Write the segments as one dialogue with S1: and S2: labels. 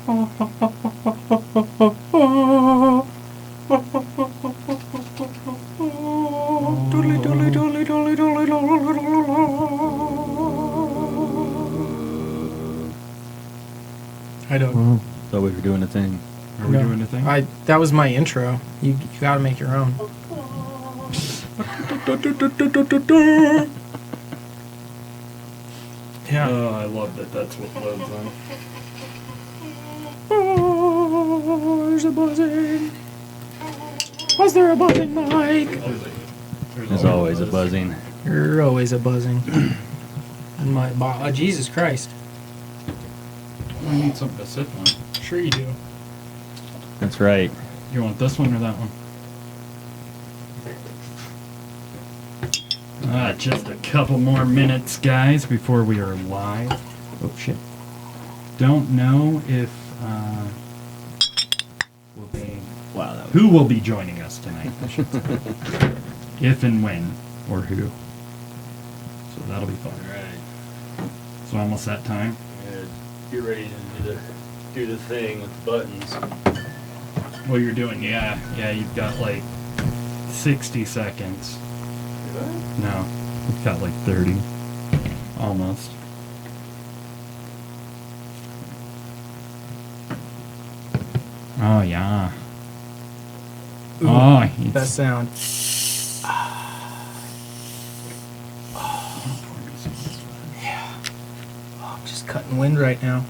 S1: I don't.
S2: Thought we were doing a thing.
S3: Are we doing a thing?
S1: That was my intro. You got to make your own. Yeah.
S3: Oh, I love that. That's what loads on.
S1: Oh, there's a buzzing. Was there a buzzing, Mike?
S2: There's always a buzzing.
S1: You're always a buzzing. And my Jesus Christ.
S3: I need something to sit on.
S1: Sure you do.
S2: That's right.
S3: You want this one or that one? Just a couple more minutes, guys, before we are live.
S2: Oh, shit.
S3: Don't know if will be who will be joining us tonight. I should say. If and when, or who. So that'll be fun.
S2: All right.
S3: So almost that time.
S2: Get ready to do the thing with the buttons.
S3: What you're doing, yeah, you've got like 60 seconds. No, you've got like 30. Almost. Oh, yeah.
S1: Ooh,
S3: oh,
S1: that sound. Yeah. Oh, I'm just cutting wind right now.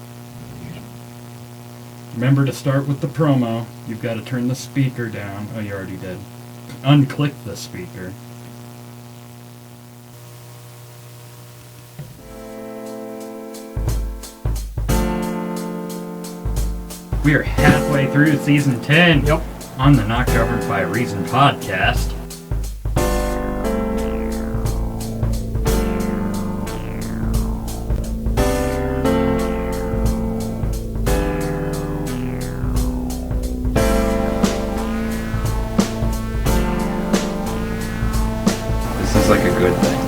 S3: Remember to start with the promo. You've got to turn the speaker down. Oh, you already did. Unclick the speaker. We are halfway through season 10
S1: Yep.
S3: on the Not Governed by Reason podcast.
S4: This is like a good thing.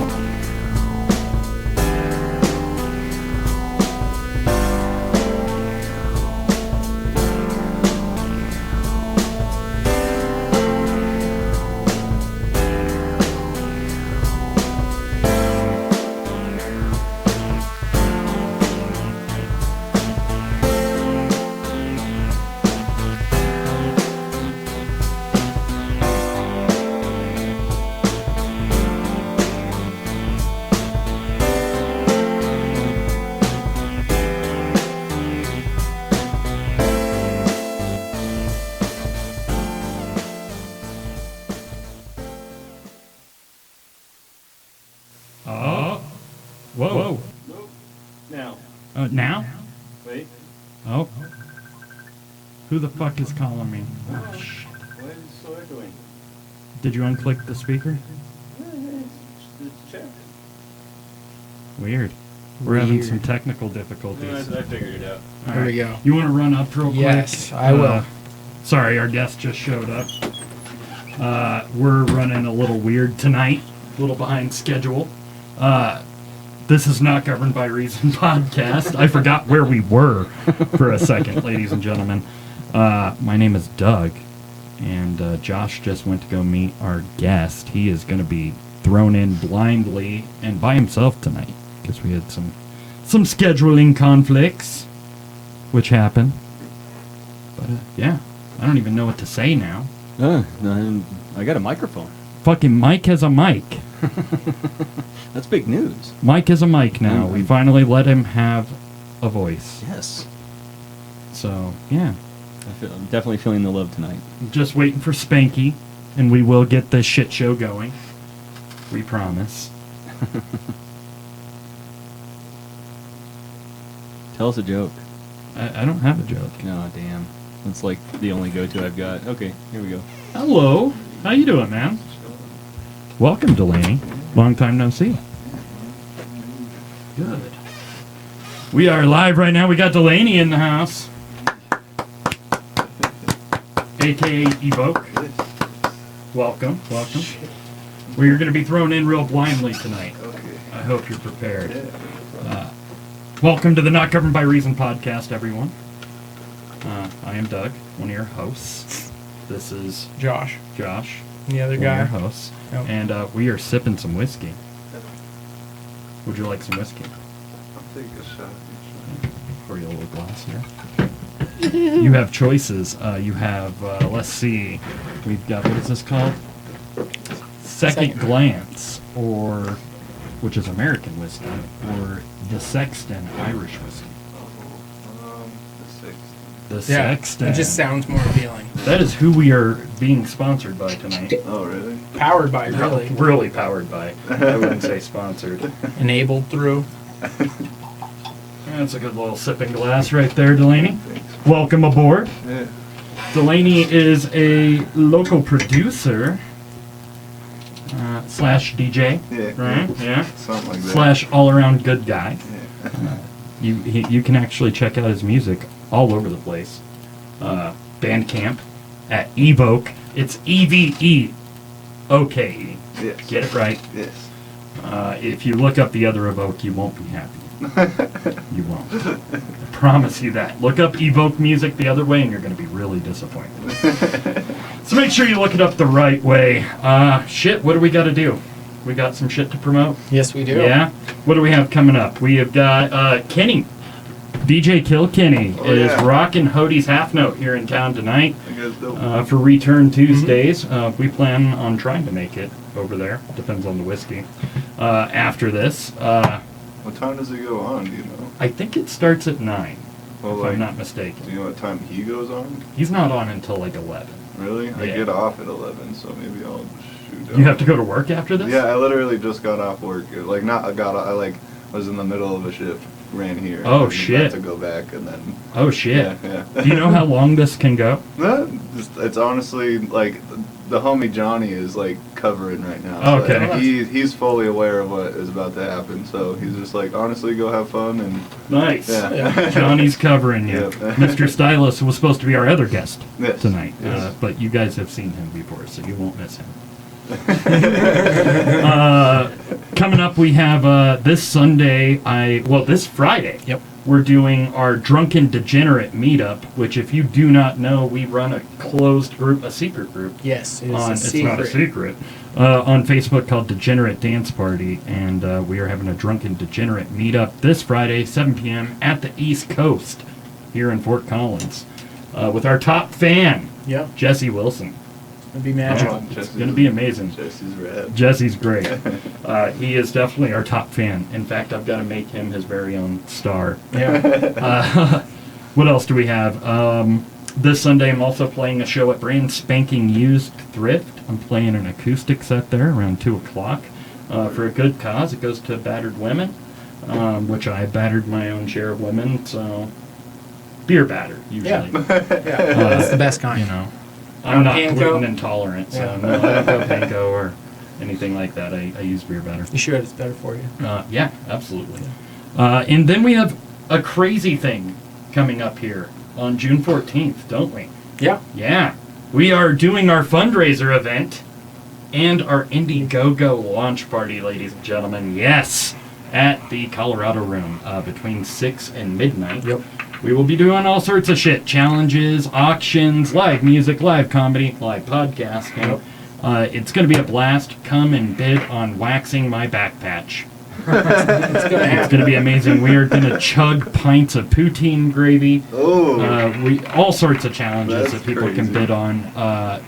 S3: Whoa.
S2: Nope. Now.
S3: Now?
S2: Wait.
S3: Oh. Who the fuck is calling me? Oh, shit.
S2: Why is it so echoing?
S3: Did you unclick the speaker?
S2: It's checked.
S3: Weird. We're having
S1: Weird.
S3: some technical
S2: No,
S3: difficulties.
S2: I figured it out.
S3: All
S1: There we go.
S3: You want to run up real quick?
S1: Yes, I will.
S3: Sorry, our guest just showed up. We're running a little weird tonight, a little behind schedule. This is Not Governed by Reason podcast. I forgot where we were for a second, ladies and gentlemen. My name is Doug, and Josh just went to go meet our guest. He is going to be thrown in blindly and by himself tonight because we had some scheduling conflicts, which happened. But yeah, I don't even know what to say now.
S2: I got a microphone.
S3: Fucking Mike has a mic.
S2: That's big news.
S3: Mike is a mic now. We finally let him have a voice.
S2: Yes.
S3: So, yeah.
S2: I'm definitely feeling the love tonight.
S3: Just waiting for Spanky, and we will get this shit show going. We promise.
S2: Tell us a joke.
S3: I don't have a joke.
S2: No, damn. That's like the only go-to I've got. Okay, here we go.
S3: Hello. How you doing, man? Welcome, Delaney. Long time no see. Good. We are live right now. We got Delaney in the house. A.K.A. Eveoke. Welcome. Well, you're going to be thrown in real blindly tonight.
S4: Okay.
S3: I hope you're prepared. Welcome to the Not Governed by Reason podcast, everyone. I am Doug, one of your hosts. This is
S1: Josh,
S3: Josh,
S1: the other
S3: one
S1: guy.
S3: of your hosts.
S1: Yep.
S3: And we are sipping some whiskey. Would you like some whiskey?
S4: I'll take a shot.
S3: Pour you a little glass here. You have choices. You have, let's see, we've got, what is this called? Second Glance, or, which is American whiskey, or the Sexton Irish whiskey.
S4: The sixth.
S3: The Sexton.
S1: It just sounds more appealing.
S3: That is who we are being sponsored by tonight.
S4: Oh, really?
S1: Powered by, really.
S3: Really powered by. I wouldn't say sponsored.
S1: Enabled through.
S3: That's a good little sipping glass right there, Delaney.
S4: Thanks.
S3: Welcome aboard.
S4: Yeah.
S3: Delaney is a local producer slash DJ,
S4: Yeah.
S3: right? Yeah.
S4: Something like that.
S3: Slash all-around good guy.
S4: Yeah.
S3: You can actually check out his music all over the place. Bandcamp at Eveoke. It's Eveoke.
S4: Yes.
S3: Get it right.
S4: Yes.
S3: If you look up the other Evoke, you won't be happy. You won't. I promise you that. Look up Evoke music the other way and you're going to be really disappointed. So make sure you look it up the right way. Shit, what do we got to do? We got some shit to promote?
S1: Yes, we do.
S3: Yeah? What do we have coming up? We have got Kenny. DJ Kill Kenny
S4: Oh,
S3: is
S4: yeah.
S3: rocking Hodie's Half Note here in town tonight
S4: I guess dope.
S3: for Return Tuesdays. We plan on trying to make it over there. Depends on the whiskey. After this,
S4: What time does it go on? Do you know?
S3: I think it starts at 9,
S4: Well,
S3: if
S4: like,
S3: I'm not
S4: do
S3: mistaken.
S4: you know what time he goes on?
S3: He's not on until like 11.
S4: Really? I
S3: Yeah.
S4: get off at 11, so maybe I'll shoot up.
S3: You have to go to work after this?
S4: Yeah, I literally just got off work. Like, not I got. I like was in the middle of a shift, ran here.
S3: Oh,
S4: and
S3: shit.
S4: Had to go back and then.
S3: Oh, shit.
S4: Yeah.
S3: Do you know how long this can go?
S4: It's honestly like the homie Johnny is like covering right now. so
S3: Okay.
S4: he's fully aware of what is about to happen, so he's just like, honestly, go have fun and.
S3: Nice.
S4: Yeah.
S3: Johnny's covering you.
S4: Yep.
S3: Mr. Stylus was supposed to be our other guest
S4: Yes.
S3: tonight,
S4: Yes.
S3: but you guys have seen him before, so you won't miss him. Coming up, we have this Sunday. This Friday.
S1: Yep.
S3: We're doing our Drunken Degenerate meetup, which, if you do not know, we run a closed group, a secret group.
S1: Yes, it is
S3: On,
S1: a
S3: it's
S1: secret.
S3: not a secret. On Facebook called Degenerate Dance Party, and we are having a Drunken Degenerate meetup this Friday, 7 p.m. at the East Coast here in Fort Collins, with our top fan,
S1: Yep.
S3: Jesse Wilson.
S1: It'd be magical.
S4: Oh,
S3: It's going to be amazing.
S4: Jesse's rad.
S3: Jesse's great. He is definitely our top fan. In fact, I've got to make him his very own star.
S1: Yeah.
S3: What else do we have? This Sunday, I'm also playing a show at Brand Spanking Used Thrift. I'm playing an acoustic set there around 2 o'clock for a good cause. It goes to battered women, which I battered my own share of women, so beer battered, usually.
S1: Yeah. That's the best kind.
S3: You know, I'm not
S1: Panko?
S3: gluten intolerant, so
S1: Yeah.
S3: no, I don't go panko or anything like that. I use beer batter.
S1: You should. It's better for you.
S3: Yeah, absolutely. And then we have a crazy thing coming up here on June 14th, don't we?
S1: Yeah.
S3: Yeah. We are doing our fundraiser event and our Indiegogo launch party, ladies and gentlemen. Yes, at the Colorado Room between 6 and midnight.
S1: Yep.
S3: We will be doing all sorts of shit. Challenges, auctions, live music, live comedy, live podcasting. It's going to be a blast. Come and bid on waxing my back patch.
S1: It's gonna
S3: It's
S1: happen.
S3: going to be amazing. We are going to chug pints of poutine gravy.
S4: Oh.
S3: All sorts of challenges
S4: That's
S3: that people can
S4: crazy.
S3: bid on.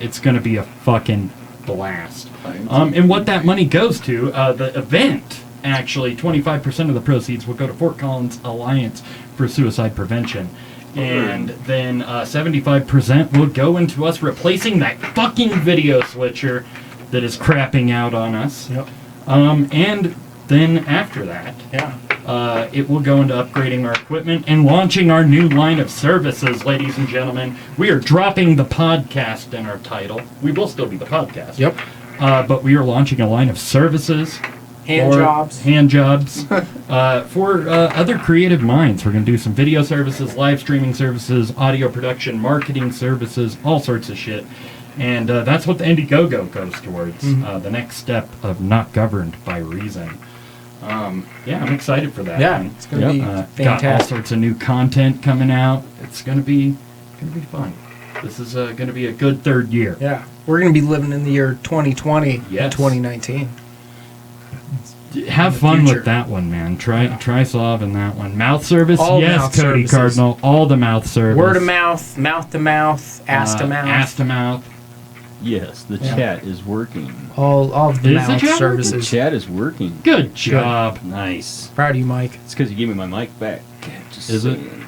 S3: It's going to be a fucking blast.
S4: Pints.
S3: And what that money goes to, the event, actually, 25% of the proceeds will go to Fort Collins Alliance for Suicide Prevention. And then 75% will go into us replacing that fucking video switcher that is crapping out on us.
S1: Yep.
S3: And then after that,
S1: Yeah.
S3: it will go into upgrading our equipment and launching our new line of services, ladies and gentlemen. We are dropping the podcast in our title. We will still be the podcast.
S1: Yep.
S3: But we are launching a line of services.
S1: Hand
S3: for
S1: jobs.
S3: Hand jobs. For other creative minds. We're going to do some video services, live streaming services, audio production, marketing services, all sorts of shit. And that's what the Indiegogo goes towards. The next step of not governed by reason. Yeah, I'm excited for that.
S1: Yeah,
S3: man.
S1: it's gonna be
S3: Got all
S1: fantastic.
S3: sorts of new content coming out. It's gonna be Gonna be fun. This is gonna be a good third year.
S1: Yeah. We're going to be living in the year 2020
S3: Yes.
S1: and 2019.
S3: Have fun
S1: future.
S3: with that one, man. Try solving that one. Mouth service,
S1: All
S3: yes,
S1: mouth
S3: Cody
S1: services.
S3: Cardinal. All the mouth service.
S1: Word of mouth to mouth, ass to mouth.
S3: Ass to mouth.
S2: Yes, the
S1: Yeah.
S2: chat is working.
S1: All of the
S3: Is the
S1: mouth
S3: chat
S2: The
S1: services.
S2: chat is working.
S3: Good job.
S2: Nice.
S1: Proud of you, Mike.
S2: It's because you gave me my mic back. Just
S3: Is it?
S2: saying.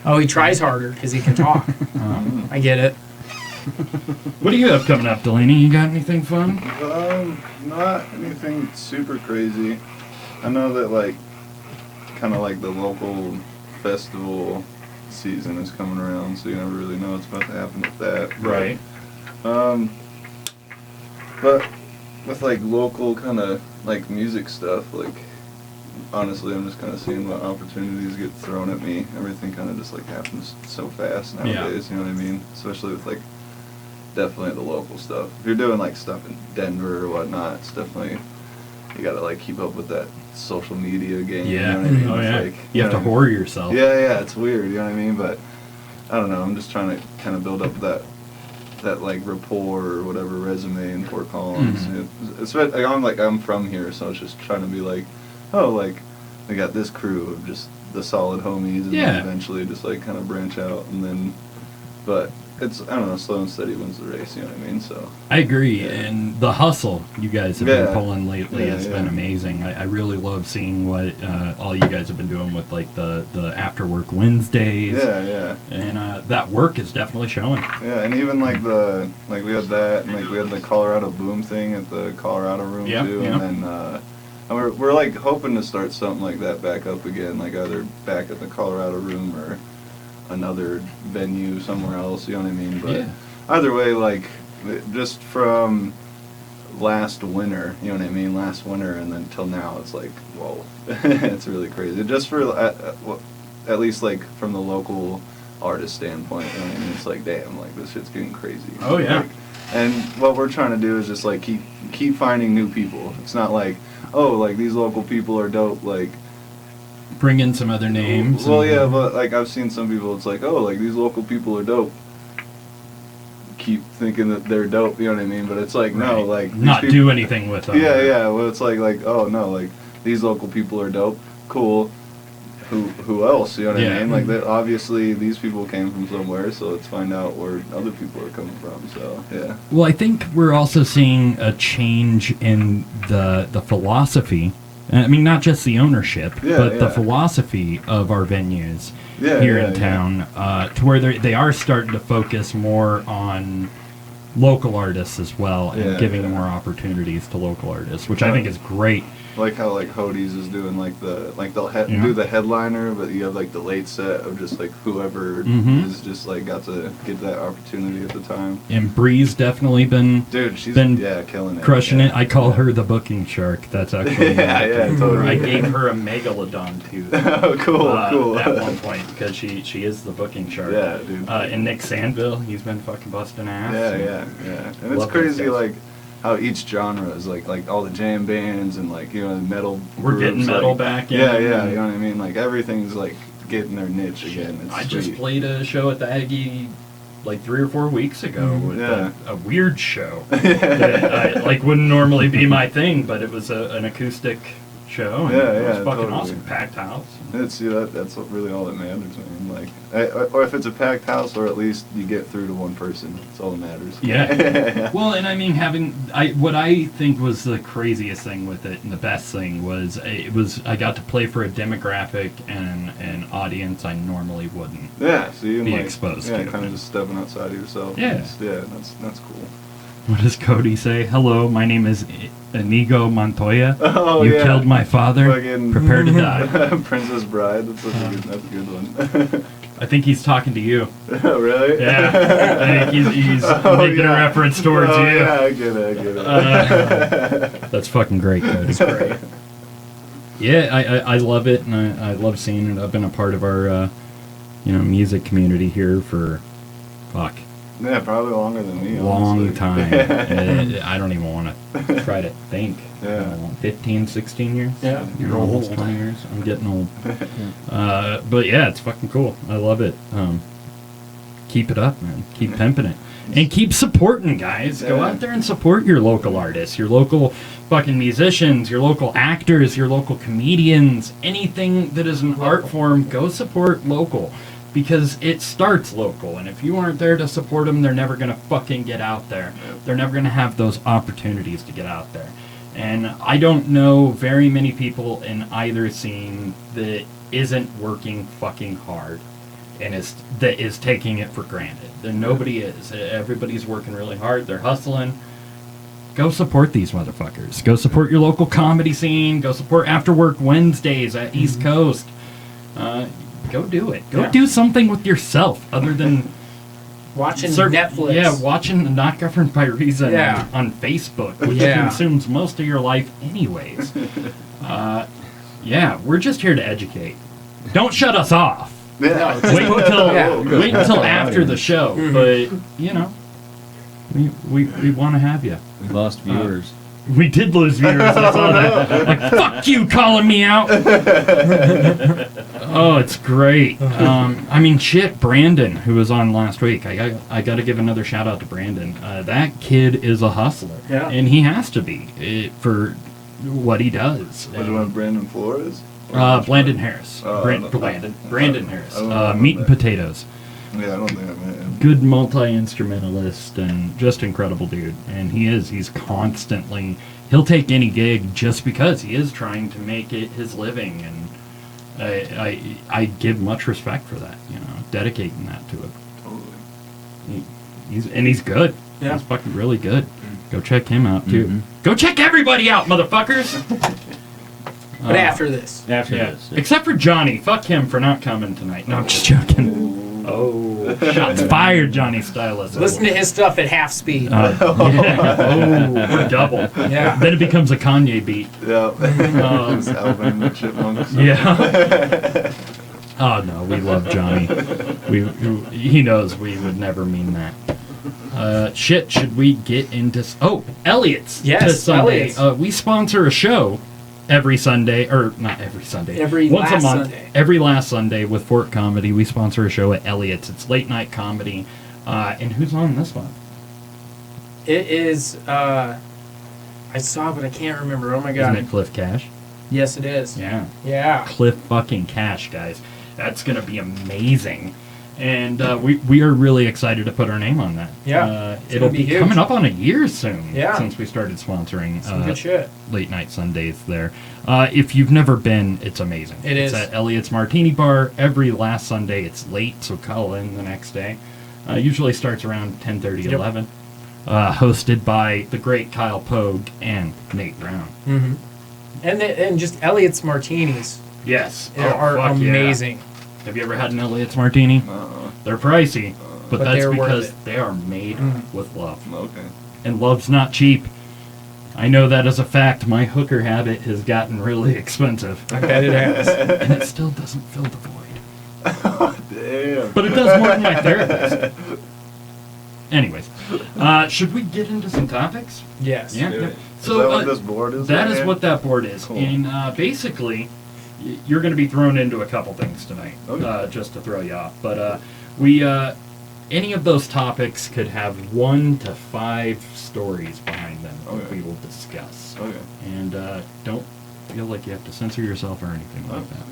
S1: Oh, he tries harder because he can talk. I get it.
S3: What do you have coming up, Delaney? You got anything fun?
S4: Not anything super crazy. I know that like, kind of like the local festival season is coming around, so you never really know what's about to happen with that.
S3: Right.
S4: But with like local kind of like music stuff, like honestly, I'm just kind of seeing what opportunities get thrown at me. Everything kind of just like happens so fast nowadays. You know what I mean? Especially with like definitely the local stuff. If you're doing like stuff in Denver or whatnot, it's definitely you gotta like keep up with that social media game.
S3: Yeah.
S4: You know what I mean?
S3: Oh
S4: It's
S3: yeah.
S4: like,
S3: You have to
S4: know,
S3: whore yourself.
S4: yeah, it's weird, you know what I mean? But I don't know, I'm just trying to kind of build up that like rapport or whatever resume in Fort Collins. I'm from here, so it's just trying to be like, oh, like I got this crew of just the solid homies, and
S3: Yeah.
S4: then eventually just like kind of branch out, and then, but it's, I don't know, slow and steady wins the race, you know what I mean? So
S3: I agree,
S4: Yeah.
S3: and the hustle you guys have been
S4: Yeah.
S3: pulling lately
S4: Yeah,
S3: has
S4: yeah.
S3: been amazing. I really love seeing what all you guys have been doing with like the after work Wednesdays.
S4: yeah.
S3: And that work is definitely showing.
S4: Yeah, and even like we had that, and like we had the Colorado Boom thing at the Colorado Room
S3: Yeah,
S4: too,
S3: yeah.
S4: and then and we're like hoping to start something like that back up again, like either back at the Colorado Room or another venue somewhere else. You know what I mean? But
S3: Yeah.
S4: either way, like just from last winter, you know what I mean? Last winter and then till now, it's like whoa, it's really crazy. Just for at least like from the local artist standpoint, you know what I mean? It's like damn, like this shit's getting crazy.
S3: Oh, yeah.
S4: Like, and what we're trying to do is just like keep finding new people. It's not like, oh, like these local people are dope, like
S3: Bring in some other names.
S4: well,
S3: and-
S4: yeah, but like I've seen some people, it's like, oh, like these local people are dope. Keep thinking that they're dope, you know what I mean? But it's like no,
S3: Right.
S4: like these
S3: not
S4: people-
S3: do anything with them.
S4: Yeah. Well, it's like oh no, like these local people are dope. Cool. Who else? You know what
S3: Yeah.
S4: I mean? Like that. Obviously, these people came from somewhere, so let's find out where other people are coming from. So yeah.
S3: Well, I think we're also seeing a change in the philosophy. I mean, not just the ownership,
S4: Yeah,
S3: but the
S4: yeah.
S3: philosophy of our venues
S4: Yeah,
S3: here
S4: yeah,
S3: in
S4: yeah.
S3: town, to where they are starting to focus more on local artists as well, and
S4: Yeah,
S3: giving
S4: yeah.
S3: more opportunities to local artists, which I think is great.
S4: Like how like Hody's is doing like they'll
S3: Yeah.
S4: do the headliner, but you have like the late set of just like whoever
S3: Mhm.
S4: is just like got to get that opportunity at the time.
S3: And Bree's definitely been
S4: Dude, she's
S3: Been
S4: killing it.
S3: crushing
S4: yeah.
S3: it. I call her the booking shark. That's actually
S4: Yeah, totally.
S3: I gave her a megalodon tooth.
S4: Oh, cool.
S3: At one point, because she is the booking shark.
S4: Yeah, dude.
S3: And Nick Sandville, he's been fucking busting ass.
S4: Yeah. And it's
S3: Love
S4: crazy,
S3: those guys.
S4: like how each genre is like all the jam bands and like metal.
S3: We're getting
S4: groups,
S3: metal
S4: like,
S3: back in.
S4: Yeah, you know what I mean. Like everything like getting their niche again. It's
S3: I
S4: sweet.
S3: just played a show at the Aggie like 3 or 4 weeks ago with
S4: Yeah.
S3: a weird show. That I, like wouldn't normally be my thing, but it was an acoustic show. And
S4: Yeah,
S3: it was
S4: yeah,
S3: fucking
S4: totally.
S3: awesome. Packed house.
S4: That's that's what really all that matters, man. Like, or if it's a packed house, or at least you get through to one person. That's all that matters.
S3: Yeah. Well, and I mean, what I think was the craziest thing with it, and the best thing was, I got to play for a demographic and an audience I normally wouldn't.
S4: Yeah. So you can
S3: Be
S4: like,
S3: exposed
S4: yeah,
S3: to.
S4: kind of just stepping outside of yourself.
S3: Yeah.
S4: That's cool.
S3: What does Cody say? Hello, my name is Inigo Montoya.
S4: Oh,
S3: You
S4: yeah.
S3: killed my father.
S4: Fucking
S3: Prepare to die.
S4: Princess Bride. That's a good one.
S3: I think he's talking to you.
S4: Really?
S3: Yeah. I think he's
S4: Oh,
S3: making
S4: yeah.
S3: a reference towards
S4: Oh,
S3: you.
S4: Yeah, I get it.
S3: That's fucking great, Cody.
S1: Great.
S3: Yeah, I love it, and I love seeing it. I've been a part of our, music community here for, fuck,
S4: Yeah, probably longer than me.
S3: long
S4: honestly.
S3: time. And I don't even want to try to think.
S4: Yeah.
S3: 15, 16 years?
S1: Yeah.
S3: You're almost 20 years. I'm getting old. But yeah, it's fucking cool. I love it. keep it up, man. Keep pimping it. And keep supporting, guys. Go out there and support your local artists, your local fucking musicians, your local actors, your local comedians. Anything that is an art form, go support local. Because it starts local. And if you aren't there to support them, they're never going to fucking get out there. They're never going to have those opportunities to get out there. And I don't know very many people in either scene that isn't working fucking hard and that is taking it for granted. Nobody is. Everybody's working really hard. They're hustling. Go support these motherfuckers. Go support your local comedy scene. Go support After Work Wednesdays at East Coast. Go do it. Go do something with yourself other than
S1: watching Netflix.
S3: Yeah, watching Not Governed by Reason on Facebook, which consumes most of your life anyways. We're just here to educate. Don't shut us off.
S4: Yeah.
S3: Wait until after the show. But we want to have you.
S2: We lost viewers.
S3: We did lose viewers. I saw that. Like, fuck you calling me out. Oh, it's great. Brandon, who was on last week. I got to give another shout out to Brandon. That kid is a hustler. Yeah. And he has to be for what he does.
S4: Was it one Brandon Flores?
S3: Brandon Harris. Brandon Harris. Meat and Potatoes.
S4: Yeah, I don't think I met him.
S3: Good multi-instrumentalist and just incredible dude. And he's constantly, he'll take any gig just because he is trying to make it his living. And I give much respect for that, dedicating that to it.
S4: Totally.
S3: He's good. Yeah. He's fucking really good. Go check him out too. Mm-hmm. Go check everybody out, motherfuckers!
S1: But after this.
S3: Except for Johnny. Fuck him for not coming tonight. No, I'm just joking. Oh, shots fired, Johnny Stylus.
S1: Listen to his stuff at half speed.
S3: Or double. Yeah. Then it becomes a Kanye beat.
S4: Yeah. Alvin and the Chipmunks.
S3: Yeah. Oh no, we love Johnny. He knows we would never mean that. Should we get into... Elliot's.
S1: Yes,
S3: Sunday.
S1: Elliot's.
S3: We sponsor a show every Sunday, or not every Sunday.
S1: Once
S3: a month.
S1: Sunday.
S3: Every last Sunday with Fort Comedy, we sponsor a show at Elliot's. It's late night comedy. And who's on this one?
S1: It is, I saw, but I can't remember. Oh my God.
S3: Isn't it Cliff Cash?
S1: Yes, it is.
S3: Yeah.
S1: Yeah.
S3: Cliff fucking Cash, guys. That's going to be amazing. And we are really excited to put our name on that.
S1: Yeah.
S3: It'll be
S1: huge.
S3: coming up on a year soon
S1: since
S3: we started sponsoring
S1: some good shit.
S3: Late night Sundays there. If you've never been, it's amazing. It's at Elliot's Martini Bar every last Sunday. It's late, so call in the next day. Usually starts around 10:30, 11. Hosted by the great Kyle Pogue and Nate Brown.
S1: Mm-hmm. And just Elliot's Martinis.
S3: Yes.
S1: Are amazing.
S3: Yeah. Have you ever had an Elliot's Martini? They're pricey, but that's because they are made with love.
S4: Okay.
S3: And love's not cheap. I know that as a fact. My hooker habit has gotten really expensive.
S1: I bet it has.
S3: And it still doesn't fill the void.
S4: Oh, damn.
S3: But it does more than my therapist. Anyways, should we get into some topics?
S1: Yes.
S3: Yeah.
S4: So, is that what this board is?
S3: That is what that board is. Cool. And basically... You're going to be thrown into a couple things tonight, just to throw you off. But any of those topics could have 1 to 5 stories behind them that we will discuss. Okay. And don't feel like you have to censor yourself or anything like that.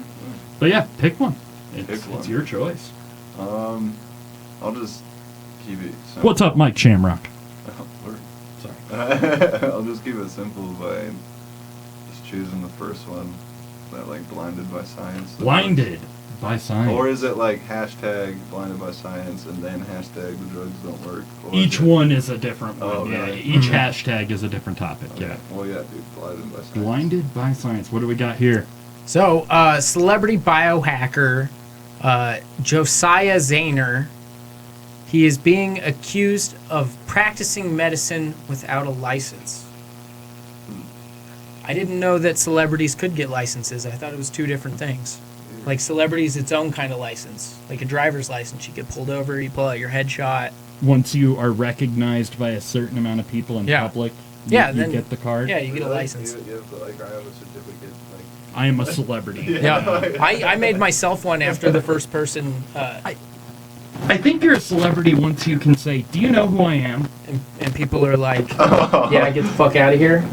S3: But yeah, pick one. It's your choice.
S4: I'll just keep it simple.
S3: What's up, Mike Shamrock?
S4: Sorry. I'll just keep it simple by just choosing the first one. That blinded by science.
S3: Blinded by science.
S4: Or is it hashtag blinded by science and then hashtag the drugs don't work? Or
S3: each one is a different one.
S4: Oh,
S3: yeah.
S4: really?
S3: Each hashtag is a different topic. Okay. Yeah.
S4: Well, yeah, dude. Blinded by science.
S3: Blinded by science. What do we got here?
S1: So, celebrity biohacker Josiah Zahner. He is being accused of practicing medicine without a license. I didn't know that celebrities could get licenses. I thought it was two different things. Like celebrities, its own kind of license. Like a driver's license. You get pulled over, you pull out your headshot.
S3: Once you are recognized by a certain amount of people in public, you
S1: then,
S3: get the card.
S1: Yeah, you get a license.
S4: You have to, I have a certificate.
S3: I am a celebrity.
S1: I made myself one after the first person
S3: I think you're a celebrity once you can say, "Do you know who I am?"
S1: And people are like, yeah, get the fuck out of here.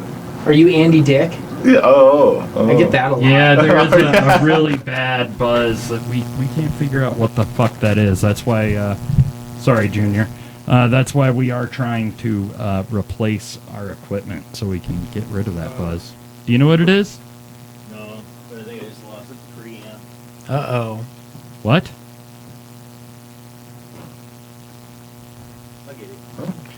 S1: Are you Andy Dick?
S4: Yeah. Oh.
S1: I get that a lot.
S3: Yeah, there is a really bad buzz that we can't figure out what the fuck that is. That's why, sorry, Junior. That's why we are trying to replace our equipment so we can get rid of that buzz. Do you know what it is?
S2: No, but I think I just lost it preamp.
S1: Uh-oh.
S3: What?
S2: I get it.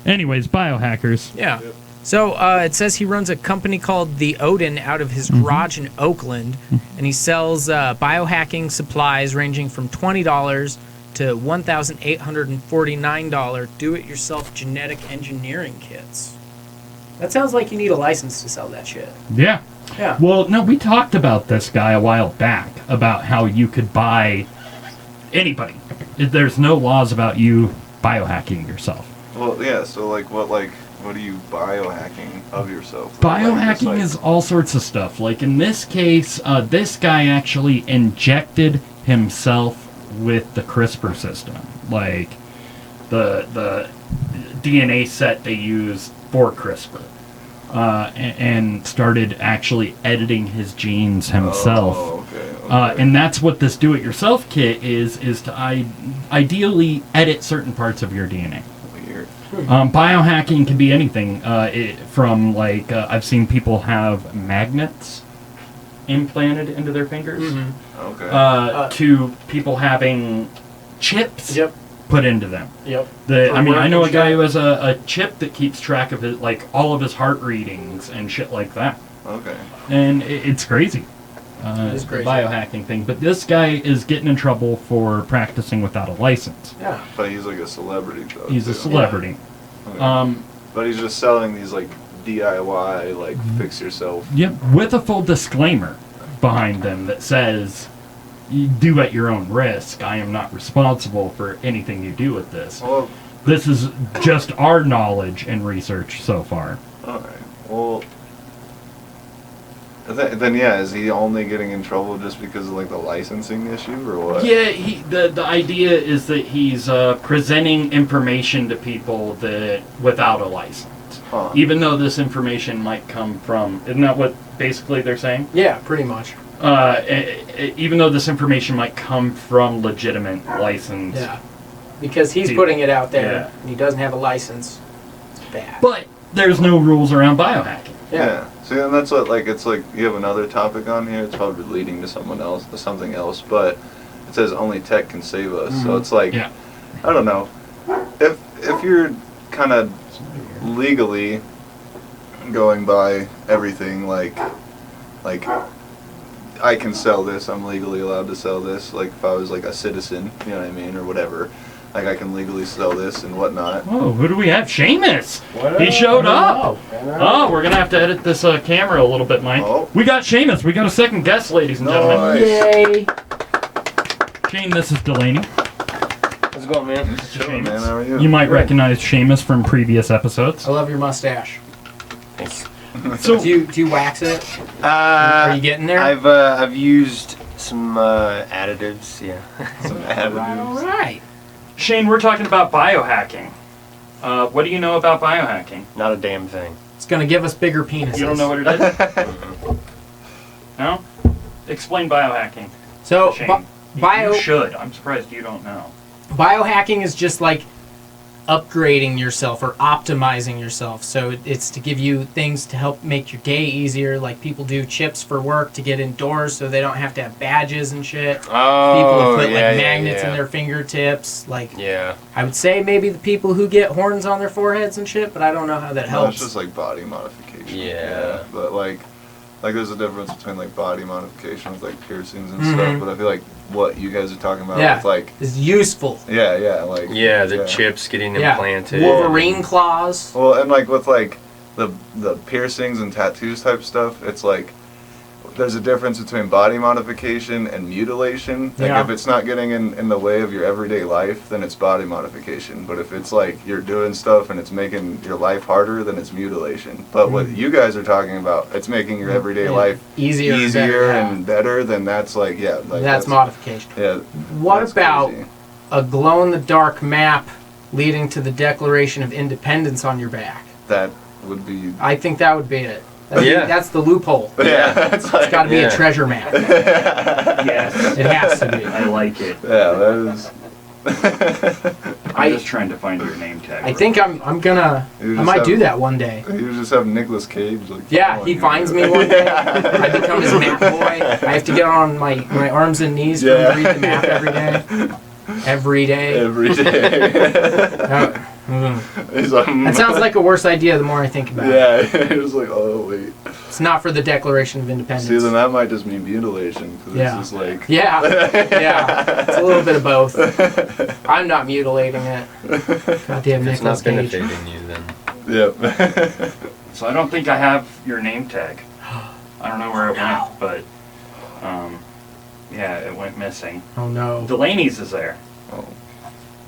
S3: Anyways, biohackers.
S1: Yeah. So it says he runs a company called The Odin out of his garage in Oakland, and he sells biohacking supplies ranging from $20 to $1,849 do-it-yourself genetic engineering kits. That sounds like you need a license to sell that shit.
S3: Yeah.
S1: Yeah.
S3: Well, no, we talked about this guy a while back, about how you could buy anybody. There's no laws about you biohacking yourself.
S4: Well, yeah. So like, what are you biohacking of yourself?
S3: Biohacking is all sorts of stuff. Like in this case, this guy actually injected himself with the CRISPR system, like the DNA set they use for CRISPR, and started actually editing his genes himself.
S4: Oh, okay.
S3: And that's what this do-it-yourself kit is to ideally edit certain parts of your DNA.
S4: Weird.
S3: Biohacking can be anything, from like I've seen people have magnets implanted into their fingers,
S4: Okay.
S3: to people having chips
S1: Yep.
S3: put into them.
S1: Yep.
S3: I know a guy who has a chip that keeps track of his, like, all of his heart readings and shit like that.
S4: Okay.
S3: And it's crazy.
S1: It's crazy.
S3: Biohacking thing. But this guy is getting in trouble for practicing without a license.
S1: Yeah.
S4: But he's like a celebrity though.
S3: He's a
S4: too.
S3: celebrity.
S4: Okay. But he's just selling these like DIY, like fix yourself.
S3: Yep, with a full disclaimer behind them that says, "You do at your own risk. I am not responsible for anything you do with this.
S4: Well,
S3: This is just our knowledge and research so far."
S4: alright. Well, then yeah, is he only getting in trouble just because of like the licensing issue or what?
S3: Yeah, the idea is that he's presenting information to people that without a license.
S4: Huh.
S3: Even though this information might come from, isn't that what basically they're saying?
S1: Yeah, pretty much.
S3: Even though this information might come from legitimate license.
S1: Yeah. Because he's
S3: See,
S1: putting it out there,
S3: yeah.
S1: and he doesn't have a license. It's bad.
S3: But there's no rules around biohacking.
S4: Yeah. See, and that's what, like, it's like you have another topic on here. It's probably leading to something else, but it says only tech can save us. So it's like,
S3: Yeah.
S4: I don't know. If you're kind of legally going by everything, like I can sell this. I'm legally allowed to sell this. Like if I was like a citizen, you know what I mean, or whatever. Like I can legally sell this and whatnot.
S3: Oh, who do we have? Seamus! He showed up! Oh, we're gonna have to edit this camera a little bit, Mike.
S4: Oh.
S3: We got Seamus. We got a second guest, ladies and gentlemen.
S4: Nice.
S1: Yay!
S3: Shane, this is Delaney.
S2: How's it going, man?
S4: Chilling, man. How are you?
S3: You might recognize Seamus from previous episodes.
S1: I love your mustache.
S2: Thanks.
S3: So,
S1: Do you wax it? Are you getting there?
S2: I've used some additives, yeah.
S4: Some
S1: All
S4: additives.
S1: right.
S3: Shane, we're talking about biohacking. What do you know about biohacking?
S2: Not a damn thing.
S1: It's gonna give us bigger penises.
S3: You don't know what it is? No? Explain biohacking.
S1: So,
S3: Shane.
S1: bio
S3: You should. I'm surprised you don't know.
S1: biohacking is just like upgrading yourself or optimizing yourself. So it's to give you things to help make your day easier. Like people do chips for work to get indoors so they don't have to have badges and shit. People
S2: Oh,
S1: have put
S2: yeah,
S1: like
S2: yeah,
S1: magnets
S2: yeah.
S1: in their fingertips. Like
S2: Yeah.
S1: I would say maybe the people who get horns on their foreheads and shit, but I don't know how that
S4: No,
S1: helps.
S4: it's just like body modification.
S2: Yeah.
S4: But like there's a difference between like body modification with like piercings and
S1: Mhm.
S4: stuff. But I feel like what you guys are talking about
S1: Yeah.
S4: with like
S1: It's useful.
S4: like
S2: Yeah, the chips getting
S1: Yeah.
S2: implanted.
S1: Wolverine claws.
S4: Well, and like with like the piercings and tattoos type stuff, it's like there's a difference between body modification and mutilation. Like
S1: Yeah.
S4: if it's not getting in the way of your everyday life, then it's body modification. But if it's like you're doing stuff and it's making your life harder, then it's mutilation. But what you guys are talking about, it's making your everyday
S1: Yeah.
S4: life
S1: Easier and better, yeah.
S4: and better, then that's like
S1: That's modification.
S4: Yeah.
S1: What
S4: that's
S1: about
S4: crazy.
S1: a glow-in-the-dark map leading to the Declaration of Independence on your back.
S4: That would be.
S1: I think that would be it.
S5: Yeah.
S1: That's the loophole.
S4: Yeah, it's like.
S1: It's got to be
S5: Yeah.
S1: a treasure map.
S3: Yes.
S1: It has to be.
S3: I like it.
S4: Yeah, that is.
S3: I'm just trying to find your name tag.
S1: I think I'm gonna. I might do that one day.
S4: You just have Nicolas Cage. Like,
S1: Yeah,
S4: following
S1: he
S4: you.
S1: finds me one day. I become his map boy. I have to get on my arms and knees for him to read the map every day. Every day.
S4: Every day. He's like,
S1: That sounds like a worse idea the more I think about it.
S4: Yeah, you're just like, oh wait.
S1: It's not for the Declaration of Independence.
S4: See, then that might just mean mutilation, because
S1: Yeah.
S4: it's just like.
S1: Yeah, yeah. It's a little bit of both. I'm not mutilating it. Goddamn
S5: It's not
S1: Nicolas Cage.
S5: benefiting you then.
S4: Yep.
S3: So I don't think I have your name tag. I don't know where it went, but yeah, it went missing.
S1: Oh no.
S3: Delaney's is there.
S4: Oh.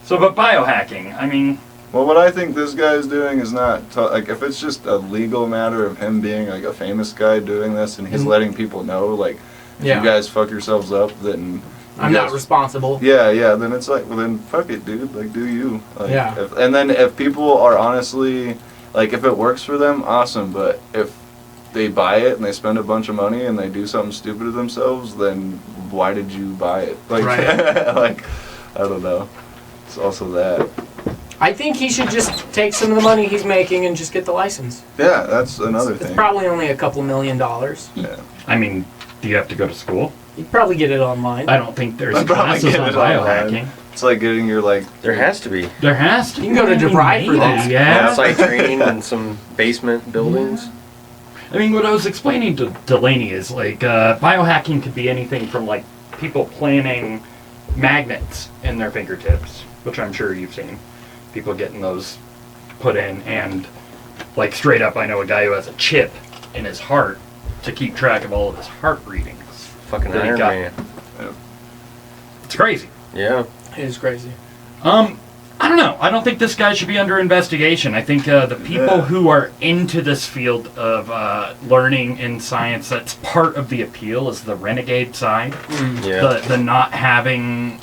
S3: So, but biohacking, I mean,
S4: Well, what I think this guy is doing is not like if it's just a legal matter of him being like a famous guy doing this and he's
S1: Mhm.
S4: letting people know like if
S1: Yeah.
S4: you guys fuck yourselves up, then
S1: I'm
S4: you
S1: not
S4: guys-
S1: responsible.
S4: Yeah, then it's like, well, then fuck it, dude. Like, do you? Like,
S1: Yeah.
S4: And then if people are honestly, like, if it works for them, awesome. But if they buy it and they spend a bunch of money and they do something stupid to themselves, then why did you buy it? Like,
S1: Right.
S4: like, I don't know. It's also that.
S1: I think he should just take some of the money he's making and just get the license.
S4: Yeah, that's another
S1: It's
S4: thing.
S1: probably only a couple $1 million.
S4: Yeah.
S3: I mean, do you have to go to school?
S1: You'd probably get it online.
S3: I don't think there's
S4: I'd probably
S3: classes
S4: get
S3: on
S4: it online.
S3: biohacking.
S4: It's like getting your like.
S5: There has to be.
S3: There has to.
S1: You can go to DeVry for that.
S3: Yeah.
S5: Site training in some basement buildings.
S3: I mean, what I was explaining to Delaney is like biohacking could be anything from like people planting magnets in their fingertips, which I'm sure you've seen. People getting those put in, and like straight up, I know a guy who has a chip in his heart to keep track of all of his heart readings.
S5: Fucking
S3: There you
S5: Iron
S3: go.
S5: Man.
S3: It's crazy.
S5: Yeah.
S1: It is crazy.
S3: I don't know. I don't think this guy should be under investigation. I think the people
S4: Yeah.
S3: who are into this field of learning in science, that's part of the appeal, is the renegade side.
S5: Yeah.
S3: The not having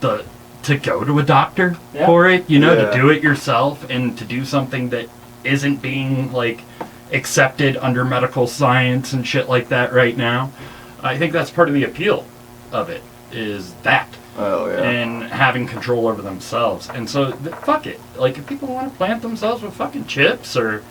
S3: to go to a doctor
S1: Yeah.
S3: for it, you know,
S4: Yeah.
S3: to do it yourself and to do something that isn't being like accepted under medical science and shit like that right now. I think that's part of the appeal of it, is that.
S4: Oh yeah.
S3: And having control over themselves. And so, fuck it. Like, if people want to plant themselves with fucking chips or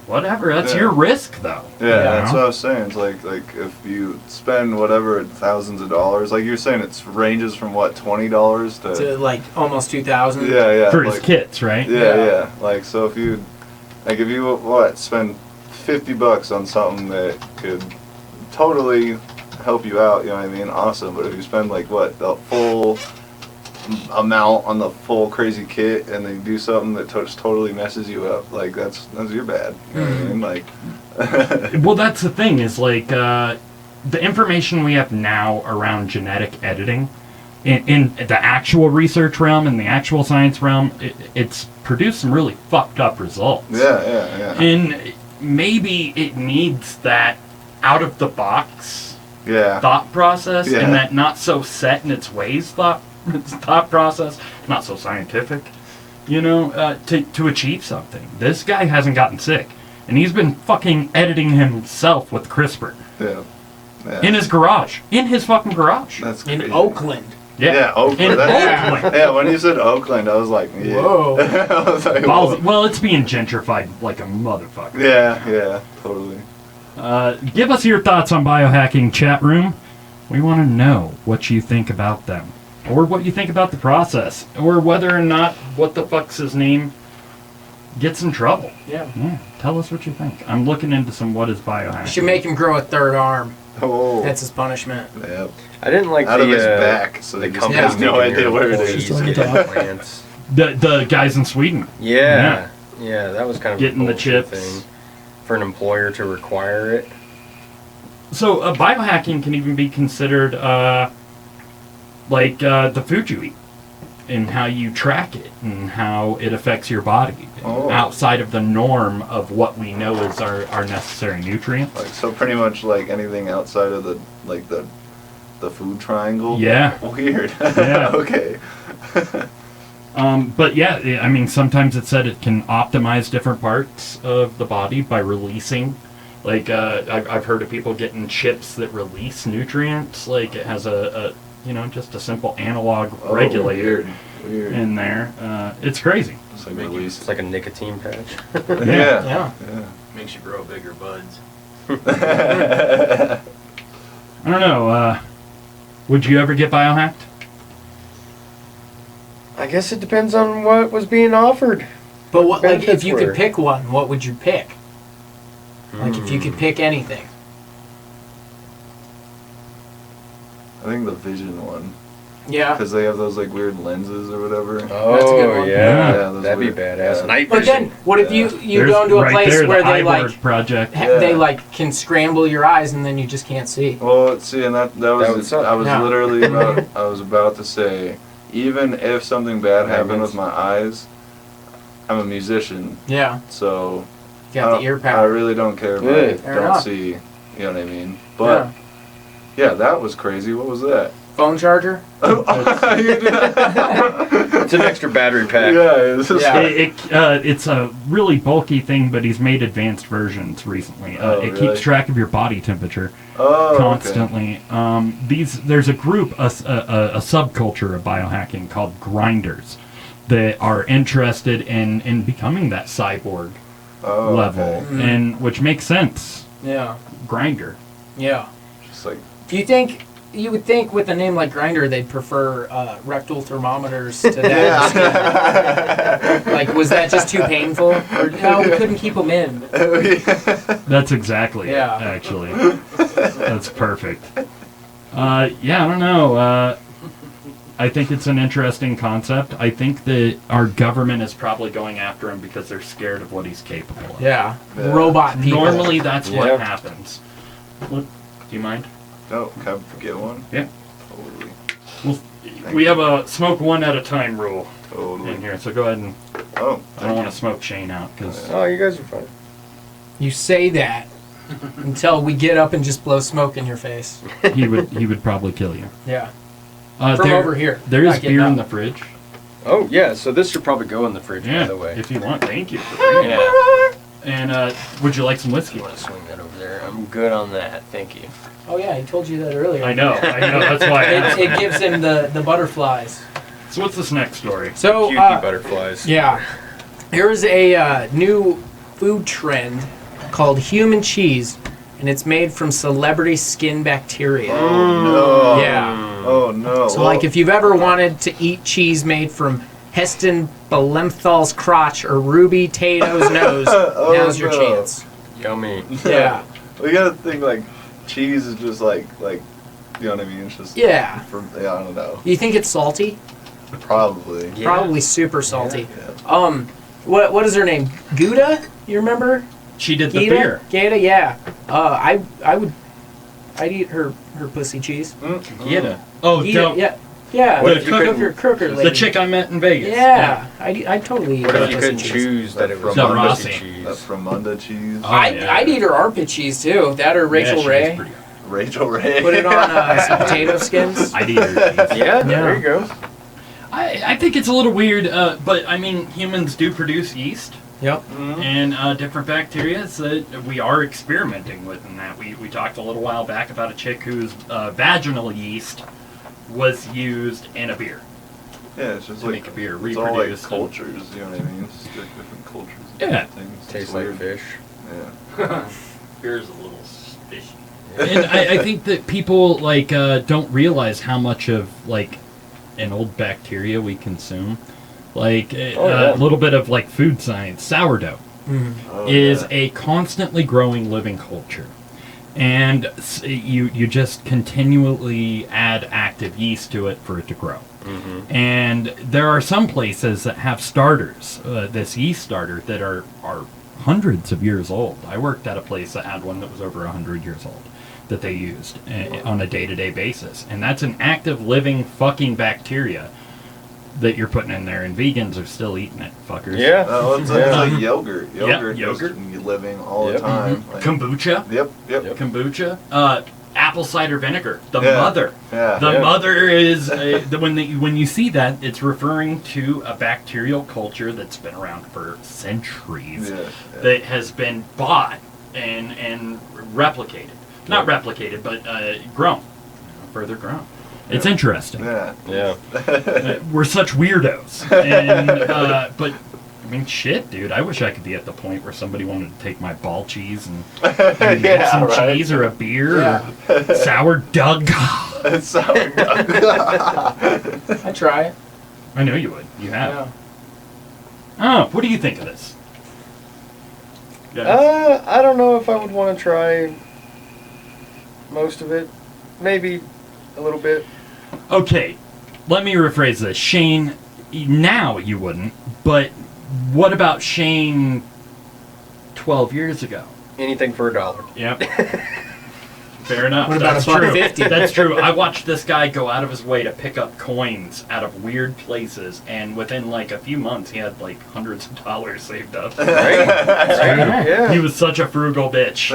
S3: whatever, that's
S4: Yeah.
S3: your risk, though.
S4: Yeah,
S3: you
S4: that's
S3: know?
S4: what I was saying. It's like if you spend whatever thousands of dollars, like you're saying, it ranges from what $20
S1: To like almost 2,000.
S4: yeah,
S3: For his
S4: like,
S3: kits, right?
S4: yeah. Like so, if you spend $50 on something that could totally help you out, you know what I mean? Awesome. But if you spend like the full amount on the full crazy kit and they do something that just totally messes you up, like that's your bad. You know what I mean? Like.
S3: Well, that's the thing, is like, the information we have now around genetic editing, in the actual research realm, in the actual science realm, it's produced some really fucked up results.
S4: Yeah.
S3: And maybe it needs that out of the box
S4: Yeah.
S3: thought process,
S4: Yeah.
S3: and that not so set in its ways thought process, not so scientific, you know, to achieve something. This guy hasn't gotten sick, and he's been fucking editing himself with CRISPR
S4: Yeah.
S3: in his garage, in his fucking garage.
S4: That's crazy.
S1: In Oakland.
S4: Yeah, Oakland.
S3: In
S4: That-
S3: Oakland.
S4: Yeah, when you said Oakland, I was like, yeah.
S1: Whoa.
S4: I was like,
S3: Ballsy.
S4: whoa.
S3: Well, it's being gentrified like a motherfucker.
S4: Yeah, totally.
S3: Give us your thoughts on biohacking, chat room. We want to know what you think about them, or what you think about the process, or whether or not what the fuck's his name gets in trouble.
S1: Yeah.
S3: Yeah, tell us what you think. I'm looking into some what is biohacking.
S1: You should make him grow a third arm.
S4: Oh.
S1: That's his punishment.
S4: Yeah.
S5: I didn't like
S4: Out
S5: the
S4: of his back, so
S5: the
S4: he just
S5: companies
S4: has no
S5: making
S4: idea
S5: their
S4: where it
S5: employees
S4: is.
S5: get
S1: Just
S5: implants.
S3: the guys in Sweden.
S5: Yeah, that was kind of
S3: Getting
S5: a
S3: the
S5: bullshit
S3: chips.
S5: thing for an employer to require it.
S3: So biohacking can even be considered like the food you eat, and how you track it, and how it affects your body,
S4: Oh.
S3: outside of the norm of what we know is our necessary nutrients.
S4: Like so, pretty much like anything outside of the the food triangle.
S3: Yeah.
S4: Weird.
S3: Yeah.
S4: Okay.
S3: But yeah, I mean, sometimes it said it can optimize different parts of the body by releasing. Like, I've heard of people getting chips that release nutrients. Like, it has just a simple analog regulator
S4: Weird.
S3: in there. It's crazy.
S4: It's like
S5: It's like a nicotine patch.
S4: Yeah.
S2: Makes you grow bigger buds.
S3: I don't know. Would you ever get biohacked?
S5: I guess it depends on what was being offered.
S1: But what, like, if
S5: Benefits
S1: you
S5: were-
S1: could pick one, what would you pick? Like, if you could pick anything.
S4: I think the vision one.
S1: Yeah.
S4: Because they have those like weird lenses or whatever.
S5: Oh,
S1: That's a good one.
S3: Yeah.
S4: those
S5: that'd be
S4: weird-
S5: badass.
S4: yeah.
S5: Night
S1: But
S5: vision.
S1: then, what if you
S3: There's
S1: go into a
S3: right
S1: place
S3: there,
S1: where
S3: the
S1: they
S3: iBoard
S1: like
S3: project.
S1: they
S4: Yeah.
S1: like can scramble your eyes and then you just can't see?
S4: Well, see, and that
S5: That would
S4: was
S5: suck.
S4: I was
S1: Yeah.
S4: literally about to say, even if something bad happened with my eyes, I'm a musician,
S1: Yeah.
S4: so
S1: You got the ear
S4: I
S1: power.
S4: really don't care if
S5: Good.
S4: I
S1: Fair
S4: don't
S1: enough.
S4: see. You know what I mean? But yeah, that was crazy. What was that?
S1: Phone charger?
S4: You did that?
S5: It's an extra battery pack.
S4: Yeah, it's just
S1: Yeah.
S3: It's a really bulky thing, but he's made advanced versions recently.
S4: Oh,
S3: it
S4: really?
S3: keeps track of your body temperature
S4: oh,
S3: constantly. There's a group, a subculture of biohacking called grinders that are interested in becoming that cyborg
S4: Oh,
S3: level,
S4: okay.
S3: and which makes sense.
S1: Yeah.
S3: Grinder.
S1: Yeah.
S4: Just like
S1: Do you would think with a name like Grinder they'd prefer rectal thermometers to that? Like, was that just too painful? Or, no, we couldn't keep them in.
S3: That's exactly it,
S1: Yeah.
S3: actually. That's perfect. I don't know. I think it's an interesting concept. I think that our government is probably going after him because they're scared of what he's capable of.
S1: Yeah.
S4: Yeah.
S1: Robot people.
S3: Normally, that's
S5: Yeah.
S3: what happens. Do you mind?
S4: no, can I get one?
S3: Yeah.
S4: Totally.
S3: We have a smoke one at a time rule
S4: Totally.
S3: in here, so go ahead and.
S4: Oh,
S3: I don't want to smoke Shane out because
S5: Oh, you guys are fine.
S1: You say that until we get up and just blow smoke in your face.
S3: he would probably kill you.
S1: Yeah. From over here.
S3: There is
S1: Not getting
S3: beer in
S1: up.
S3: the fridge.
S5: Oh, yeah, so this should probably go in the fridge,
S3: Yeah,
S5: by the way.
S3: if you want. Thank you for bringing it. And would you like some whiskey?
S5: You want to swing that over there? I'm good on that, thank you.
S1: Oh yeah, he told you that earlier.
S3: I know. That's why. I asked.
S1: It gives him the butterflies.
S3: So what's this next story?
S1: So
S5: Cutie butterflies.
S1: yeah, there is a new food trend called human cheese, and it's made from celebrity skin bacteria.
S4: Oh no.
S1: Yeah.
S4: Oh no.
S1: So like if you've ever wanted to eat cheese made from Heston Balenthal's crotch or Ruby Tato's nose,
S4: Oh,
S1: now's your
S4: no.
S1: chance.
S5: Yummy.
S1: Yeah.
S4: we gotta think like cheese is just like you know what I mean? It's just
S1: Yeah.
S4: I don't know.
S1: You think it's salty?
S4: Probably.
S5: Yeah.
S1: Probably super salty.
S4: Yeah.
S1: What is her name? Gouda? You remember?
S3: She did the
S1: Gita?
S3: beer.
S1: Gita, yeah. I'd eat her pussy cheese.
S3: Gita. Oh,
S1: Gita,
S3: don't.
S1: yeah. Yeah.
S5: What
S1: the
S5: if you couldn't-
S1: croaker lady.
S3: The chick I met in Vegas.
S1: Yeah. I'd totally eat
S5: What
S1: her
S5: if you
S1: pussy
S5: couldn't
S1: cheese.
S5: choose that it was
S3: The
S5: pussy
S3: Rossi.
S4: That
S5: cheese?
S4: Fromunda cheese.
S3: Oh,
S1: I'd,
S3: yeah.
S1: I'd eat her armpit cheese too. That or Rachel
S3: Yeah, she
S1: Ray.
S3: was pretty good.
S4: Rachel Ray.
S1: Put it on some potato skins.
S3: I'd eat her cheese.
S5: Yeah, there you go.
S3: I think it's a little weird, but I mean, humans do produce yeast
S1: Yep.
S3: and different bacteria that we are experimenting with in that. We talked a little while back about a chick whose vaginal yeast was used in a beer.
S4: Yeah, it's just
S3: To
S4: like
S3: make a beer,
S4: it's all like
S3: reproduced and-
S4: cultures. You know what I mean? It's just like different cultures. and
S3: Yeah.
S4: different things. It's
S5: Tastes like
S4: weird.
S5: fish.
S4: Yeah.
S2: Beer's a little fishy.
S3: And I think that people don't realize how much of an old bacteria we consume. A little bit of food science. Sourdough
S4: Oh,
S3: is
S4: yeah.
S3: a constantly growing living culture, and you just continually add active yeast to it for it to grow. And there are some places that have starters, this yeast starter, that are hundreds of years old. I worked at a place that had one that was over 100 years old that they used on a day-to-day basis. And that's an active living fucking bacteria that you're putting in there, and vegans are still eating it, fuckers.
S5: Yeah.
S4: It's like yogurt. Yogurt.
S3: yogurt.
S4: Is living all the
S5: Yep.
S4: time. Like,
S3: Kombucha.
S4: Yep.
S3: Kombucha. apple cider vinegar. The
S4: Yeah.
S3: mother.
S4: Yeah.
S3: The
S5: Yeah.
S3: mother is when you see that, it's referring to a bacterial culture that's been around for centuries.
S4: Yeah.
S3: That has been bought and replicated. Not replicated, but grown. Further grown. It's interesting.
S4: Yeah.
S5: Yeah.
S3: We're such weirdos. And, but, I mean, shit, dude. I wish I could be at the point where somebody wanted to take my ball cheese and maybe get some
S4: right.
S3: cheese or a beer
S1: Yeah.
S3: or sourdough.
S4: It's sourdough.
S1: I try it.
S3: I know you would. You have.
S1: Yeah.
S3: Oh, what do you think of this? Guys?
S5: I don't know if I would want to try most of it. Maybe a little bit.
S3: Okay, let me rephrase this. Shane, now you wouldn't, but what about Shane 12 years ago?
S5: Anything for $1.
S3: Yep. Fair enough.
S1: What about
S3: That's
S1: a buck
S3: true.
S1: 50?
S3: That's true. I watched this guy go out of his way to pick up coins out of weird places, and within like a few months, he had like hundreds of dollars saved up.
S5: Right? Yeah.
S3: He was such a frugal bitch.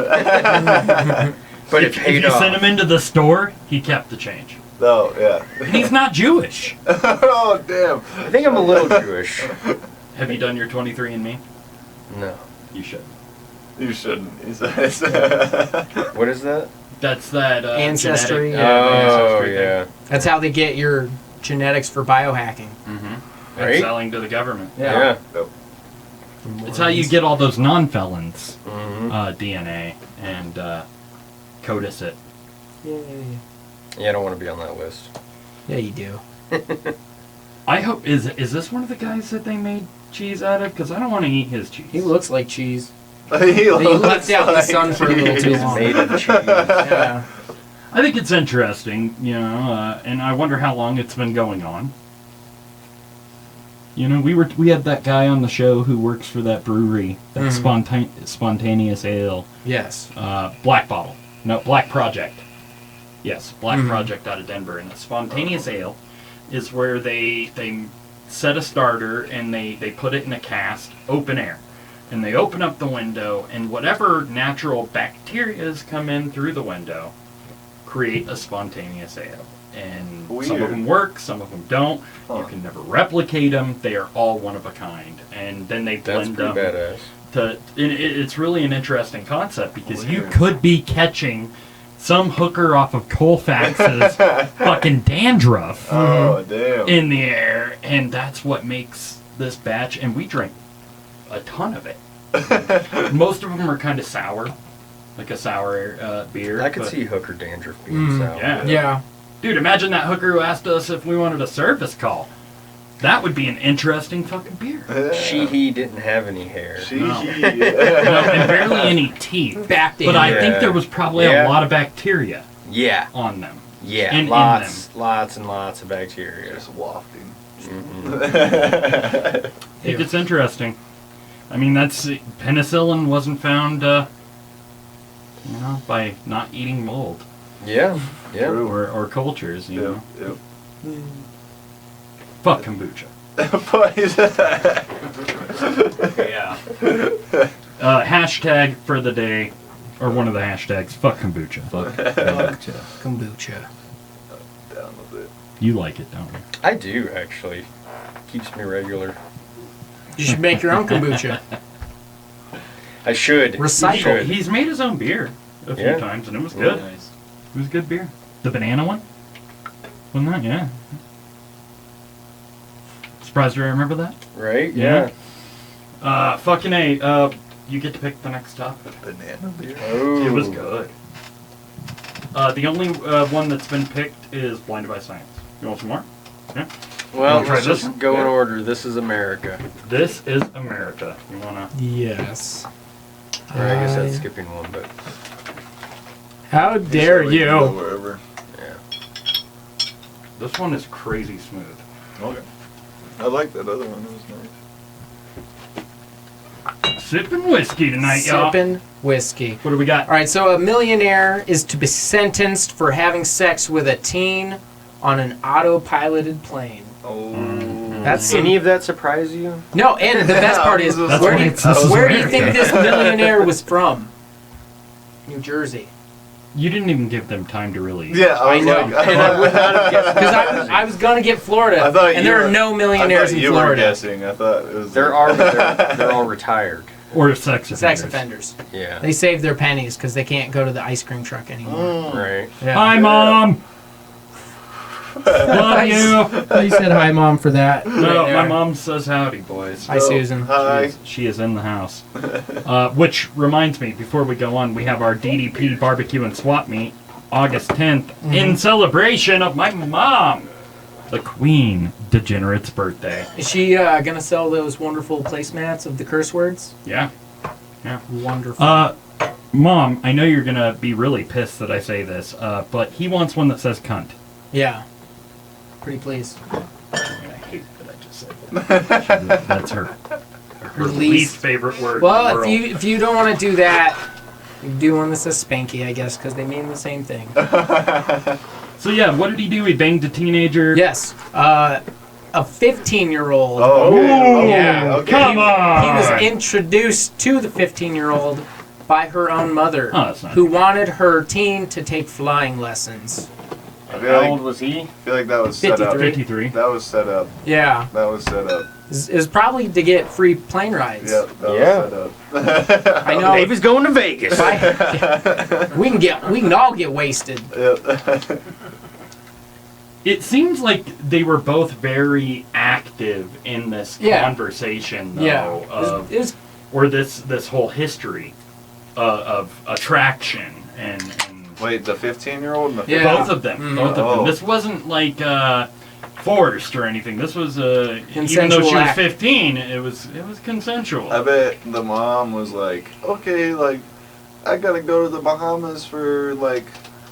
S5: But it
S3: if
S5: paid
S3: you
S5: off.
S3: sent him into the store, he kept the change.
S4: No, yeah.
S3: And he's not Jewish.
S4: Oh, damn.
S5: I think I'm a little Jewish.
S3: Have you done your 23andMe?
S5: No.
S3: You should.
S4: You shouldn't. He says.
S5: What is that?
S3: That's that
S1: Ancestry.
S3: genetic- yeah,
S5: Oh,
S3: ancestry thing.
S5: yeah.
S1: That's how they get your genetics for biohacking.
S3: And
S5: Right?
S3: selling to the government.
S5: Yeah.
S3: It's how you get all those non-felons
S5: Mm-hmm.
S3: DNA and codice it.
S5: Yeah, I don't want to be on that list.
S1: Yeah, you do.
S3: I hope is this one of the guys that they made cheese out of? Because I don't want to eat his cheese.
S1: He looks like cheese.
S4: He
S1: left out the sun for a little too
S5: It's
S1: long.
S5: made of cheese.
S1: Yeah.
S3: I think it's interesting, you know, and I wonder how long it's been going on. You know, we had that guy on the show who works for that brewery, that spontaneous ale.
S1: Yes.
S3: Black Bottle. No, Black Project. Yes, Black Project out of Denver. And the spontaneous ale is where they set a starter and they put it in a cask, open air. And they open up the window, and whatever natural bacterias come in through the window create a spontaneous ale. And some of
S4: Weird.
S3: them work, some of them don't.
S4: Huh.
S3: You can never replicate them. They are all one of a kind. And then they
S5: That's
S3: blend
S5: pretty
S3: them.
S5: badass.
S3: It's really an interesting concept because you
S4: Weird.
S3: could be catching some hooker off of Colfax's fucking dandruff
S4: Oh, damn.
S3: in the air, and that's what makes this batch. And we drink a ton of it. Most of them are kind of sour, like a sour beer.
S5: I could
S3: but-
S5: see hooker dandruff being sour.
S3: yeah.
S1: Yeah.
S3: Dude, imagine that hooker who asked us if we wanted a service call. That would be an interesting fucking beer.
S5: He didn't have any hair.
S3: No, and barely any teeth.
S1: Back
S3: But I
S5: Yeah.
S3: think there was probably
S5: Yeah.
S3: a lot of bacteria
S5: Yeah.
S3: on them.
S5: Yeah.
S3: And in
S5: lots and lots of bacteria.
S4: Just wafting.
S3: I think it's interesting. I mean, that's penicillin wasn't found, by not eating mold
S5: Yeah. Yeah.
S4: True.
S3: or cultures. You
S4: Yep,
S3: know,
S4: yep.
S3: fuck kombucha.
S5: Yeah.
S3: Hashtag for the day, or one of the hashtags. Fuck kombucha.
S1: Kombucha.
S4: Down with it.
S3: You like it, don't you?
S5: I do, actually. Keeps me regular.
S1: You should make your own kombucha.
S5: I should.
S1: Recycle.
S5: You should.
S3: He's made his own beer a few
S5: Yeah.
S3: times, and it was good.
S2: Nice.
S3: It was good beer. The banana one? Wasn't that? Yeah. Surprised you remember that?
S5: Right?
S3: Yeah.
S5: Yeah.
S3: Fucking A. You get to pick the next topic.
S4: Banana beer.
S5: Oh.
S3: It was good. The only one that's been picked is Blinded by Science. You want some more? Yeah.
S5: Well,
S3: Wanna try
S5: let's
S3: this
S5: just
S3: one?
S5: go in
S3: Yeah.
S5: order. This is America.
S3: This is America. You wanna?
S1: Yes.
S5: Or I guess that's skipping one, but
S1: How dare
S4: Just like go
S1: you?
S4: Wherever.
S5: yeah.
S3: This one is crazy smooth.
S4: Okay. I like that other one. It was nice.
S3: Sipping whiskey tonight, y'all.
S1: Sipping whiskey.
S3: What do we got?
S1: All right, so a millionaire is to be sentenced for having sex with a teen on an autopiloted plane.
S4: Oh.
S1: That's
S5: Any of that surprise you?
S1: no, and the best part is,
S4: That's
S3: why it's- this is
S1: where do you think
S3: America.
S1: this millionaire was from? New Jersey.
S3: You didn't even give them time to really.
S4: Yeah,
S1: I know.
S4: and
S1: I
S5: would not have guessed.
S1: Because I was gonna get Florida,
S4: I thought
S1: and
S4: you
S1: there
S4: were-
S1: are no millionaires in
S4: you
S1: Florida.
S4: were guessing. I thought it was.
S5: They're all retired.
S3: Or sex offenders.
S1: Sex offenders.
S5: Yeah.
S1: They save their pennies because they can't go to the ice cream truck anymore.
S5: Right.
S1: Yeah.
S3: Hi, Mom! Love you!
S1: You said hi, Mom, for that.
S3: No,
S1: Right
S3: my
S1: there.
S3: mom says howdy, boys.
S1: Hi, Susan.
S4: Hi.
S3: She is in the house. Which reminds me, before we go on, we have our DDP barbecue and swap meet, August 10th, in celebration of my mom, the Queen Degenerate's birthday.
S1: Is she gonna sell those wonderful placemats of the curse words?
S3: Yeah.
S1: Wonderful.
S3: Mom, I know you're gonna be really pissed that I say this, but he wants one that says cunt.
S1: Yeah. Pretty pleased.
S3: I hate that I just said that. That's her least favorite word in the
S1: Well,
S3: world.
S1: if you don't want to do that, you can do one that says spanky, I guess, because they mean the same thing.
S3: So yeah, what did he do? He banged a teenager?
S1: Yes. A 15-year-old.
S4: Oh, okay.
S1: Yeah.
S4: Okay.
S3: Come on!
S1: He was introduced to the 15-year-old by her own mother,
S3: Oh, that's not
S1: who wanted her teen to take flying lessons.
S4: I feel
S5: How
S4: like,
S5: old was he?
S4: I feel like that was set up.
S3: 53.
S4: That was set up.
S1: Yeah.
S4: That was set up.
S1: It was probably to get free plane rides.
S4: Yep, that
S5: Yeah.
S4: was set up.
S1: I know.
S5: David's going to Vegas.
S1: we can all get wasted.
S4: Yep.
S3: It seems like they were both very active in this
S1: Yeah.
S3: conversation, though,
S1: Yeah.
S3: of,
S1: It was
S3: or this whole history of attraction and
S4: Wait, the 15-year-old and the
S1: Yeah.
S3: both of them.
S1: Mm.
S3: Both of them.
S4: Oh.
S3: This wasn't like forced or anything. This was even though
S1: Consensual
S3: she was
S1: act.
S3: 15, it was consensual.
S4: I bet the mom was like, okay, like, I gotta go to the Bahamas for, like,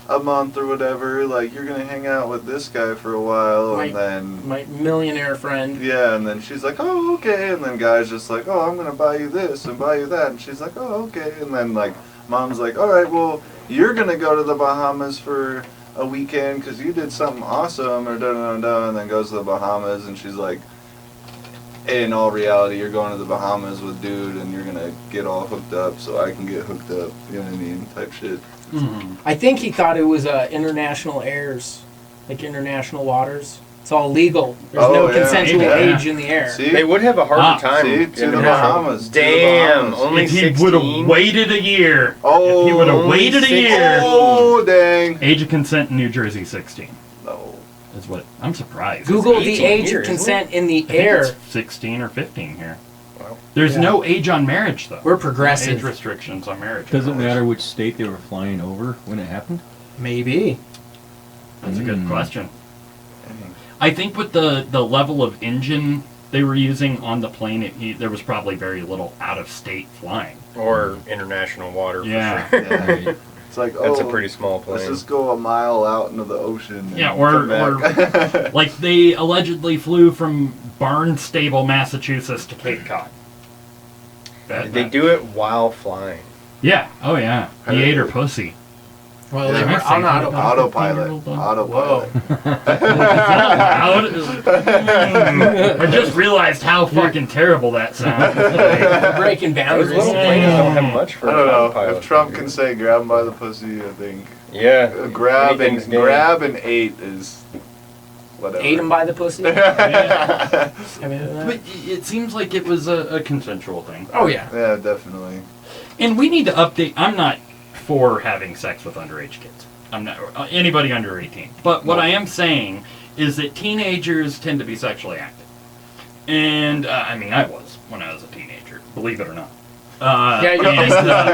S4: a month or whatever. Like, you're gonna hang out with this guy for a while,
S1: My-
S4: and then...
S1: my millionaire friend.
S4: Yeah, and then she's like, oh, okay. And then guy's just like, oh, I'm gonna buy you this and buy you that. And she's like, oh, okay. And then, like, mom's like, all right, well, you're gonna go to the Bahamas for a weekend because you did something awesome, or da-da-da-da, and then goes to the Bahamas, and she's like, in all reality, you're going to the Bahamas with dude, and you're gonna get all hooked up so I can get hooked up, you know what I mean, type shit.
S3: Mhm.
S1: I think he thought it was international airs, like international waters. It's all legal. There's
S4: Oh,
S1: no
S4: yeah.
S1: consensual
S3: Yeah.
S1: age in the air.
S4: See?
S5: They would have a harder
S3: Ah,
S5: time.
S4: see? To
S5: in
S4: the
S5: the
S4: Bahamas. To the
S5: Damn,
S4: Bahamas.
S5: only
S3: If he
S5: 16.
S3: would have waited a year,
S4: Oh,
S3: if he would have
S5: only
S3: waited a
S5: 16.
S3: year.
S4: Oh, dang.
S3: Age of consent in New Jersey, 16.
S4: No.
S3: Is what I'm surprised.
S1: Google
S5: It's
S1: the
S5: 18
S1: age
S5: here,
S1: of
S5: isn't
S1: consent in the
S3: I think
S1: air.
S3: it's 16 or 15 here.
S5: Wow.
S3: There's
S1: Yeah.
S3: no age on marriage, though.
S1: We're
S3: Age
S1: progressive.
S3: restrictions on marriage.
S6: Does it matter which state they were flying over when it happened?
S1: Maybe.
S3: That's a good question. I think with the level of engine they were using on the plane, there was probably very little out-of-state flying.
S5: Or international water. For
S3: Yeah.
S5: sure.
S6: Right.
S4: It's like,
S5: That's
S4: oh,
S5: a pretty small plane.
S4: let's just go a mile out into the ocean. And
S3: Yeah,
S4: come back.
S3: Like they allegedly flew from Barnstable, Massachusetts to Cape Cod.
S5: They do it while flying.
S3: Yeah. Oh yeah. He ate her pussy.
S1: Well,
S4: Yeah.
S1: they were on
S4: Autopilot. Autopilot.
S3: I just realized how fucking terrible that sounds.
S1: breaking
S5: Those
S1: boundaries.
S5: little planes don't have much for
S4: I don't know.
S5: autopilot.
S4: If Trump can say grab him by the pussy, I think
S5: Yeah.
S4: grab
S5: anything's game.
S4: and ate is whatever.
S1: Ate him by the pussy.
S3: Yeah.
S1: I mean,
S3: But it seems like it was a consensual thing.
S1: oh yeah.
S4: Yeah, definitely.
S3: And we need to update. I'm not for having sex with underage kids. I'm not anybody under 18. But what I am saying is that teenagers tend to be sexually active. And I mean, I was when I was a teenager, believe it or not.
S1: Yeah, you're
S3: and,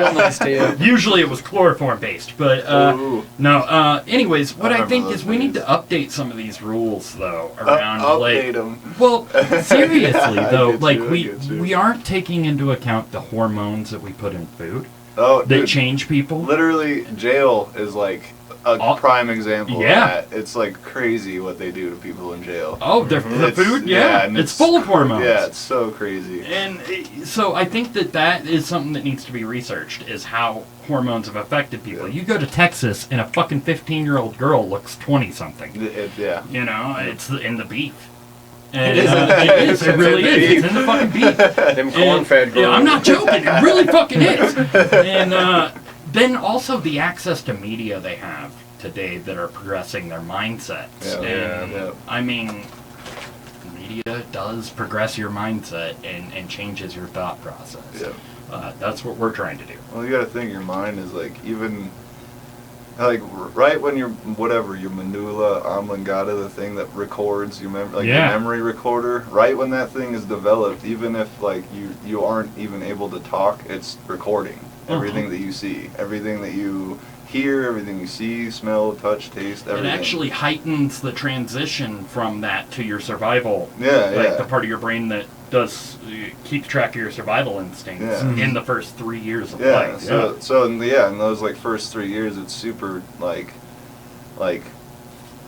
S1: real nice to you.
S3: usually it was chloroform based, but
S4: Ooh.
S3: no. Anyways, what I
S4: remember
S3: think
S4: those
S3: is we need to
S4: days.
S3: update some of these rules though around
S4: Update
S3: like.
S4: him.
S3: Well, seriously
S4: I
S3: though,
S4: get
S3: like
S4: you, I get you.
S3: we aren't taking into account the hormones that we put in food
S4: Oh,
S3: that
S4: dude,
S3: change people.
S4: literally, jail is like a
S3: Oh,
S4: prime example
S3: yeah.
S4: of that. It's like crazy what they do to people in jail.
S3: Oh, the
S4: It's-
S3: food,
S4: yeah,
S3: yeah,
S4: and
S3: it's full of hormones.
S4: Yeah, it's so crazy.
S3: And so I think that is something that needs to be researched, is how hormones have affected people.
S4: Yeah.
S3: You go to Texas and a fucking 15-year-old girl looks 20-something.
S4: Yeah.
S3: You know, it's in the beef. And,
S1: It is in the
S3: it is. It really is. It's in the fucking beef.
S5: Them corn-fed
S3: Yeah, I'm not
S5: girls.
S3: joking. It really fucking is. And then also the access to media they have today that are progressing their mindsets.
S4: Yeah.
S3: I mean, media does progress your mindset and changes your thought process.
S4: Yeah.
S3: That's what we're trying to do.
S4: Well, you gotta think your mind is like, even, like, right when your manula oblongata, the thing that records your memory, like your memory recorder, right when that thing is developed, even if like you aren't even able to talk, it's recording everything that you see, everything that you hear, everything you see, smell, touch, taste, everything.
S3: It actually heightens the transition from that to your survival.
S4: Yeah,
S3: the part of your brain that does keeps track of your survival instincts in the first 3 years of life.
S4: So in those like first 3 years, it's super like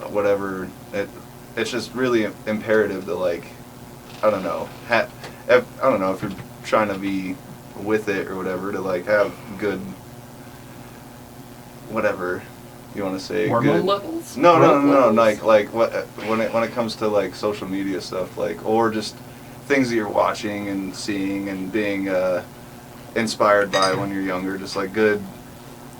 S4: whatever. It's just really imperative to, like, I don't know, if you're trying to be with it or whatever, to like have good, whatever you want to say,
S3: hormone
S4: good
S3: levels.
S4: No, like what when it comes to like social media stuff, like, or just things that you're watching and seeing and being inspired by when you're younger, just like good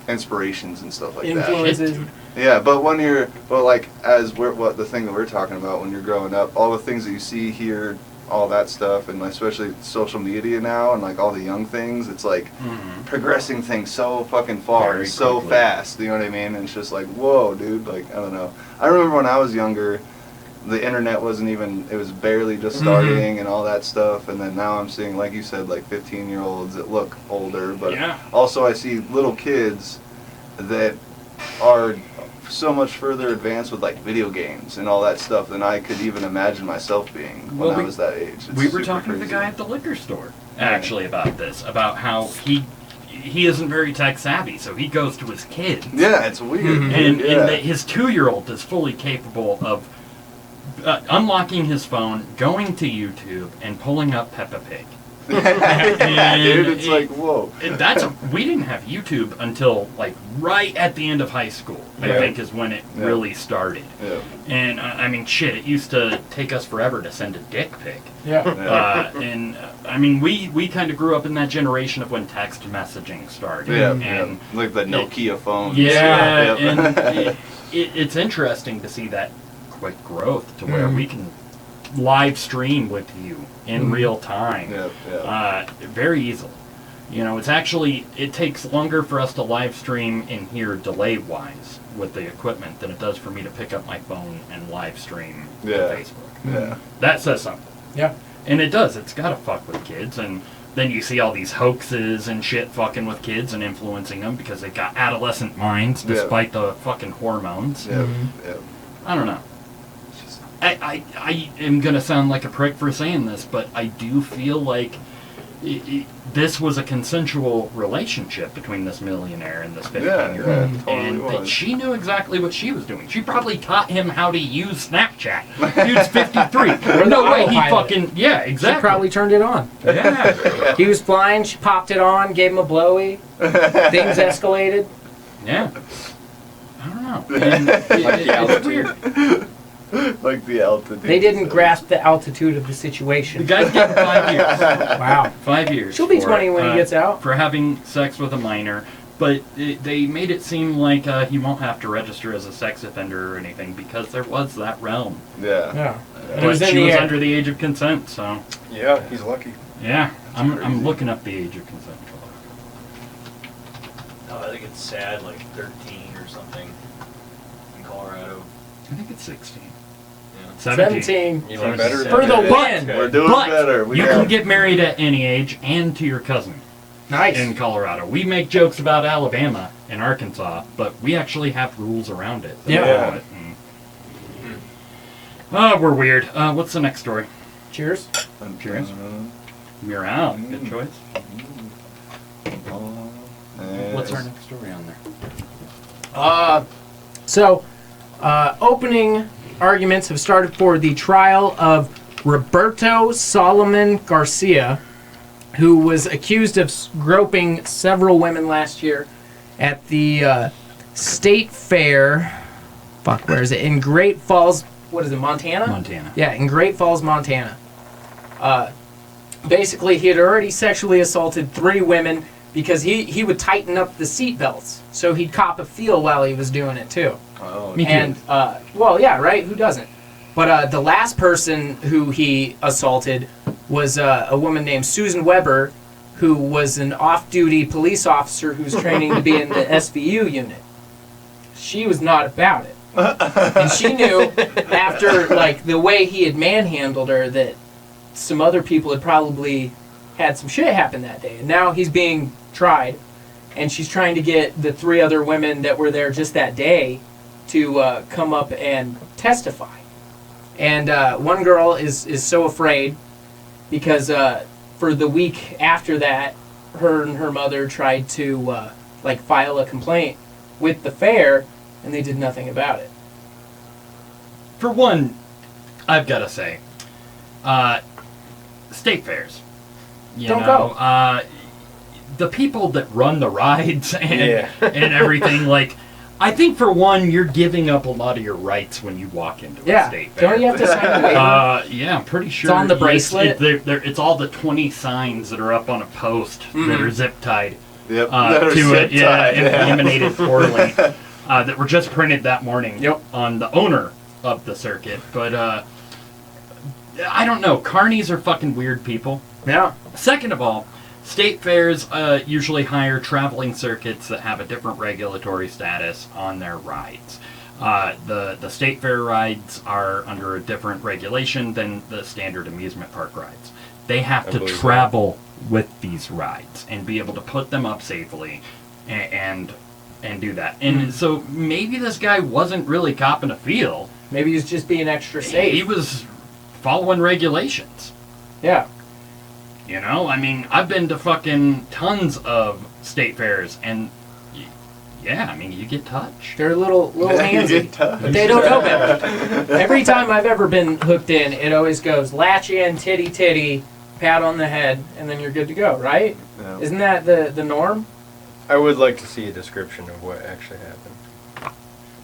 S4: inspirations and stuff like
S1: Influences.
S4: that. Yeah, but when you're, like, the thing that we're talking about, when you're growing up, all the things that you see, hear, all that stuff, and especially social media now, and like all the young things, it's like progressing things so fucking far,
S3: Very
S4: so
S3: quickly.
S4: fast. You know what I mean? And it's just like, whoa, dude. Like, I don't know. I remember when I was younger, the internet wasn't even, it was barely just starting and all that stuff, and then now I'm seeing, like you said, like 15-year-olds that look older, but also I see little kids that are so much further advanced with like video games and all that stuff than I could even imagine myself being when I was that age. It's
S3: We were
S4: super
S3: talking to
S4: crazy.
S3: the guy at the liquor store actually about this, about how he isn't very tech savvy, so he goes to his kids.
S4: Yeah, it's weird.
S3: And
S4: yeah.
S3: that his 2-year-old is fully capable of unlocking his phone, going to YouTube, and pulling up Peppa Pig.
S4: Dude, it's like, whoa.
S3: We didn't have YouTube until like right at the end of high school, I think is when it really started.
S4: Yeah.
S3: And I mean, shit, it used to take us forever to send a dick pic. And I mean, we kind of grew up in that generation of when text messaging started. And
S4: like the Nokia phones.
S3: and it's interesting to see that quick growth to where we can live stream with you in real time very easily. You know, it takes longer for us to live stream in here delay wise with the equipment than it does for me to pick up my phone and live stream to Facebook. That says something. And it does. It's gotta fuck with kids, and then you see all these hoaxes and shit fucking with kids and influencing them because they got adolescent minds despite the fucking hormones. I don't know. I am going to sound like a prick for saying this, but I do feel like this was a consensual relationship between this millionaire and this 15-year-old.
S4: Totally
S3: and
S4: was.
S3: that she knew exactly what she was doing. She probably taught him how to use Snapchat. Dude's 53. No way he fucking... Yeah, exactly.
S1: She probably turned it on.
S3: Yeah.
S1: He was flying, she popped it on, gave him a blowy. Things escalated.
S3: Yeah. I don't know. And it's weird.
S4: Like the altitude.
S1: They didn't grasp the altitude of the situation.
S3: The guy's getting 5 years.
S1: Wow.
S3: 5 years.
S1: She'll be
S3: for
S1: 20 when he gets out.
S3: For having sex with a minor. But they made it seem like he won't have to register as a sex offender or anything because there was that realm.
S1: Yeah.
S3: But she was under the age of consent, so...
S5: Yeah, he's lucky.
S3: Yeah, I'm looking up the age of consent.
S2: No, I think it's sad, like 13 or something in Colorado.
S3: I think it's 16.
S2: Yeah.
S1: 17.
S5: Even better
S1: For the win.
S4: We're doing
S3: But
S4: better.
S3: you can get married at any age and to your cousin.
S1: Nice.
S3: In Colorado. We make jokes about Alabama and Arkansas, but we actually have rules around it.
S1: Yeah.
S3: We're weird. What's the next story?
S1: Cheers.
S3: Cheers. You're out. Good choice. What's our next story on there?
S1: Opening arguments have started for the trial of Roberto Solomon Garcia, who was accused of groping several women last year at the state fair. Fuck, where is it? In Great Falls, what is it, Montana?
S3: Montana.
S1: Yeah, in Great Falls, Montana. Basically, he had already sexually assaulted 3 women because he would tighten up the seat belts, so he'd cop a feel while he was doing it too.
S4: Oh,
S3: Me too.
S1: And well, yeah, right. Who doesn't? But the last person who he assaulted was a woman named Susan Weber, who was an off-duty police officer who's training to be in the SVU unit. She was not about it. And she knew after, like, the way he had manhandled her that some other people had probably had some shit happen that day. And now he's being tried, and she's trying to get the 3 other women that were there just that day to come up and testify. And one girl is so afraid because for the week after that, her and her mother tried to file a complaint with the fair, and they did nothing about it.
S3: For one, I've got to say, state fairs.
S1: Don't go.
S3: The people that run the rides and everything, like, I think for one, you're giving up a lot of your rights when you walk into a state fair.
S1: Don't you have to sign a waiver?
S3: Yeah, I'm pretty sure.
S1: It's on the bracelet?
S3: It's all the 20 signs that are up on a post that are zip tied
S4: Yep.
S3: to it. Yeah, and laminated poorly. That were just printed that morning on the owner of the circuit. But I don't know. Carnies are fucking weird people.
S1: Yeah.
S3: Second of all, state fairs usually hire traveling circuits that have a different regulatory status on their rides. The state fair rides are under a different regulation than the standard amusement park rides. They have to travel with these rides and be able to put them up safely and do that. And so maybe this guy wasn't really copping a feel.
S1: Maybe he's just being extra safe.
S3: He was following regulations.
S1: Yeah.
S3: You know, I mean, I've been to fucking tons of state fairs, and yeah, I mean, you get touched.
S1: They're a little handsy,
S4: touched.
S1: but they don't know better. Every time I've ever been hooked in, it always goes latch in, titty, pat on the head, and then you're good to go, right?
S4: Yeah.
S1: Isn't that the norm?
S5: I would like to see a description of what actually happened.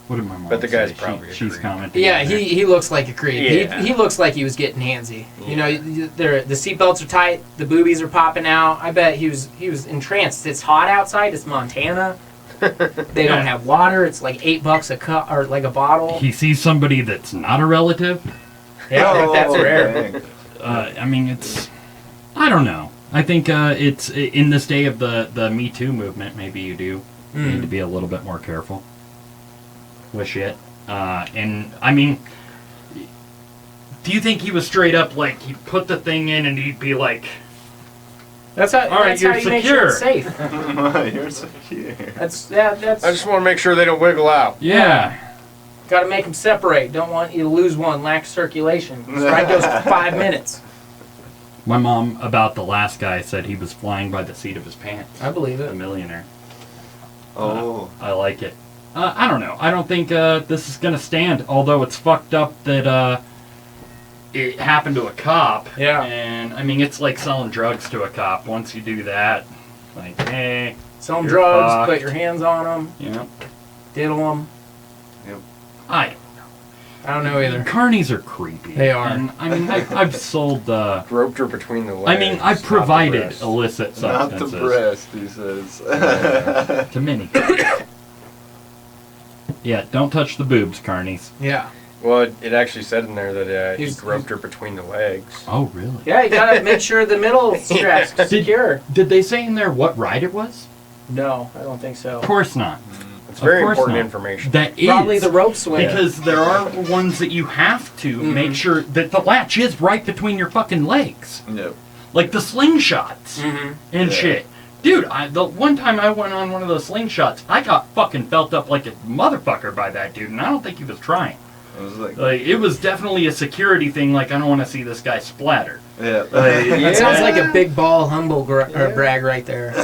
S3: What did my mom
S5: But the guy's
S3: say?
S5: probably a
S3: She's
S5: creep.
S3: commenting.
S1: Yeah,
S3: on there.
S1: he looks like a creep.
S5: Yeah.
S1: He looks like he was getting handsy. You know, the seatbelts are tight, the boobies are popping out. I bet he was entranced. It's hot outside. It's Montana. They don't have water. It's like $8 a cup or like a bottle.
S3: He sees somebody that's not a relative.
S1: Yeah, that's
S4: Oh,
S1: rare.
S4: dang.
S3: I mean, it's... I don't know. I think it's in this day of the Me Too movement, maybe you do need to be a little bit more careful with shit. And, I mean, do you think he was straight up, like, he'd put the thing in and he'd be like,
S1: That's how.
S3: All right,
S1: that's
S3: you're
S1: how you make sure it's
S3: secure.
S1: safe.
S4: You're so cute.
S1: That's
S5: I just want to make sure they don't wiggle out.
S3: yeah.
S1: got to make them separate. Don't want you to lose one. Lack circulation. This ride goes for 5 minutes.
S3: My mom, about the last guy, said he was flying by the seat of his pants.
S1: I believe
S3: The
S1: it.
S3: millionaire.
S4: Oh.
S3: I like it. I don't know. I don't think this is going to stand, although it's fucked up that it happened to a cop.
S1: Yeah.
S3: And, I mean, it's like selling drugs to a cop. Once you do that, like, hey,
S1: Sell 'em
S3: You're
S1: drugs.
S3: fucked.
S1: Put your hands on them.
S3: you know,
S1: Diddle them.
S3: I
S1: I don't know either.
S3: Carnies are creepy.
S1: They are.
S3: And, I mean, I've sold,
S5: Roped her between the legs.
S3: I mean, I've
S5: not the
S3: provided
S5: breast.
S3: illicit
S4: Not the
S3: substances
S4: breast, he says.
S3: to many. Yeah, don't touch the boobs, Carnies.
S1: Yeah.
S5: Well, it actually said in there that he
S1: He's-
S5: groped her between the legs.
S3: Oh, really?
S1: Yeah, you gotta make sure the middle strap's secure.
S3: Did they say in there what ride it was?
S1: No, I don't think so.
S3: Of course not.
S5: It's very
S3: Of course
S5: important
S3: not.
S5: information.
S3: That is
S1: Probably the rope swing.
S3: because there are ones that you have to make sure that the latch is right between your fucking legs,
S4: Yep.
S3: like the slingshots
S1: Mhm.
S3: and
S4: Yeah.
S3: shit. Dude, the one time I went on one of those slingshots, I got fucking felt up like a motherfucker by that dude, and I don't think he was trying.
S4: I was like,
S3: Like, it was definitely a security thing. Like, I don't want to see this guy splatter.
S4: yeah.
S1: That sounds like a big ball humble brag right there.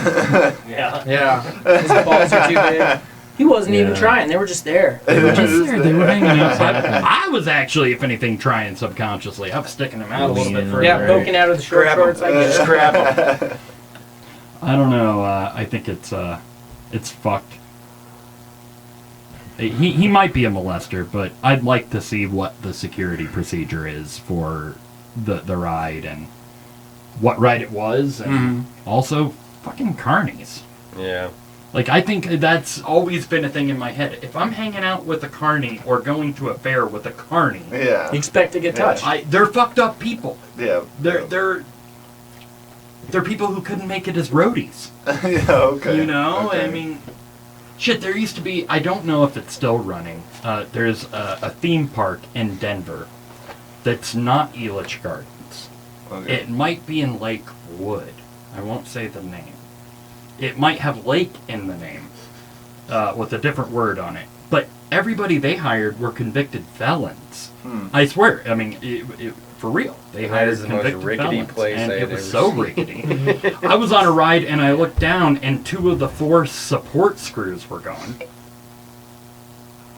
S3: Yeah.
S1: Yeah. His balls are too big. He wasn't even
S3: Yeah.
S1: trying. They were just there.
S3: They were just there. They were hanging outside. I was actually, if anything, trying subconsciously. I was sticking them out a little bit further.
S1: Yeah, poking out of the short
S5: Grab 'em.
S1: shorts. I get
S5: Just
S1: it.
S5: grab them.
S3: I don't know. I think it's fucked. He might be a molester, but I'd like to see what the security procedure is for the ride and what ride it was, and also fucking carnies.
S5: Yeah.
S3: Like, I think that's always been a thing in my head. If I'm hanging out with a carny or going to a fair with a carny,
S4: Yeah.
S1: You expect to get touched.
S3: they're fucked up people.
S4: Yeah.
S3: They're people who couldn't make it as roadies.
S4: Yeah, okay.
S3: You know?
S4: Okay.
S3: I mean, shit, there used to be, I don't know if it's still running, there's a theme park in Denver that's not Elitch Gardens.
S4: Okay.
S3: It might be in Lakewood. I won't say the name. It might have lake in the name, with a different word on it. But everybody they hired were convicted felons. I swear. I mean, for real. They
S5: That
S3: hired
S5: is the most
S3: convicted
S5: rickety
S3: felons,
S5: place
S3: and
S5: I
S3: it
S5: had
S3: was
S5: ever
S3: so
S5: seen.
S3: rickety. I was on a ride and I looked down, and 2 of the 4 support screws were gone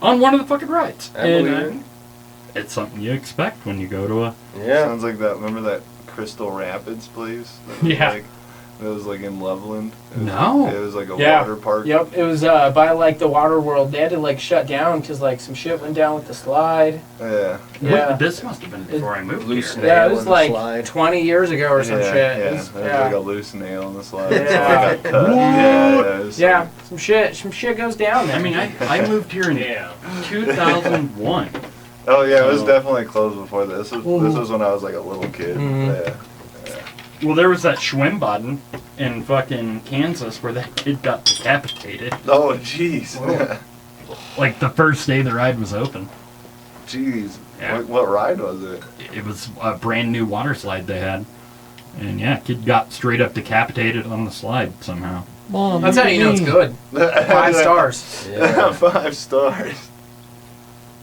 S3: on one of the fucking rides.
S5: I believe it.
S3: It's something you expect when you go to a.
S5: Yeah.
S4: Sounds like that. Remember that Crystal Rapids place? That was
S1: Yeah.
S4: Like, it was like in Loveland. It was,
S3: No.
S4: It was like a
S1: Yeah.
S4: water park.
S1: Yep, it was by like the water world. They had to like shut down because like some shit went down with the slide.
S4: Yeah.
S1: Yeah.
S3: This must have been before I moved
S5: Loose
S3: here.
S5: nail
S1: Yeah, it
S5: in
S1: was
S5: the
S1: like
S5: slide.
S1: 20 years ago or some
S4: yeah,
S1: shit.
S4: Yeah.
S1: It was,
S4: There was
S1: yeah.
S4: like a loose nail in the slide.
S1: Yeah.
S4: So I got cut. Yeah. It was
S1: Yeah, some shit goes down there.
S3: I mean, I moved here in
S2: Yeah.
S3: 2001.
S4: Oh yeah, it was
S3: So-
S4: definitely closed before this. This was when I was like a little kid.
S1: Mhm.
S4: Yeah.
S3: Well, there was that Schwimmbaden in fucking Kansas where that kid got decapitated.
S4: Oh jeez.
S3: Like the first day the ride was open.
S4: Jeez.
S3: Yeah.
S4: What ride was it?
S3: It was a brand new water slide they had. And yeah, kid got straight up decapitated on the slide somehow.
S1: That's how you know it's good. 5 stars.
S5: Yeah.
S4: 5 stars.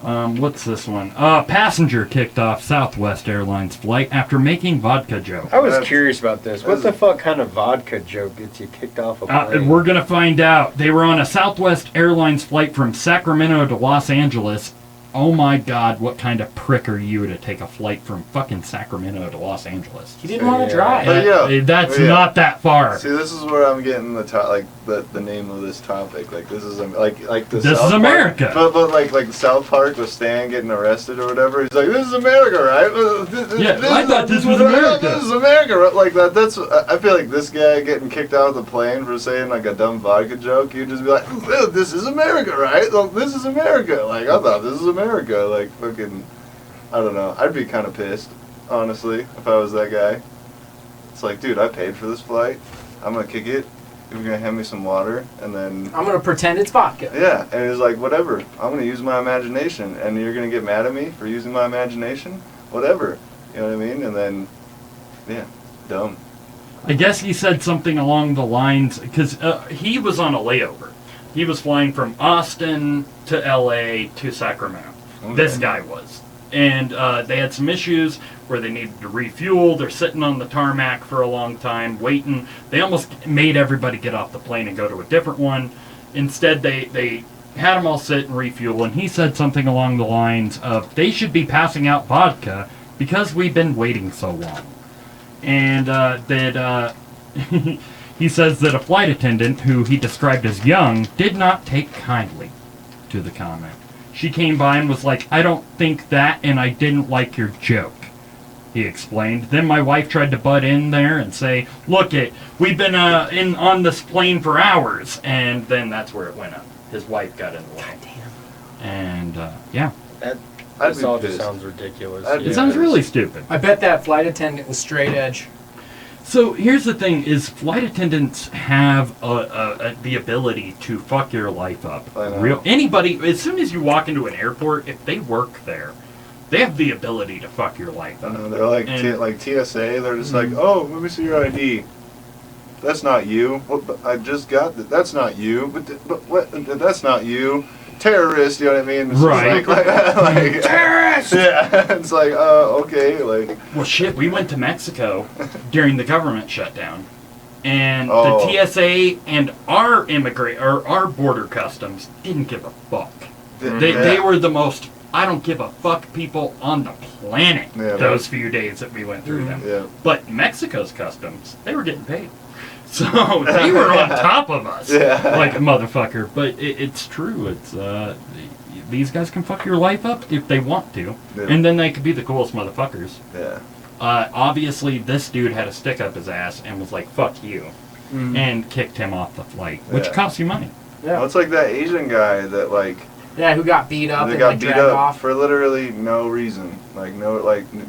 S3: What's this one? Passenger kicked off Southwest Airlines flight after making vodka joke.
S5: I was
S4: That's-
S5: curious about this. What the fuck kind of vodka joke gets you kicked off a plane?
S3: We're gonna find out. They were on a Southwest Airlines flight from Sacramento to Los Angeles. Oh my God, what kind of prick are you to take a flight from fucking Sacramento to Los Angeles?
S1: He didn't want to
S5: Yeah.
S1: drive.
S4: But yeah.
S3: That's
S4: Yeah.
S3: not that far.
S4: See, this is where I'm getting the name of this topic. Like this is like the
S3: This
S4: South
S3: is America.
S4: Park, but like South Park with Stan getting arrested or whatever. He's like, "This is America, right?"
S3: Yeah, I thought this was America.
S4: This is America, right? Like that. That's. I feel like this guy getting kicked out of the plane for saying like a dumb vodka joke. You'd just be like, "This is America, right? Like, this is America." Like I thought this is America. Like fucking, I don't know. I'd be kind of pissed, honestly, if I was that guy. It's like, dude, I paid for this flight. I'm gonna kick it. You're gonna hand me some water, and then
S1: I'm going to pretend it's vodka.
S4: yeah, and it's like, whatever. I'm gonna use my imagination, and you're gonna get mad at me for using my imagination. Whatever, you know what I mean? And then, yeah, dumb.
S3: I guess he said something along the lines, because he was on a layover. He was flying from Austin to LA to Sacramento.
S4: Okay.
S3: This guy was. And they had some issues where they needed to refuel. They're sitting on the tarmac for a long time, waiting. They almost made everybody get off the plane and go to a different one. Instead, they had them all sit and refuel, and he said something along the lines of, they should be passing out vodka because we've been waiting so long. And he says that a flight attendant, who he described as young, did not take kindly to the comment. She came by and was like, "I don't think that, and I didn't like your joke," he explained. Then my wife tried to butt in there and say, "Look we've been on this plane for hours," and then that's where it went up. His wife got in the way. And yeah,
S4: I'd
S5: This
S4: be
S5: all just
S4: pissed.
S5: sounds ridiculous.
S4: I'd be
S3: it sounds really stupid.
S1: I bet that flight attendant was straight edge.
S3: So here's the thing: is flight attendants have the ability to fuck your life up.
S4: I know.
S3: Anybody, as soon as you walk into an airport, if they work there, they have the ability to fuck your life up.
S4: They're like
S3: And-
S4: like TSA. They're just like, oh, let me see your ID. That's not you. What? But I just got that. That's not you. But what? That's not you. Terrorist. You know what I mean? It's just
S3: Right.
S4: like
S5: Terrorist!
S4: Yeah. It's like, okay, like.
S3: Well, shit, we went to Mexico during the government shutdown, and
S4: Oh.
S3: the TSA and our our border customs didn't give a fuck. They were the most I don't give a fuck people on the planet
S4: Yeah,
S3: those few days that we went through them.
S4: Yeah.
S3: But Mexico's customs, they were getting paid. So they were on top of us,
S4: Yeah.
S3: like a motherfucker. But it's true. It's these guys can fuck your life up if they want to,
S4: Yeah.
S3: and then they could be the coolest motherfuckers.
S4: Yeah.
S3: Obviously, this dude had a stick up his ass and was like, "Fuck you," and kicked him off the flight, which
S4: Yeah.
S3: costs you money.
S5: Yeah.
S4: Well, it's like that Asian guy that like
S1: Yeah, who got beat up
S4: they
S1: and
S4: got
S1: like
S4: beat
S1: dragged
S4: up
S1: off.
S4: for literally no reason.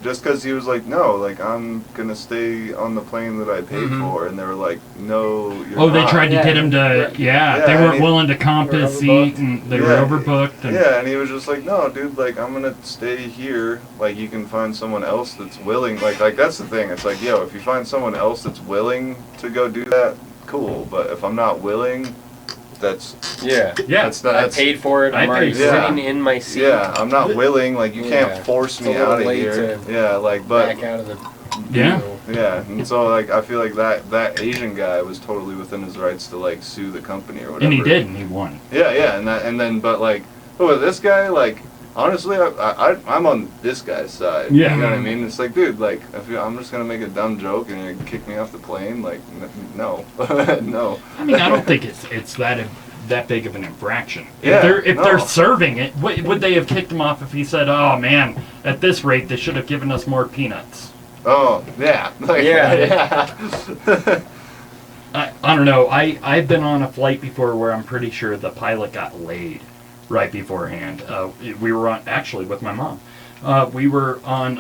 S4: Just because he was like, no, like I'm gonna stay on the plane that I paid for, and they were like, no, you're
S3: Oh, they
S4: not.
S3: tried to
S1: Yeah.
S3: get him to, they
S4: Yeah,
S3: weren't
S4: and
S3: willing to comp
S5: They were
S3: his seat,
S5: overbooked.
S3: and they were
S4: Yeah.
S3: overbooked. And
S4: Yeah, and he was just like, no, dude, like I'm gonna stay here. Like you can find someone else that's willing. Like that's the thing. It's like, yo, if you find someone else that's willing to go do that, cool. But if I'm not willing, that's
S5: Yeah.
S3: yeah,
S4: that's not.
S5: I
S4: That's,
S5: paid for it.
S3: I
S5: I'm already
S3: paid for
S4: it.
S5: sitting in my seat.
S4: yeah, I'm not willing. Like you
S5: Yeah.
S4: can't force
S5: It's a
S4: me
S5: little
S4: out of
S5: late
S4: here.
S5: to
S4: Yeah, like but
S5: Back out of the.
S3: Yeah.
S5: deal.
S4: yeah, and so like I feel like that Asian guy was totally within his rights to like sue the company or whatever.
S3: and he did, and he won.
S4: Yeah, and then but like, but with this guy, like honestly, I'm on this guy's side.
S3: Yeah.
S4: You know what I mean? It's like, dude, like I'm just gonna make a dumb joke and you kick me off the plane, like no, no.
S3: I mean, I don't think it's that big of an infraction.
S4: Yeah,
S3: If they're
S4: no.
S3: serving it, would they have kicked him off if he said, "Oh man, at this rate, they should have given us more peanuts"?
S4: Oh yeah, like,
S5: Yeah.
S3: I don't know. I've been on a flight before where I'm pretty sure the pilot got laid right beforehand. We were on, actually with my mom. We were on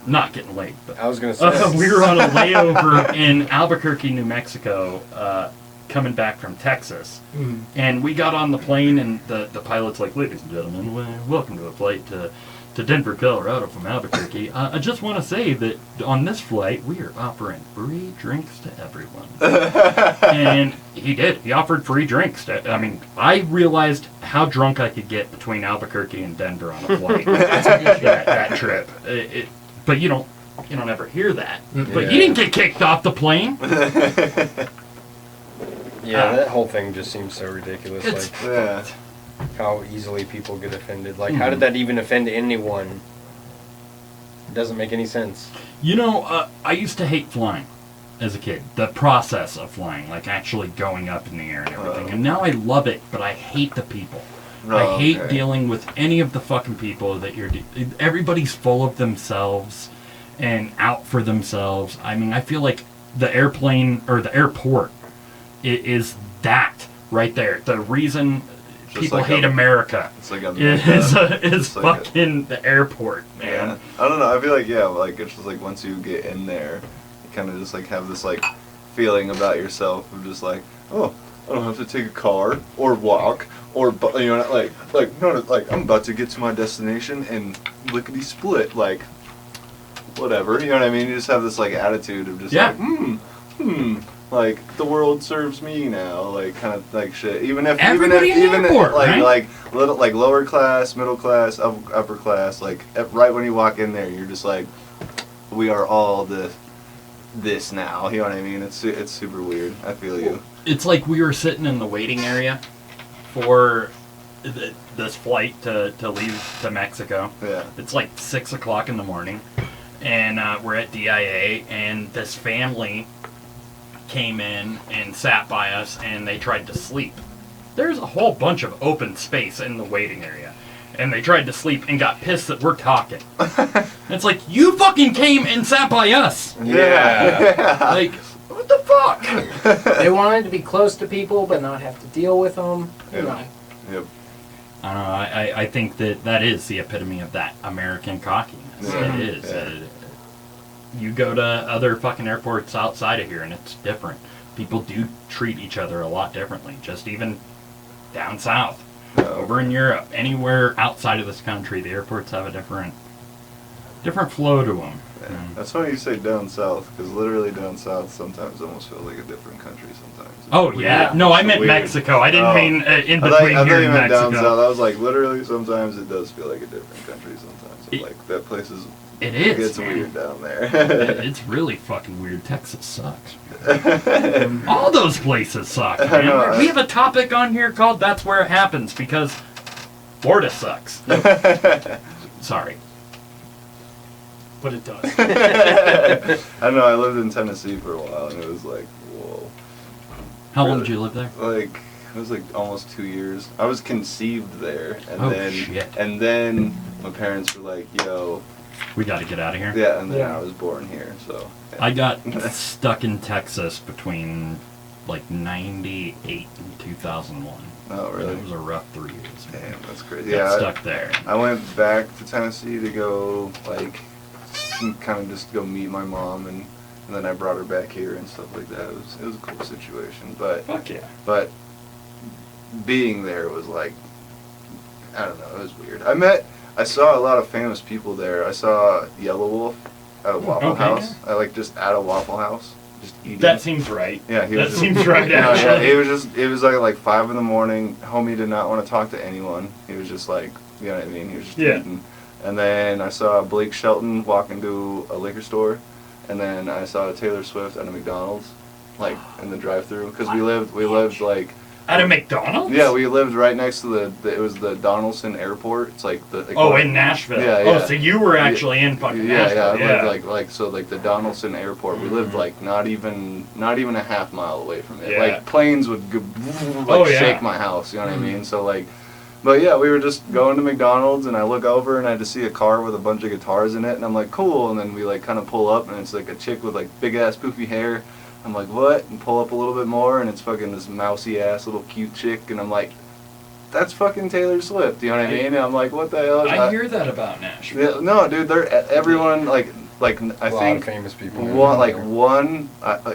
S3: not getting laid, but
S5: I was gonna say.
S3: we were on a layover in Albuquerque, New Mexico, coming back from Texas. And we got on the plane, and the pilot's like, "Ladies and gentlemen, welcome to a flight to Denver, Colorado from Albuquerque. I just want to say that on this flight, we are offering free drinks to everyone." And he did. He offered free drinks. I mean, I realized how drunk I could get between Albuquerque and Denver on a flight. that trip. But you don't ever hear that. But
S4: Yeah.
S3: you didn't get kicked off the plane.
S5: Yeah, that whole thing just seems so ridiculous.
S3: It's-
S5: Like
S4: yeah.
S5: how easily people get offended. Like, how did that even offend anyone? It doesn't make any sense.
S3: You know, I used to hate flying as a kid. The process of flying, like actually going up in the air and everything. And now I love it, but I hate the people. I
S4: Oh,
S3: hate
S4: okay.
S3: dealing with any of the fucking people that everybody's full of themselves and out for themselves. I mean, I feel like the airplane or the airport is that right there. The reason
S4: Just
S3: people
S4: like
S3: hate America
S4: It's like a
S3: is
S4: It's like a-
S3: fucking the airport,
S4: Yeah.
S3: man.
S4: I don't know. I feel like like it's just like once you get in there, you kind of just like have this like feeling about yourself of just like, oh, I don't have to take a car or walk or like I'm about to get to my destination and lickety split like whatever. You know what I mean? You just have this like attitude of just
S3: Yeah.
S4: like like the world serves me now, like kind of like shit. Even if
S3: Everybody in the airport, right?
S4: like little like lower class, middle class, upper class, like right when you walk in there, you're just like, we are all this now. You know what I mean? It's super weird. I feel you.
S3: It's like we were sitting in the waiting area for this flight to leave to Mexico.
S4: Yeah.
S3: It's like 6 o'clock in the morning, and we're at DIA, and this family came in and sat by us, and they tried to sleep. There's a whole bunch of open space in the waiting area, and they tried to sleep and got pissed that we're talking. It's like, you fucking came and sat by us.
S4: Yeah.
S3: Like, what the fuck?
S1: They wanted to be close to people, but not have to deal with them. You know.
S4: Yep.
S3: I don't know. I think that is the epitome of that American cockiness.
S4: Yeah.
S3: It is.
S4: Yeah.
S3: You go to other fucking airports outside of here, and it's different. People do treat each other a lot differently. Just even down south, over in Europe, anywhere outside of this country, the airports have a different flow to them.
S4: Yeah. That's why you say down south, because literally down south sometimes almost feels like a different country sometimes.
S3: Oh yeah, no, I meant
S4: Weird.
S3: Mexico. I didn't
S4: Oh.
S3: mean in
S4: I thought
S3: between
S4: you
S3: here and
S4: meant down
S3: Mexico.
S4: south. I was like, literally, sometimes it does feel like a different country. Sometimes, like that place is.
S3: It
S4: It
S3: is.
S4: gets
S3: man.
S4: weird down there.
S3: It's really fucking weird. Texas sucks. All those places suck.
S4: I know,
S3: Man.
S4: right?
S3: We have a topic on here called "That's Where It Happens" because Florida sucks. Sorry.
S1: But it does.
S4: I don't know. I lived in Tennessee for a while, and it was like, whoa.
S3: How long
S4: Really?
S3: did you live there?
S4: Like it was like almost 2 years. I was conceived there, and
S3: Oh,
S4: then
S3: shit.
S4: and then my parents were like, "Yo,
S3: We got to get out of here.
S4: yeah," and then
S1: Yeah.
S4: I was born here. So
S3: I got stuck in Texas between like 98 and 2001.
S4: Oh, really?
S3: It was a rough 3 years.
S4: Damn, that's crazy.
S3: Got
S4: Yeah,
S3: stuck there.
S4: I went back to Tennessee to go, like, kind of just go meet my mom, and then I brought her back here and stuff like that. It was a cool situation, but
S3: Fuck yeah.
S4: but being there was like, I don't know, it was weird. I saw a lot of famous people there. I saw Yellow Wolf at a Waffle
S3: Okay,
S4: House. I like just at a Waffle House, just eating.
S3: That seems right.
S4: Yeah, he was
S3: That seems right,
S4: No, yeah,
S3: actually.
S4: it was like 5 in the morning. Homie did not want to talk to anyone. He was just like, you know what I mean? He was just
S3: Yeah.
S4: eating. And then I saw Blake Shelton walk into a liquor store, and then I saw Taylor Swift at a McDonald's, like in the drive-thru, because we lived like.
S3: At a McDonald's?
S4: Yeah, we lived right next to it was the Donaldson Airport. It's like the.
S3: Oh, in Nashville.
S4: Yeah,
S3: Oh,
S4: yeah.
S3: so you were actually in fucking
S4: Yeah,
S3: Nashville.
S4: I lived like the Donaldson Airport. We lived like not even a half mile away from it.
S3: Yeah.
S4: Like planes would
S3: Oh, yeah.
S4: shake my house. You know what I mean? So like, but yeah, we were just going to McDonald's, and I look over and I just see a car with a bunch of guitars in it, and I'm like, cool. And then we like kind of pull up, and it's like a chick with like big ass poofy hair. I'm like, what? And pull up a little bit more, and it's fucking this mousy ass little cute chick, and I'm like, that's fucking Taylor Swift. You know what I mean? And I'm like, what the hell?
S3: I hear that about Nashville.
S4: Yeah, no, dude, everyone like I
S5: A lot
S4: think
S5: of famous people.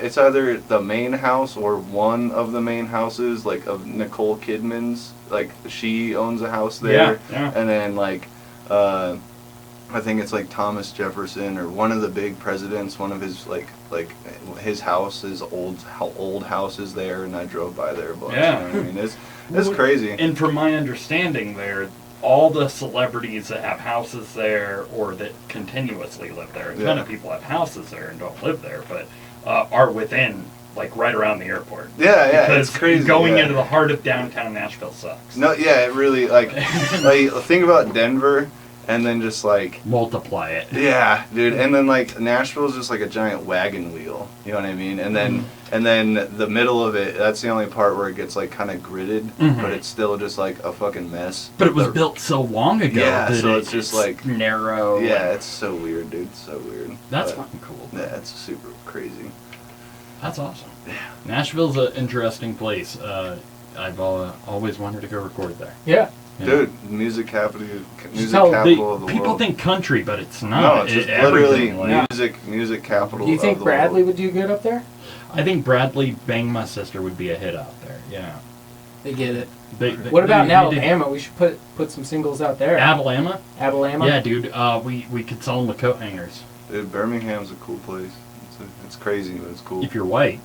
S4: it's either the main house or one of the main houses, like of Nicole Kidman's. Like she owns a house there,
S3: Yeah.
S4: and then like I think it's like Thomas Jefferson or one of the big presidents. One of his like his house, his old house is there, and I drove by there a bunch.
S3: Yeah.
S4: You know what I mean, it's crazy.
S3: And from my understanding there, all the celebrities that have houses there or that continuously live there, a ton of people have houses there and don't live there, but are within, like, right around the airport.
S4: Yeah,
S3: Because
S4: it's crazy.
S3: going
S4: yeah.
S3: into the heart of downtown Nashville sucks.
S4: No, yeah, it really, like think about Denver, and then just, like,
S3: Multiply it.
S4: yeah, dude, and then, like, Nashville's just, like, a giant wagon wheel, you know what I mean? And then the middle of it, that's the only part where it gets, like, kind of gridded, but it's still just, like, a fucking mess.
S3: But it was built so long ago
S4: Yeah,
S3: that
S4: so it's just, like,
S3: narrow.
S4: Yeah,
S3: and-
S4: it's so weird, dude, it's so weird.
S3: That's
S4: But,
S3: fucking cool.
S4: yeah, it's super crazy.
S3: That's awesome. Nashville's an interesting place. I've always wanted to go record there.
S1: Yeah.
S3: Yeah.
S4: Dude, music capital of the
S3: people
S4: world.
S3: think country, but it's
S4: No,
S3: not.
S4: it's just
S3: Everything,
S4: literally
S3: like-
S4: music capital.
S1: Do you think
S4: of the
S1: Bradley
S4: world.
S1: would do good up there?
S3: I think Bradley Bang My Sister would be a hit out there. Yeah.
S1: They get it.
S3: They,
S1: What about in
S3: they did-
S1: Alabama? We should put some singles out there.
S3: Alabama?
S1: Alabama?
S3: Yeah, dude. We could sell them the coat hangers
S4: Dude, Birmingham's a cool place. It's crazy, but it's cool.
S3: if you're white.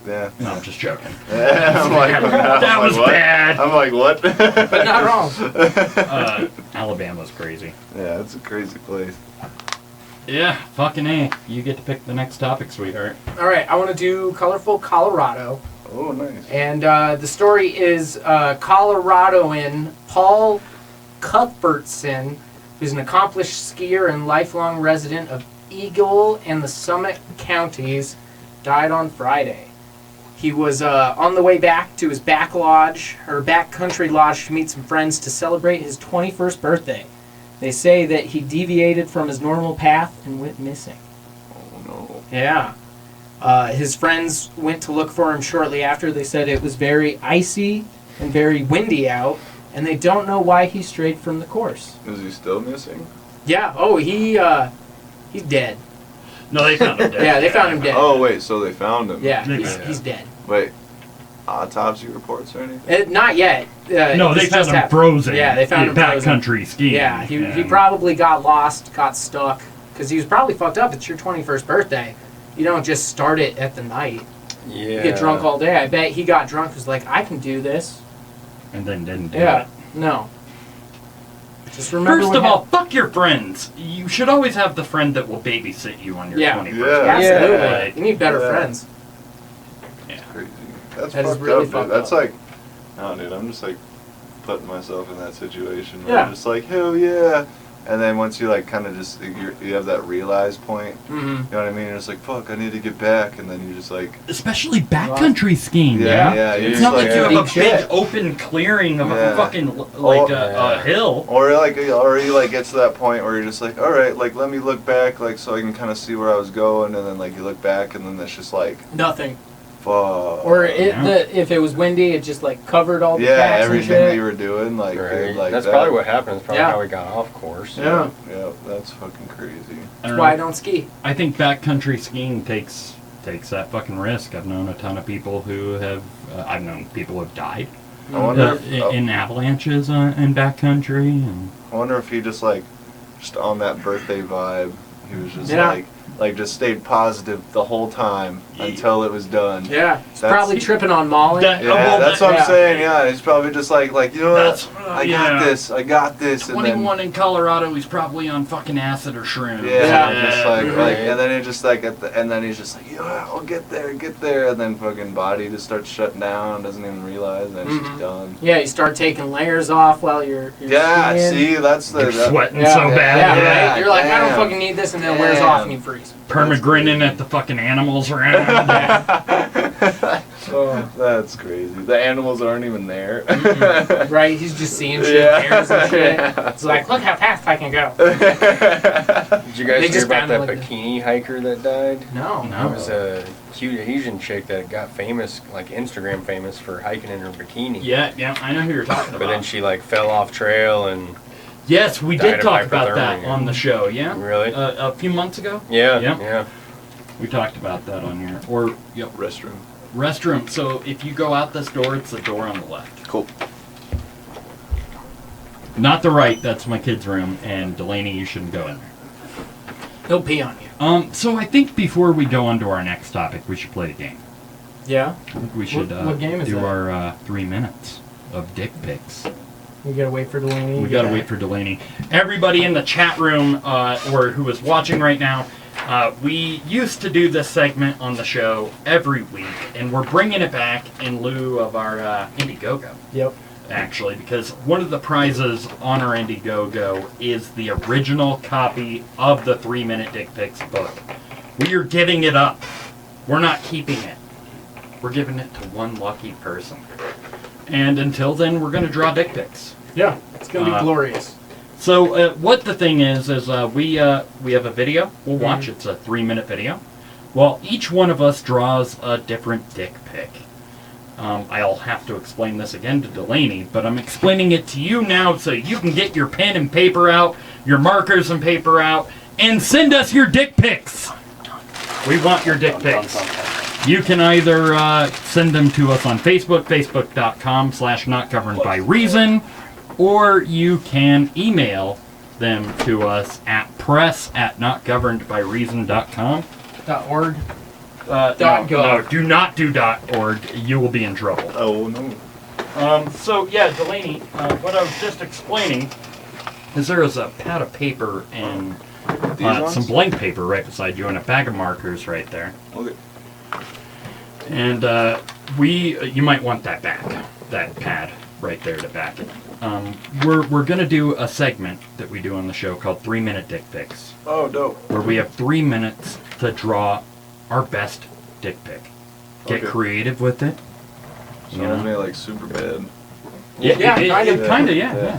S4: Yeah.
S3: No, I'm just joking.
S4: I'm like,
S3: That was
S4: what?
S3: bad.
S4: I'm like, what?
S1: But not wrong.
S3: Alabama's crazy.
S4: Yeah, it's a crazy place.
S3: Yeah, fucking A. You get to pick the next topic, sweetheart.
S1: All right, I want to do Colorful Colorado.
S4: Oh, nice.
S1: And the story is Coloradoan Paul Cuthbertson, who's an accomplished skier and lifelong resident of Eagle and the Summit counties, died on Friday. He was on the way back to his backcountry lodge to meet some friends to celebrate his 21st birthday. They say that he deviated from his normal path and went missing.
S4: Oh, no.
S1: Yeah. His friends went to look for him shortly after. They said it was very icy and very windy out, and they don't know why he strayed from the course.
S4: Is he still missing?
S1: Yeah. Oh, he's dead.
S3: No, they found him dead.
S1: Yeah, they found him dead.
S4: Oh, wait, so they found him.
S1: Yeah,
S3: Yeah.
S1: he's dead.
S4: Wait, autopsy reports or anything?
S1: Not yet.
S3: No, they
S1: this
S3: found
S1: just
S3: him
S1: happened.
S3: frozen.
S1: Yeah, they found him frozen.
S3: backcountry skiing.
S1: Yeah, he
S3: and-
S1: probably got lost, got stuck, because he was probably fucked up. It's your 21st birthday. You don't just start it at the night.
S5: Yeah.
S1: You get drunk all day. I bet he got drunk, was like, I can do this.
S3: and then didn't do
S1: Yeah,
S3: it.
S1: no. Just remember
S3: First
S1: what
S3: of all, fuck your friends. You should always have the friend that will babysit you on your
S1: Yeah.
S3: 21st
S4: Yeah.
S1: Absolutely.
S3: birthday.
S1: You need better
S4: Yeah.
S1: friends.
S4: Crazy. That's
S1: That is
S4: fucked
S1: really
S4: up,
S1: fucked
S4: dude. That's
S1: up.
S4: like, no, dude, I'm just like putting myself in that situation where
S1: Yeah.
S4: I'm just like, hell yeah. And then once you like kind of just, you have that realize point,
S1: Mm-hmm.
S4: you know what I mean? You're just like, fuck, I need to get back. And then you're just like,
S3: Especially backcountry skiing.
S4: yeah,
S3: man.
S4: yeah. You're
S3: It's
S4: just
S3: not like
S4: like,
S3: you have
S1: Deep
S3: a big
S1: shit.
S3: open clearing of
S4: Yeah.
S3: a fucking like
S5: yeah.
S3: a hill.
S4: or you like get to that point where you're just like, all right, like let me look back, like so I can kind of see where I was going. And then like you look back, and then it's just like,
S1: Nothing.
S4: Fuck.
S1: Or
S3: Yeah.
S1: if it was windy, it just like covered all the
S4: Yeah,
S1: tracks and
S4: everything
S1: shit.
S4: we were doing, like,
S5: Right.
S4: dude, like
S5: That's
S4: that.
S5: probably what happened. That's probably
S1: Yeah.
S5: how we got off course.
S1: Yeah.
S4: Yeah, that's fucking crazy.
S1: That's why I don't ski.
S3: I think backcountry skiing takes that fucking risk. I've known a ton of people who have. I've known people who have died
S4: I wonder
S3: in avalanches in backcountry, and
S4: I wonder if he just on that birthday vibe, he was just
S1: Yeah.
S4: just stayed positive the whole time until it was done.
S1: Yeah. He's
S4: That's-
S1: probably tripping on Molly.
S3: That-
S4: Yeah,
S3: well,
S4: that's what
S1: yeah.
S4: I'm saying. Yeah, he's probably just like you know
S3: That's-
S4: what? I
S3: yeah.
S4: got this. I got this. And then
S3: 21 in Colorado, he's probably on fucking acid or shrooms.
S4: yeah, just like
S5: Right.
S4: and then he just and then he's just like yeah, I'll get there, and then fucking body just starts shutting down, doesn't even realize, and it's just done.
S1: Yeah, you start taking layers off while you're
S4: Yeah,
S1: skiing.
S4: see, that's the
S3: You're sweating
S1: Yeah.
S3: so bad.
S1: Yeah,
S4: Yeah,
S1: right. You're like, I don't
S4: damn.
S1: fucking need this, and then it wears off and you
S4: Damn.
S1: freeze.
S3: Perma-grinning at the fucking animals around.
S4: Oh, that's crazy. The animals aren't even there.
S1: Right? He's just seeing shit, hairs and shit. It's like, look how fast I can go.
S5: Did you guys
S1: They
S5: hear
S1: just
S5: about
S1: found
S5: that
S1: it like
S5: bikini hiker that died?
S1: No.
S3: No.
S5: It was a cute Asian chick that got famous, like Instagram famous for hiking in her bikini.
S3: Yeah, I know who you're talking about.
S5: But then she like fell off trail and
S3: Yes, we
S5: died
S3: did
S5: of
S3: talk about that
S5: hypothermia.
S3: on the show, yeah?
S5: Really?
S3: A few months ago?
S5: yeah,
S3: Yeah.
S5: yeah.
S3: We talked about that on here. Or, yep,
S4: Restroom.
S3: restroom. So if you go out this door, it's the door on the left.
S4: Cool.
S3: Not the right, that's my kid's room, and Delaney, you shouldn't go in there.
S1: He'll pee on you.
S3: So I think before we go on to our next topic, we should play a game.
S1: Yeah?
S3: I think we should
S1: What game is
S3: do
S1: that?
S3: our 3 minutes of dick pics.
S1: We gotta wait for Delaney.
S3: We gotta wait for Delaney. Everybody in the chat room, or who is watching right now, we used to do this segment on the show every week, and we're bringing it back in lieu of our Indiegogo,
S1: Yep.
S3: actually, because one of the prizes on our Indiegogo is the original copy of the 3 Minute Dick Pics book. We are giving it up. We're not keeping it. We're giving it to one lucky person. And until then, we're gonna draw dick pics.
S1: Yeah. It's gonna be glorious.
S3: So what the thing is we have a video we'll watch. It's a 3-minute video. Well, each one of us draws a different dick pic. I'll have to explain this again to Delaney, but I'm explaining it to you now so you can get your pen and paper out, your markers and paper out, and send us your dick pics. We want your dick pics. You can either send them to us on Facebook, facebook.com/notgovernedbyreason, or you can email them to us at press@notgovernedbyreason.com.
S1: .org.
S3: Dot
S1: gov.
S3: No, do not do .org. You will be in trouble.
S4: Oh no.
S3: So yeah, Delaney, what I was just explaining is there is a pad of paper and
S4: These ones?
S3: some blank paper right beside you and a bag of markers right there.
S4: Okay.
S3: And you might want that pad right there to back it. We're gonna do a segment that we do on the show called 3 Minute Dick Pics,
S4: Oh, dope.
S3: where we have 3 minutes to draw our best dick pic. Get
S4: Okay.
S3: creative with it.
S4: So
S3: You know?
S4: I made like super bad.
S1: Yeah,
S3: kinda,
S4: Yeah.
S3: yeah.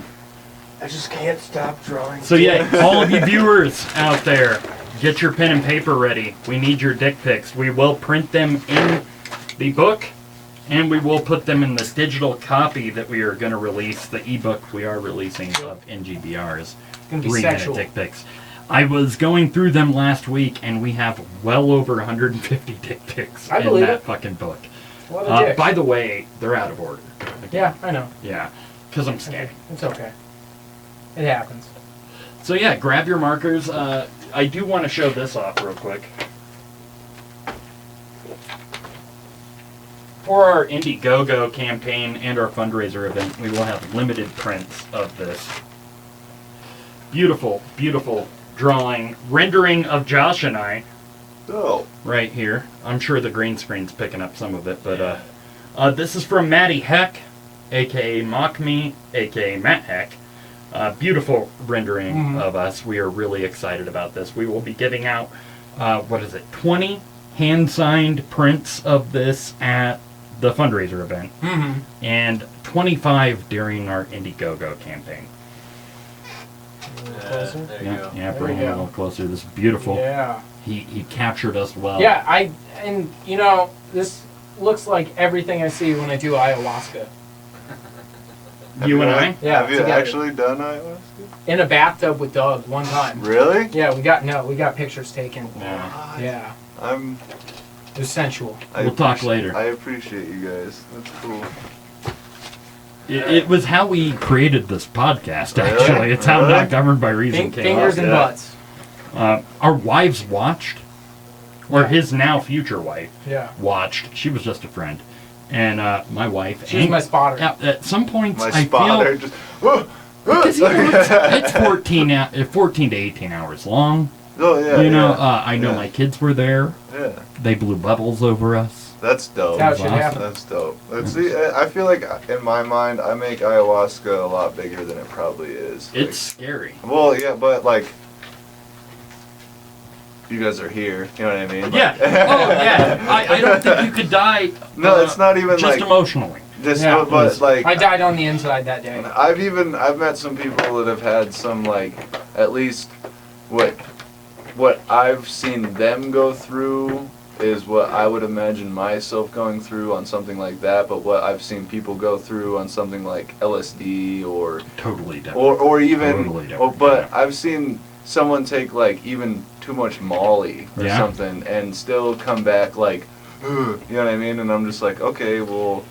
S5: I just can't stop drawing.
S3: So yeah, all of you viewers out there, get your pen and paper ready. We need your dick pics. We will print them in the book, and we will put them in this digital copy that we are going to release, the ebook we are releasing of NGBR's
S1: Gonna be
S3: 3 Minute
S1: sexual.
S3: Dick Pics. I was going through them last week, and we have well over 150 dick pics
S1: I
S3: in
S1: believe
S3: that
S1: it.
S3: fucking book.
S1: What a dick.
S3: By the way, they're out of order.
S1: Yeah, I know.
S3: Yeah, because I'm scared.
S1: It's okay. It happens.
S3: So yeah, grab your markers. I do want to show this off real quick. For our Indiegogo campaign and our fundraiser event, we will have limited prints of this. Beautiful, beautiful drawing, rendering of Josh and I
S4: Oh.
S3: right here. I'm sure the green screen's picking up some of it, but this is from Matty Heck, aka Mock Me, aka Matt Heck. Beautiful rendering of us. We are really excited about this. We will be giving out, 20 hand-signed prints of this at the fundraiser event, and 25 during our Indiegogo campaign.
S1: Closer?
S2: There you
S3: Yeah,
S2: go.
S3: yeah,
S1: There
S3: bring
S1: we
S3: it a
S1: go.
S3: little closer. This is beautiful.
S1: Yeah.
S3: He captured us well.
S1: Yeah, and you know, this looks like everything I see when I do ayahuasca.
S3: You and I?
S1: Yeah,
S4: Have you
S1: together.
S4: actually done ayahuasca?
S1: In a bathtub with Doug one time.
S4: Really?
S1: Yeah, we got pictures taken.
S3: Yeah.
S1: Yeah,
S4: I'm.
S1: it was sensual.
S3: We'll talk later.
S4: I appreciate you guys. That's cool.
S3: It was how we created this podcast,
S4: Really?
S3: actually. It's how
S4: Really?
S3: Not Governed by Reason came
S1: Fingers
S3: up.
S1: and
S4: Yeah.
S1: butts.
S3: Our wives watched, or his now future wife
S1: Yeah.
S3: watched. She was just a friend. And my wife...
S1: She was my spotter.
S3: At some points,
S4: My
S3: I
S4: spotter
S3: feel...
S4: just.
S3: Because, you know, it's 14 to 18 hours long.
S4: Oh yeah.
S3: You know,
S4: yeah.
S3: I know
S4: Yeah.
S3: my kids were there.
S4: Yeah.
S3: They blew bubbles over us.
S4: That's dope.
S1: That's how it should
S3: Awesome.
S1: happen.
S4: That's dope. See, I feel like in my mind, I make ayahuasca a lot bigger than it probably is. Like,
S3: It's scary.
S4: well, yeah, but like, you guys are here. You know what I mean?
S3: Yeah.
S4: Like-
S3: Oh, yeah. I don't think you could die.
S4: No, it's not even
S3: just
S4: like
S3: emotionally.
S4: just,
S1: Yeah.
S4: but like
S1: I died on the inside that day.
S4: I've met some people that have had some like at least what I've seen them go through is what I would imagine myself going through on something like that, but what I've seen people go through on something like LSD or
S3: Totally different.
S4: or even
S3: Totally different,
S4: but
S3: yeah.
S4: I've seen someone take like even too much Molly or
S3: Yeah.
S4: something and still come back like you know what I mean, and I'm just like, okay, well,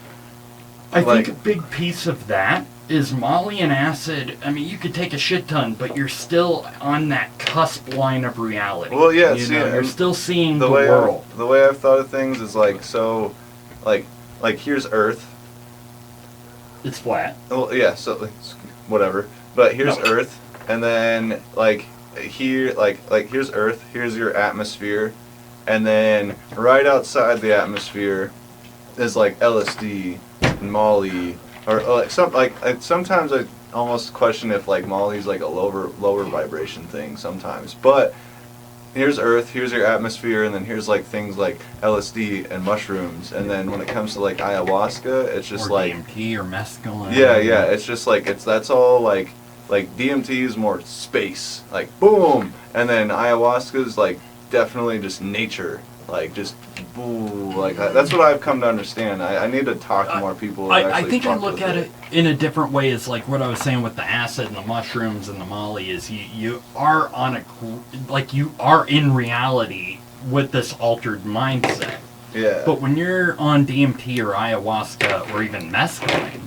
S3: I
S4: like-
S3: think a big piece of that is Molly and acid. I mean, you could take a shit ton, but you're still on that cusp line of reality.
S4: Well, yeah,
S3: You
S4: see,
S3: know, you're
S4: and
S3: still seeing
S4: the
S3: the
S4: way
S3: world.
S4: the way I've thought of things is like, so like here's Earth.
S3: It's flat.
S4: Well, yeah, so it's whatever. But here's
S3: No.
S4: Earth, and then here, here's Earth. Here's your atmosphere, and then right outside the atmosphere is like LSD and Molly, or sometimes I almost question if like Molly's like a lower vibration thing sometimes. But here's Earth, here's your atmosphere, and then here's like things like LSD and mushrooms, and then when it comes to like ayahuasca, it's just
S3: or
S4: like
S3: DMT or mescaline.
S4: yeah, it's just like that's all like DMT is more space, like boom, and then ayahuasca is like definitely just nature, like just boo, like that's what I've come to understand. I need to talk to more people. That
S3: I
S4: actually
S3: think I
S4: fuck
S3: look
S4: with
S3: at it in a different way. Is like what I was saying with the acid and the mushrooms and the Molly. Is you are on you are in reality with this altered mindset.
S4: Yeah.
S3: But when you're on DMT or ayahuasca or even mescaline,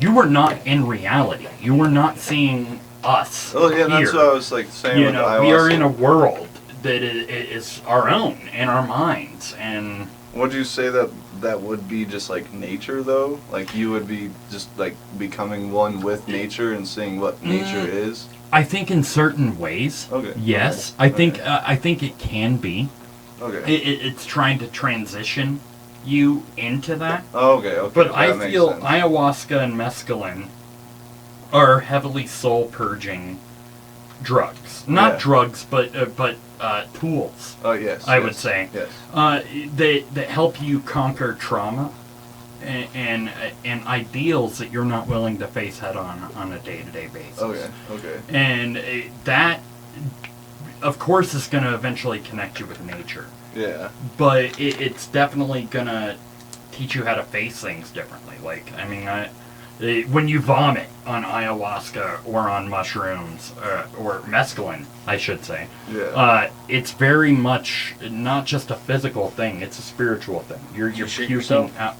S3: you are not in reality. You are not seeing us.
S4: Oh yeah, that's
S3: here.
S4: what I was like saying.
S3: You
S4: with
S3: know,
S4: ayahuasca.
S3: we are in a world that is our own in our minds, and
S4: Would you say that would be just like nature though? Like you would be just like becoming one with nature and seeing what nature is.
S3: I think in certain ways,
S4: Okay.
S3: yes,
S4: Okay.
S3: I think it can be.
S4: Okay.
S3: It's trying to transition you into that.
S4: Oh, okay.
S3: But
S4: that
S3: I
S4: makes
S3: feel
S4: sense.
S3: ayahuasca and mescaline are heavily soul purging drugs. Not
S4: Yeah.
S3: drugs, but tools.
S4: Oh yes.
S3: I would
S4: yes,
S3: say.
S4: Yes.
S3: That help you conquer trauma and ideals that you're not willing to face head on a day-to-day basis.
S4: Okay. Okay.
S3: And that, of course, is going to eventually connect you with nature.
S4: Yeah.
S3: But it's definitely going to teach you how to face things differently. Like, I mean, when you vomit on ayahuasca or on mushrooms or mescaline, I should say,
S4: Yeah.
S3: it's very much not just a physical thing; it's a spiritual thing. You're
S5: shit
S3: puking
S5: yourself?
S3: out.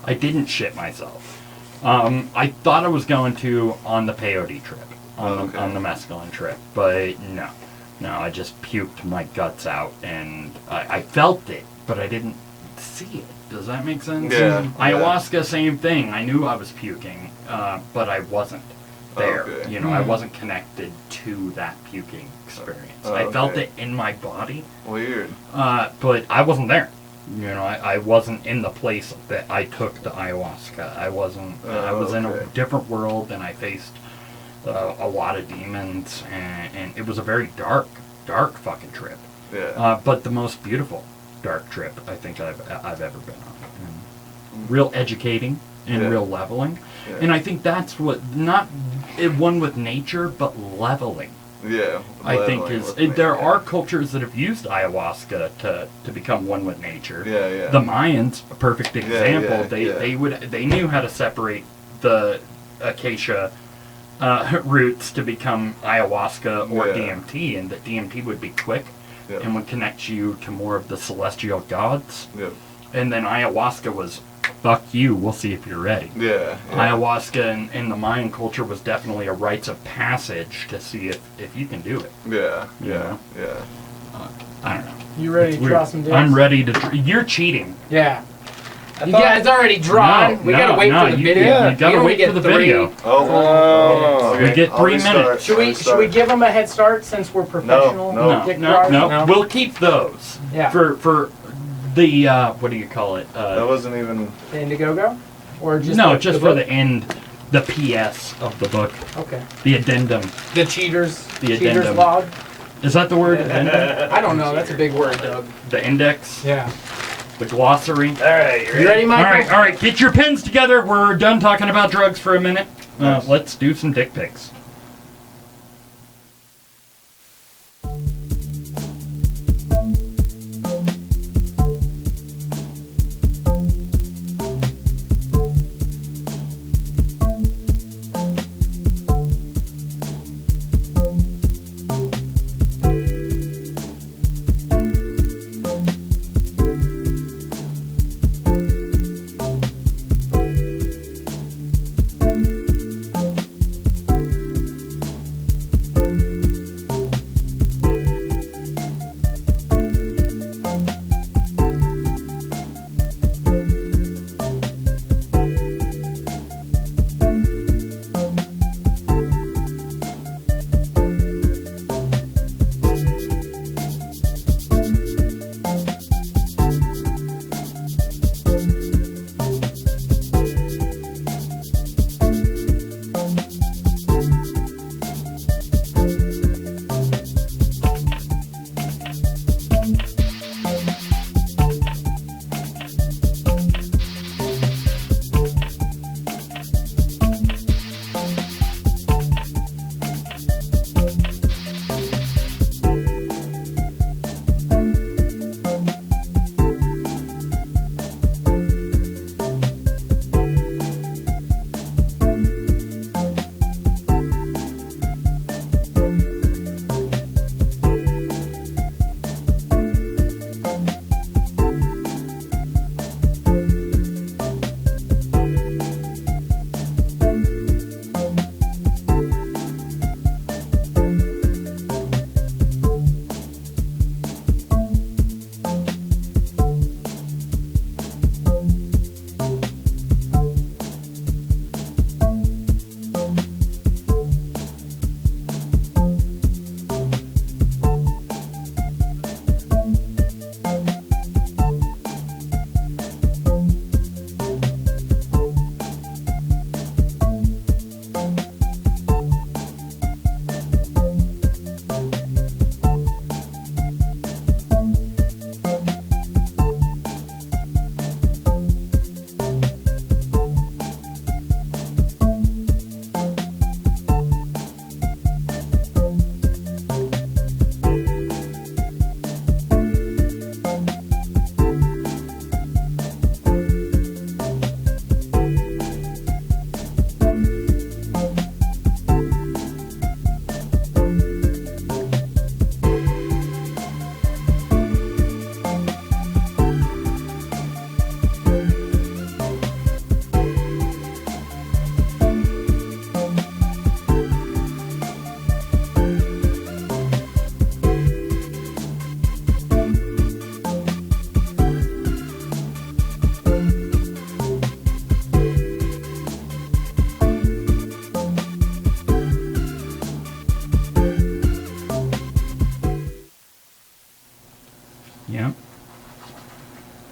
S3: I didn't shit myself. I thought I was going to on the peyote trip, on the mescaline trip, but no, I just puked my guts out, and I felt it, but I didn't see it. Does that make sense?
S4: Yeah.
S3: Ayahuasca, same thing. I knew I was puking, but I wasn't there.
S4: Okay.
S3: You know, I wasn't connected to that puking experience. I felt
S4: okay.
S3: it in my body,
S4: Weird.
S3: but I wasn't there. You know, I wasn't in the place that I took the ayahuasca. I wasn't. I was in a
S4: okay.
S3: different world, and I faced a lot of demons, and it was a very dark fucking trip.
S4: Yeah.
S3: But the most beautiful dark trip I think I've ever been on. And real educating and
S4: Yeah.
S3: real leveling,
S4: Yeah.
S3: and I think that's what not one with nature, but leveling
S4: Yeah.
S3: I think
S4: leveling
S3: is
S4: with me,
S3: there
S4: yeah.
S3: are cultures that have used ayahuasca to become one with nature.
S4: Yeah, yeah.
S3: The Mayans, a perfect example.
S4: yeah.
S3: They knew how to separate the acacia roots to become ayahuasca or
S4: Yeah.
S3: DMT, and that DMT would be quick
S4: Yep.
S3: and would connect you to more of the celestial gods.
S4: Yep.
S3: And then ayahuasca was, fuck you, we'll see if you're ready.
S4: Yeah.
S3: Ayahuasca in the Mayan culture was definitely a rites of passage to see if you can do it.
S4: Yeah.
S3: You
S4: Yeah.
S3: know?
S4: Yeah.
S3: I don't know.
S1: You ready to
S3: Weird.
S1: draw some dice?
S3: I'm ready to. You're cheating.
S1: Yeah.
S5: I
S1: You
S5: thought-
S1: guys already drawn. we gotta wait for the video.
S3: You gotta
S1: only
S3: wait for
S1: get
S3: the
S1: 3.
S3: video.
S4: Oh.
S3: We get
S4: I'll
S3: 3
S4: restart.
S3: minutes.
S1: Should we give them a head start since we're professional?
S4: No.
S1: dick
S3: No,
S1: drawers?
S3: no. We'll keep those.
S1: Yeah.
S3: For the what do you call it?
S4: That wasn't even.
S1: The Indiegogo? Or just
S3: No,
S1: the,
S3: just
S1: the
S3: for
S1: book?
S3: the end, the PS of the book,
S1: Okay.
S3: the addendum.
S1: The cheaters.
S3: The
S1: cheaters
S3: addendum.
S1: log.
S3: Is that the word? Addendum?
S1: I don't know. That's a big word, Doug.
S3: The index,
S1: Yeah.
S3: the glossary.
S5: All right,
S1: You ready, Michael?
S3: All right. Get your pens together. We're done talking about drugs for a minute.
S4: Nice.
S3: Let's do some dick pics.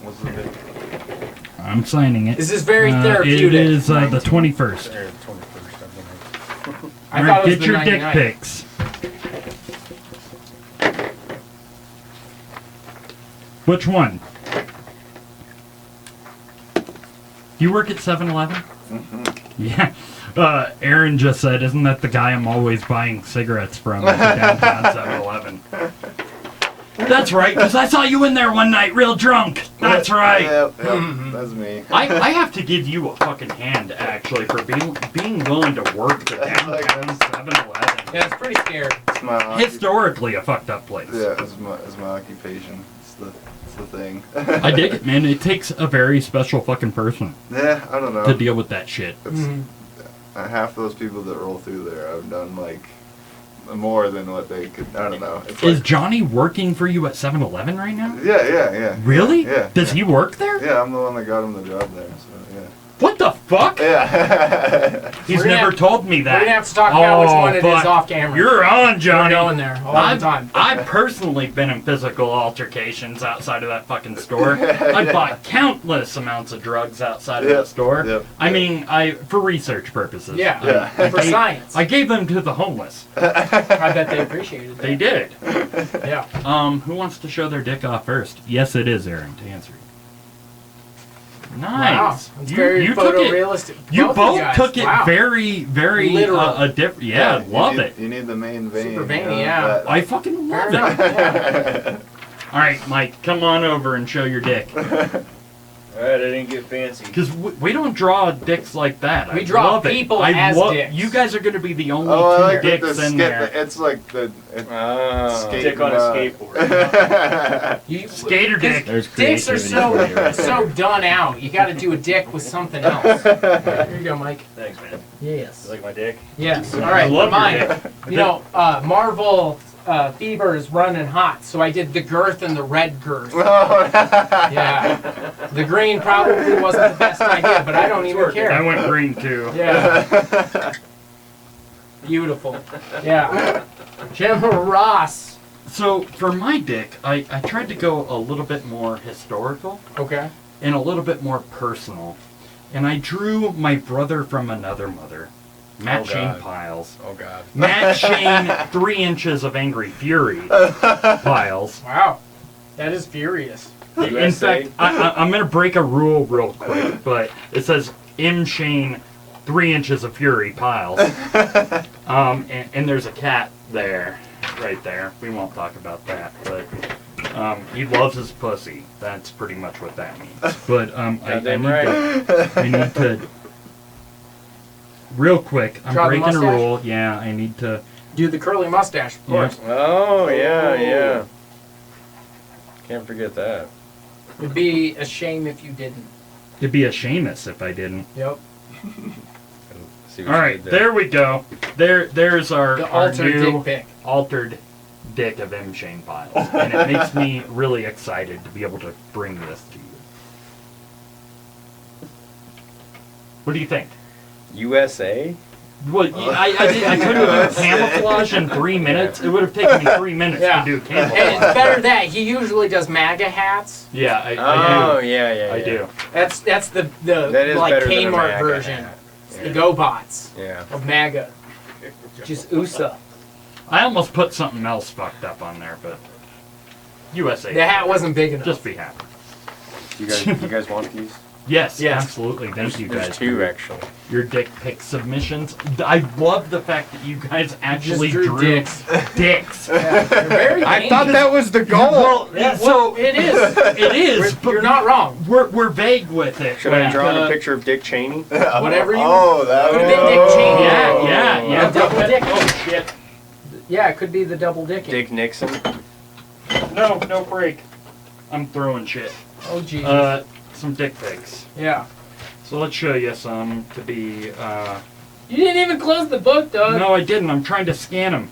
S4: What's the date?
S3: I'm signing it.
S1: This is very therapeutic.
S3: It is the 21st.
S5: Or 21st, I think.
S1: I
S3: All
S1: thought
S3: right,
S1: it was
S3: get
S1: the
S3: your
S1: 99th.
S3: dick pics. Which one? You work at 7-Eleven?
S4: Mm-hmm.
S3: Yeah. Aaron just said, isn't that the guy I'm always buying cigarettes from at the downtown 7-Eleven? That's right, because I saw you in there one night real drunk. That's right.
S4: Yep, that's me.
S3: I have to give you a fucking hand, actually, for being willing to work the downtown 7-Eleven.
S1: Yeah, it's pretty scary.
S4: It's my
S3: Historically a fucked up place.
S4: Yeah, it's my occupation. It's the thing.
S3: I dig it, man. It takes a very special fucking person
S4: Yeah, I don't know.
S3: to deal with that shit.
S4: It's, half those people that roll through there, I've done like more than what they could. I don't know. It's
S3: Is
S4: like,
S3: Johnny working for you at 7-Eleven right now?
S4: yeah.
S3: Really?
S4: Yeah.
S3: Does he work there?
S4: Yeah, I'm the one that got him the job there. So yeah.
S3: What the fuck?
S4: Yeah.
S3: He's
S1: We're gonna
S3: never
S1: have-
S3: told me that.
S1: We're gonna have to talk about which one it is
S3: fuck.
S1: off camera.
S3: You're on, Johnny.
S1: We're going there all the time.
S3: I've personally been in physical altercations outside of that fucking store. I bought countless amounts of drugs outside of
S4: Yep,
S3: that store.
S4: yep.
S3: I mean, for research purposes.
S1: Yeah,
S3: I
S1: for
S3: gave-
S1: science.
S3: I gave them to the homeless.
S1: I bet they appreciated that.
S3: They did.
S1: Yeah.
S3: Who wants to show their dick off first? Yes, it is Aaron to answer.
S1: Wow.
S3: Nice.
S1: It's very
S3: you took it.
S1: photorealistic.
S3: You
S1: of
S3: both
S1: guys.
S3: took it
S1: Wow.
S3: very, very
S1: Literal.
S3: different. Yeah, love
S4: you
S3: it.
S4: You need the main vein.
S1: Super veiny,
S4: you know,
S1: yeah.
S4: that-
S3: I fucking
S1: Fair
S3: love
S1: enough.
S3: it.
S1: Yeah.
S3: All right, Mike, come on over and show your dick.
S2: Alright, I didn't get fancy.
S3: Because we don't draw dicks like that.
S1: We
S3: I
S1: draw
S3: love it.
S1: people
S3: I
S1: as
S3: love,
S1: dicks.
S3: You guys are going to be the only
S4: Oh, I
S3: two
S4: like
S3: dicks
S4: the
S3: in there.
S4: It's like the skate
S2: Dick on a skateboard.
S1: You,
S3: Skater dick.
S6: There's
S1: dicks are
S6: creativity for you.
S1: so done out. You got to do a dick with something else. Here you go, Mike.
S2: Thanks, man.
S1: Yes.
S2: You like my dick?
S1: Yes. All
S3: I
S1: right.
S3: love your
S1: mine.
S3: dick.
S1: You know, Marvel fever is running hot, so I did the girth and the red girth. Yeah. The green probably wasn't the best idea, but I don't even
S3: I
S1: care.
S3: went green too.
S1: Yeah. Beautiful. Yeah. Jim Ross.
S3: So for my dick, I tried to go a little bit more historical
S1: Okay.
S3: and a little bit more personal. And I drew my brother from another mother, Matt
S5: Oh,
S3: Shane
S5: God.
S3: Pyles.
S5: Oh God.
S3: Matt Shane, 3 inches of angry fury, Pyles.
S1: Wow. That is furious.
S3: In
S5: USA?
S3: fact, I'm going to break a rule real quick, but it says M. Shane, 3 inches of fury, Pyles. And there's a cat there, right there. We won't talk about that, but he loves his pussy. That's pretty much what that means. But
S5: Goddamn right.
S3: I need to, real quick, I'm
S1: Draw the
S3: breaking a
S1: mustache?
S3: rule. Yeah, I need to.
S1: Do the curly mustache, of course.
S5: Oh yeah. Can't forget that.
S1: It'd be a shame if you didn't.
S3: It'd be a Seamus if I didn't.
S1: Yep.
S5: See what
S3: All
S5: you
S3: right,
S5: did there.
S3: there we go. There's our
S1: The
S3: our
S1: altered
S3: new
S1: dick pic.
S3: altered dick of M. Shane Pyles, and it makes me really excited to be able to bring this to you. What do you think?
S5: USA?
S3: Well, I could have camouflage in 3 minutes. It would have taken me 3 minutes
S1: Yeah.
S3: to do
S1: And
S3: camouflage.
S1: it's better that he usually does MAGA hats.
S3: Yeah, I
S5: Oh
S3: do.
S5: yeah.
S3: I do.
S1: That's the
S5: That is
S1: like
S5: better than a
S1: Kmart
S5: MAGA
S1: version.
S5: hat.
S1: It's the GoBots
S5: Yeah.
S1: of MAGA. Just USA.
S3: I almost put something else fucked up on there, but USA.
S1: The hat wasn't big enough.
S3: Just be happy.
S5: You guys want these?
S3: Yes,
S1: Yes.
S3: absolutely. Thank you
S5: There's
S3: guys.
S5: two actually.
S3: Your dick pic submissions. I love the fact that you guys actually
S1: drew dicks.
S3: dicks.
S1: Yeah, you're very
S5: I thought that was the goal.
S3: Well,
S1: Yeah,
S3: so
S1: well, it is.
S3: it is, but
S1: You're not wrong.
S3: we're vague with it.
S5: Should I
S3: Yeah.
S5: draw a picture of Dick Cheney?
S1: Whatever you.
S4: Oh, that
S1: Could have been Dick Cheney.
S3: Yeah.
S1: A double dick.
S3: Oh shit!
S1: Yeah, it could be the double dicking.
S5: Dick Nixon.
S3: No break. I'm throwing shit.
S1: Oh Jesus.
S3: Some dick pics.
S1: Yeah.
S3: So let's show you some to be.
S1: You didn't even close the book, Doug.
S3: No, I didn't. I'm trying to scan them.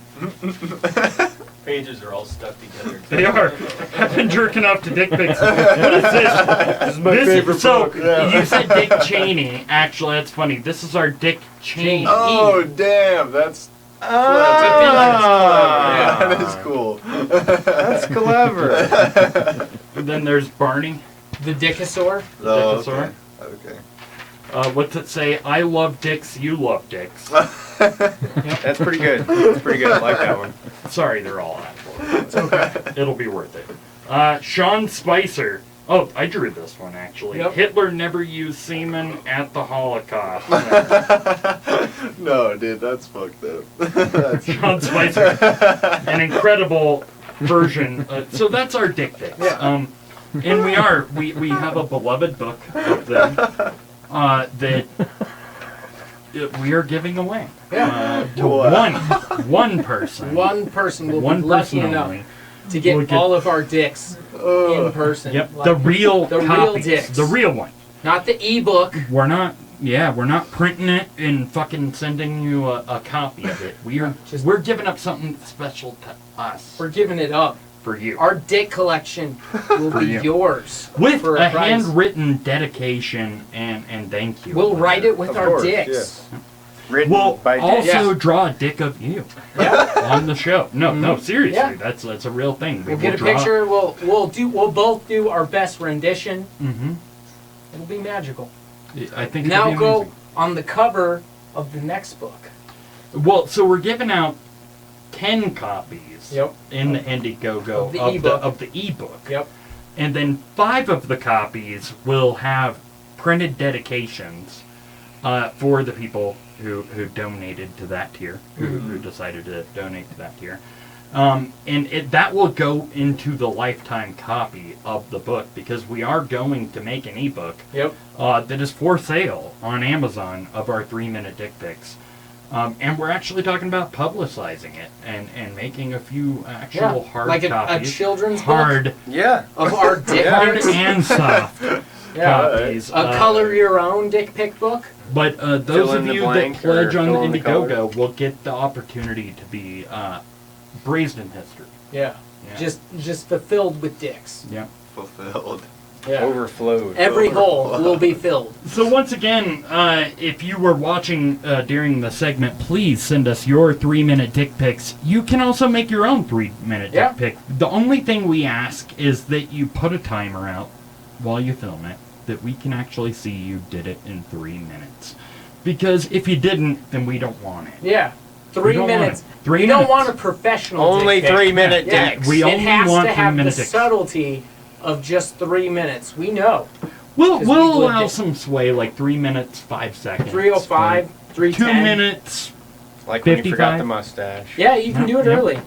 S2: Pages are all stuck together.
S3: They are. I've been jerking off to dick pics. What is this?
S5: This is my favorite
S3: so,
S5: book.
S3: you said Dick Cheney. Actually, that's funny. This is our Dick Cheney.
S4: Oh, damn, that's
S5: Ah,
S4: that is cool.
S5: that's clever.
S3: And then there's Barney.
S1: The Dickosaur.
S4: Oh,
S3: Dickosaur.
S4: okay.
S3: What's it say? I love dicks, you love dicks.
S5: That's pretty good. That's pretty good. I like that one.
S3: Sorry, they're all Apple.
S1: It's okay.
S3: It'll be worth it. Sean Spicer. Oh, I drew this one actually.
S1: Yep.
S3: Hitler never used semen at the Holocaust.
S4: No, dude, that's fucked up. That's
S3: John Spicer, an incredible version. So that's our dick pics.
S1: Yeah.
S3: And we have a beloved book of them that we are giving away. To one person.
S1: One person will
S3: One
S1: be lucky
S3: person
S1: enough
S3: only.
S1: to get
S3: We'll get-
S1: all of our dicks in person.
S3: Yep,
S1: Like,
S3: the real
S1: the real
S3: copies.
S1: dicks.
S3: The real one.
S1: Not the ebook.
S3: We're not printing it and fucking sending you a copy of it. We're giving up something special to us.
S1: We're giving it up.
S3: For you.
S1: Our dick collection will be yours.
S3: With
S1: for
S3: a
S1: price.
S3: handwritten dedication and thank you.
S1: We'll write it with
S5: Of
S1: our
S5: course,
S1: dicks.
S5: yes. Written
S3: We'll
S5: by
S3: also
S5: dicks.
S1: Yeah.
S3: draw a dick of you
S1: Yeah.
S3: on the show. No, seriously,
S1: Yeah.
S3: that's a real thing.
S1: We'll get a picture. We'll both do our best rendition.
S3: Mm-hmm.
S1: It'll be magical.
S3: I think.
S1: Now
S3: it'll be
S1: go
S3: amazing.
S1: on the cover of the next book.
S3: Well, so we're giving out 10 copies.
S1: Yep.
S3: In the Indiegogo
S1: Of the ebook.
S3: of the ebook.
S1: Yep.
S3: And then 5 of the copies will have printed dedications for the people who donated to that tier, who decided to donate to that tier. And that will go into the lifetime copy of the book because we are going to make an ebook
S1: Yep.
S3: that is for sale on Amazon of our 3-minute dick pics. And we're actually talking about publicizing it and making a few actual hard
S1: like a
S3: copies.
S1: children's
S3: hard,
S1: book
S5: Yeah.
S1: of our dick
S3: hard
S1: pics.
S3: and soft
S1: Yeah.
S3: copies.
S1: A color your own dick pic book.
S3: But those
S5: Fill in
S3: of
S5: the
S3: you that
S5: blank
S3: pledge
S5: or
S3: on the
S5: fill in the color.
S3: Indiegogo will get the opportunity to be brazed in history.
S1: Yeah.
S3: Yeah.
S1: Just fulfilled with dicks.
S3: Yeah.
S4: fulfilled.
S1: Yeah.
S5: Overflowed.
S1: Every hole will be filled.
S3: So once again, if you were watching during the segment, please send us your 3-minute dick pics. You can also make your own 3-minute
S1: Yeah.
S3: dick pic. The only thing we ask is that you put a timer out while you film it, that we can actually see you did it in 3 minutes. Because if you didn't, then we don't want it.
S1: Yeah.
S3: We
S1: 3
S3: don't want
S1: minutes.
S3: it. 3
S1: You don't
S3: minutes.
S1: want a professional
S5: Only
S1: dick pic.
S5: 3-minute
S1: Yeah.
S5: dicks.
S3: We
S1: It
S3: only
S1: has
S3: want
S1: to have the
S3: 3-minute dicks.
S1: subtlety of just 3 minutes. We know.
S3: We'll
S1: 'Cause we lived
S3: allow
S1: it.
S3: some sway, like 3 minutes, 5 seconds.
S1: 3:05, 3:10.
S3: 2 minutes.
S5: Like when you
S3: 55?
S5: forgot the mustache.
S1: Yeah, you can do it
S3: Yep.
S1: early.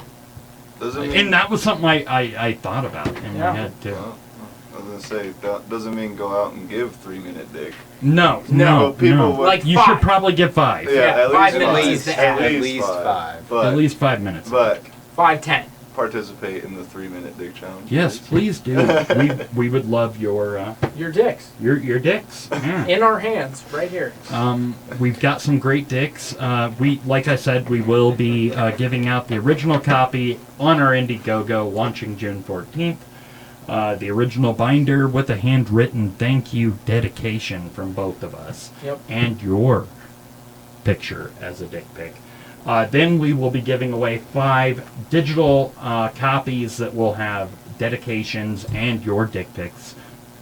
S4: Doesn't mean.
S3: And that was something I thought about in
S1: Yeah.
S3: my head, too.
S4: Well, I was gonna say that doesn't mean go out and give 3-minute dick.
S3: No,
S1: No,
S3: no,
S4: people
S3: no.
S4: would-
S1: Like
S3: You
S1: 5.
S3: should probably get 5.
S4: Yeah,
S1: Yeah,
S4: at
S1: 5
S4: least
S1: minutes
S4: five.
S1: is the
S4: At
S1: average.
S4: least
S5: At least 5.
S4: But,
S3: At least 5 minutes.
S4: But
S1: 5:10.
S4: participate in the 3-minute dick challenge.
S3: Yes, please do. we would love your
S1: Your dicks.
S3: your dicks. Yeah.
S1: In our hands, right here.
S3: We've got some great dicks. Like I said, we will be giving out the original copy on our Indiegogo launching June 14th. The original binder with a handwritten thank you dedication from both of us.
S1: Yep.
S3: And your picture as a dick pic. Then we will be giving away 5 digital copies that will have dedications and your dick pics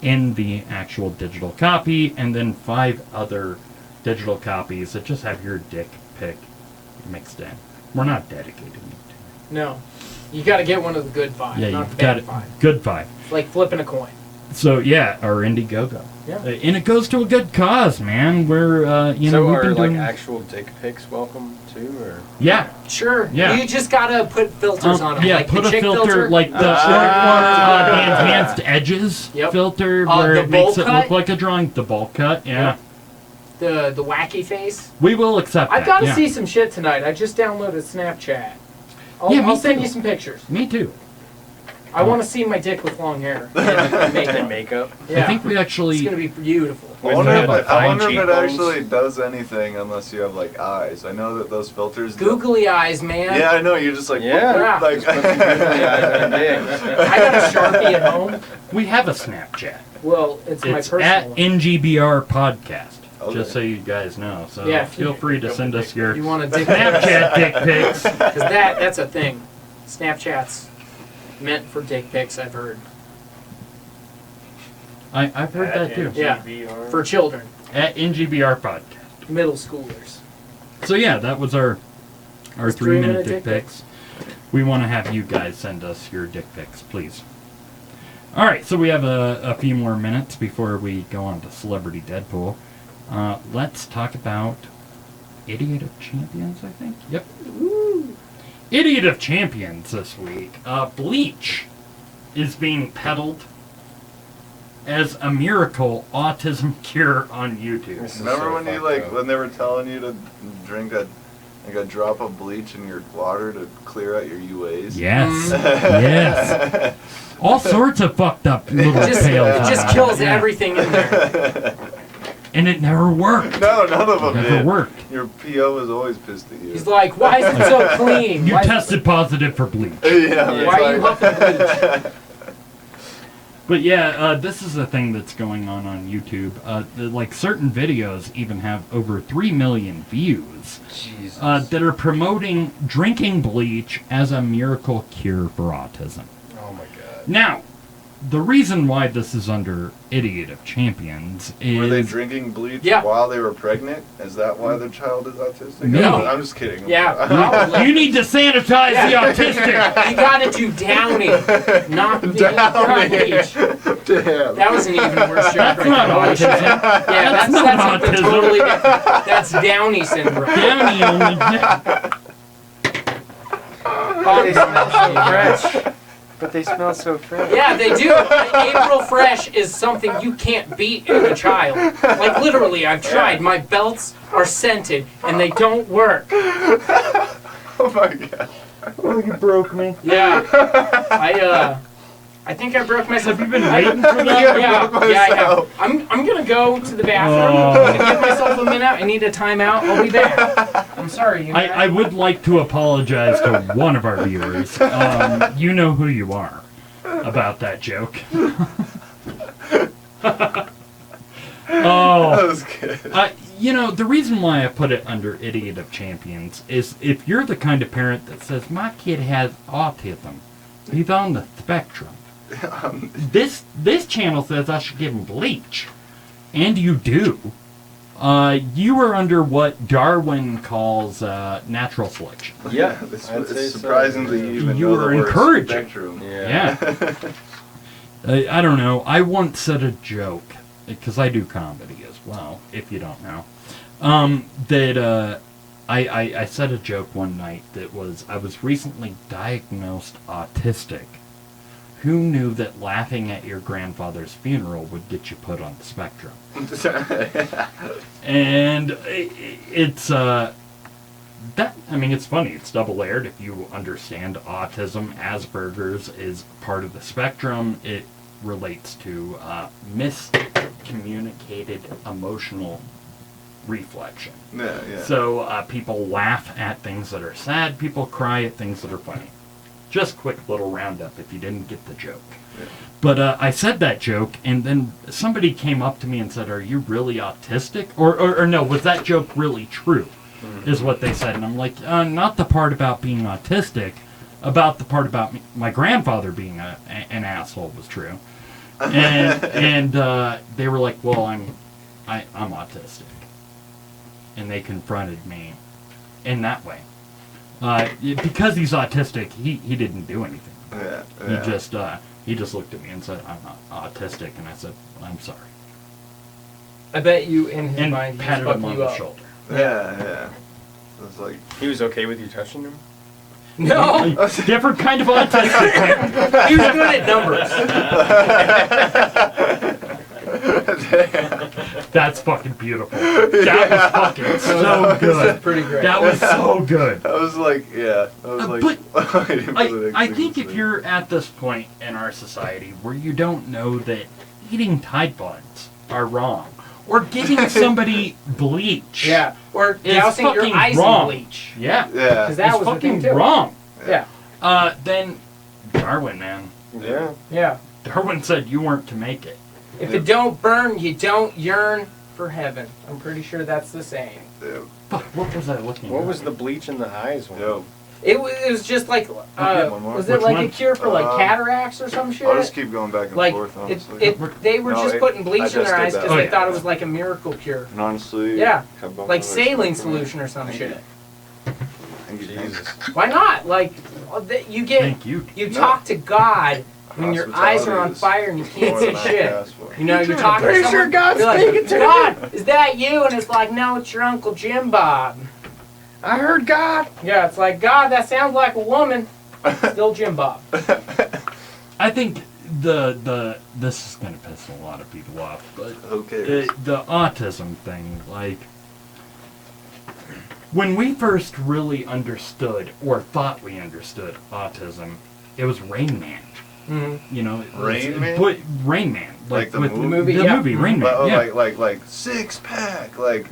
S3: in the actual digital copy, and then 5 other digital copies that just have your dick pic mixed in. We're not dedicating it
S1: No. You gotta get one of the good 5,
S3: to you. Yeah,
S1: not
S3: you've
S1: the
S3: got
S1: bad
S3: it.
S1: 5.
S3: Good 5.
S1: It's like flipping a coin.
S3: So yeah, our Indiegogo.
S1: Yeah.
S3: And it goes to a good cause, man. We're you know
S5: So
S3: we've
S5: are
S3: been
S5: like
S3: doing
S5: actual dick pics welcome too, or?
S3: yeah.
S1: Sure.
S3: Yeah.
S1: You just gotta put filters on them.
S3: Yeah,
S1: like
S3: put
S1: the
S3: a
S1: chick
S3: filter, like the enhanced edges
S1: Yep.
S3: filter,
S1: The
S3: where it makes
S1: bowl
S3: it look
S1: cut?
S3: like a drawing. The bowl cut, yeah.
S1: the wacky face.
S3: We will accept
S1: I've
S3: that.
S1: got to
S3: yeah.
S1: see some shit tonight. I just downloaded Snapchat. I'll,
S3: Yeah, me
S1: I'll send
S3: too.
S1: you some pictures.
S3: Me too.
S1: I want to see my dick with long hair. and makeup.
S5: Makeup.
S1: Yeah.
S3: I think we actually.
S1: It's gonna be beautiful.
S4: I wonder,
S3: have
S4: if,
S3: like
S4: it, I wonder
S5: fine
S4: if it
S5: cheekbones.
S4: actually does anything unless you have like eyes. I know that those filters.
S1: Googly eyes, man.
S4: Yeah, I know. You're just like
S5: Yeah.
S4: like.
S5: Just put some googly eyes on dicks.
S1: I got a Sharpie at home.
S3: We have a Snapchat.
S1: Well, it's my
S3: It's
S1: personal
S3: at
S1: one.
S3: NGBR Podcast.
S4: Okay.
S3: Just so you guys know. So
S1: Yeah, if you-
S3: feel free to send us your
S1: You want a dick
S3: Snapchat dick pics.
S1: Because that's a thing. Snapchat's meant for dick pics, I've heard.
S3: I've heard that too.
S1: Yeah. For children,
S3: At NGBR Podcast.
S1: middle schoolers.
S3: So yeah, that was our 3-minute
S1: 3-minute
S3: dick
S1: dick
S3: pics. We want to have you guys send us your dick pics, please. All right, so we have a few more minutes before we go on to Celebrity Deadpool. Let's talk about Idiot of Champions, I think. Yep. Woo. Idiot of Champions this week. Bleach is being peddled as a miracle autism cure on YouTube.
S4: Remember when when they were telling you to drink a drop of bleach in your water to clear out your UAs?
S3: Yes. Yes. All sorts of fucked up little
S1: It
S3: tales.
S1: just kills everything in there.
S3: And it never worked.
S4: No, none of them
S3: Never
S4: did.
S3: worked.
S4: Your PO was always pissed at you.
S1: He's like, why is it so clean?
S3: You
S1: Why is it-
S3: tested positive for bleach.
S4: Yeah.
S1: Why are you huffing bleach?
S3: But yeah, this is a thing that's going on YouTube. Like certain videos even have over 3 million views
S5: Jesus.
S3: that are promoting drinking bleach as a miracle cure for autism.
S5: Oh my god.
S3: Now, the reason why this is under Idiot of Champions is...
S4: Were they drinking bleach
S1: Yeah.
S4: while they were pregnant? Is that why their child is autistic?
S3: No.
S4: I'm just kidding.
S1: Yeah, probably.
S3: You need to sanitize the autistic!
S1: You gotta do Downy, not bleach.
S4: Damn.
S1: That was an even worse joke.
S3: That's
S1: right
S3: not
S1: there. Holy shit.
S3: autism.
S1: Yeah, that's
S3: not
S1: something
S3: autism.
S1: totally different. That's Downy syndrome.
S3: Downy only...
S5: They smell so fresh. But they smell so fresh.
S1: Yeah, they do. April Fresh is something you can't beat in a child. Like, literally, I've tried. My belts are scented, and they don't work.
S4: Oh my god.
S5: Oh, you broke me.
S1: Yeah. I think I broke myself.
S3: Have you been waiting for that?
S1: Yeah, I have. I'm gonna go to the bathroom. I'm gonna give myself a minute. I need a timeout. I'll be back. I'm sorry, you guys.
S3: I would like to apologize to one of our viewers. You know who you are about that joke.
S4: That
S3: Oh,
S4: was good.
S3: you know, the reason why I put it under Idiot of Champions is if you're the kind of parent that says, my kid has autism, he's on the spectrum. This channel says I should give him bleach. And you do. You are under what Darwin calls natural selection.
S5: Yeah, I'd say
S4: It's surprising
S5: so.
S4: that you even
S3: You
S4: know
S3: were
S4: the word
S3: encouraging.
S4: spectrum.
S3: Yeah. I don't know. I once said a joke, because I do comedy as well, if you don't know, that I said a joke one night that was, I was recently diagnosed autistic. Who knew that laughing at your grandfather's funeral would get you put on the spectrum? And it's it's funny. It's double-layered. If you understand autism, Asperger's is part of the spectrum. It relates to miscommunicated emotional reflection.
S4: Yeah.
S3: So people laugh at things that are sad. People cry at things that are funny. Just quick little roundup if you didn't get the joke.
S4: Yeah.
S3: But I said that joke, and then somebody came up to me and said, are you really autistic? Or no, was that joke really true? Is what they said. And I'm like, not the part about being autistic, about the part about my grandfather being an asshole was true. And they were like, well, I'm autistic. And they confronted me in that way. Because he's autistic, he didn't do anything.
S4: Yeah.
S3: He just looked at me and said, I'm not autistic, and I said, I'm sorry.
S1: I bet you in his
S3: And
S1: mind he's
S3: patted him
S1: fucking
S3: on
S1: you
S3: the
S1: up.
S3: shoulder.
S4: Yeah. It's like
S5: He was okay with you touching him?
S1: No,
S3: Different kind of autistic.
S1: he was good at numbers.
S3: That's fucking beautiful. That was fucking so good.
S1: Pretty great.
S3: That was so good.
S4: I was like, yeah. I was like,
S3: But
S4: waiting for the next
S3: I
S4: thing
S3: think
S4: to
S3: if
S4: say.
S3: you're at this point in our society where you don't know that eating Tide Pods are wrong, or giving somebody bleach,
S1: Yeah, or
S3: It's
S1: dousing your
S3: fucking
S1: eyes
S3: wrong.
S1: in bleach.
S3: yeah,
S4: Yeah.
S1: Because that
S3: it's
S1: was the
S3: fucking
S1: thing too.
S3: wrong.
S1: Yeah,
S3: Then Darwin, man,
S5: Yeah.
S1: yeah.
S3: Darwin said you weren't to make it.
S1: If it don't burn, you don't yearn for heaven. I'm pretty sure that's the saying.
S4: Yeah.
S3: Fuck, what was I looking at?
S5: What was the bleach in the eyes one?
S4: Yo.
S1: It was just like,
S4: one more.
S1: was it
S3: Which
S1: like
S3: one?
S1: a cure for like cataracts or some shit?
S4: I'll just keep going back and
S1: like
S4: forth,
S1: it,
S4: honestly.
S1: they were
S4: No,
S1: just putting bleach
S4: I
S1: in their
S4: just did
S1: eyes
S4: that.
S1: because
S3: Oh,
S1: they
S3: yeah.
S1: thought it was like a miracle cure,
S4: And honestly,
S1: Yeah.
S4: have both
S1: like
S4: of us
S1: saline
S4: spoken.
S1: solution or some
S4: Thank
S1: shit.
S4: you. Thank you.
S5: Jesus.
S1: Why not? Like, you get
S3: Thank you.
S1: you
S4: No.
S1: talk to God when your eyes are on fire and you can't
S4: More
S1: see
S4: than I
S1: shit.
S4: asked for.
S1: You know, you're talking to
S5: Pretty
S1: someone,
S5: sure God's
S1: you're like,
S5: speaking to
S1: God, is that you? And it's like, no, it's your Uncle Jim Bob.
S5: I heard God.
S1: Yeah, it's like, God, that sounds like a woman. Still Jim Bob.
S3: I think this is gonna piss a lot of people off, but
S4: Who cares?
S3: the autism thing, like when we first really understood or thought we understood autism, it was Rain Man.
S1: Mm-hmm.
S3: You know, it was-
S4: Rain Man?
S3: but Rain Man,
S4: Like the
S3: with
S4: movie?
S3: the
S1: Yeah.
S3: movie Rain Man,
S4: Like, oh,
S3: yeah,
S4: like six pack, like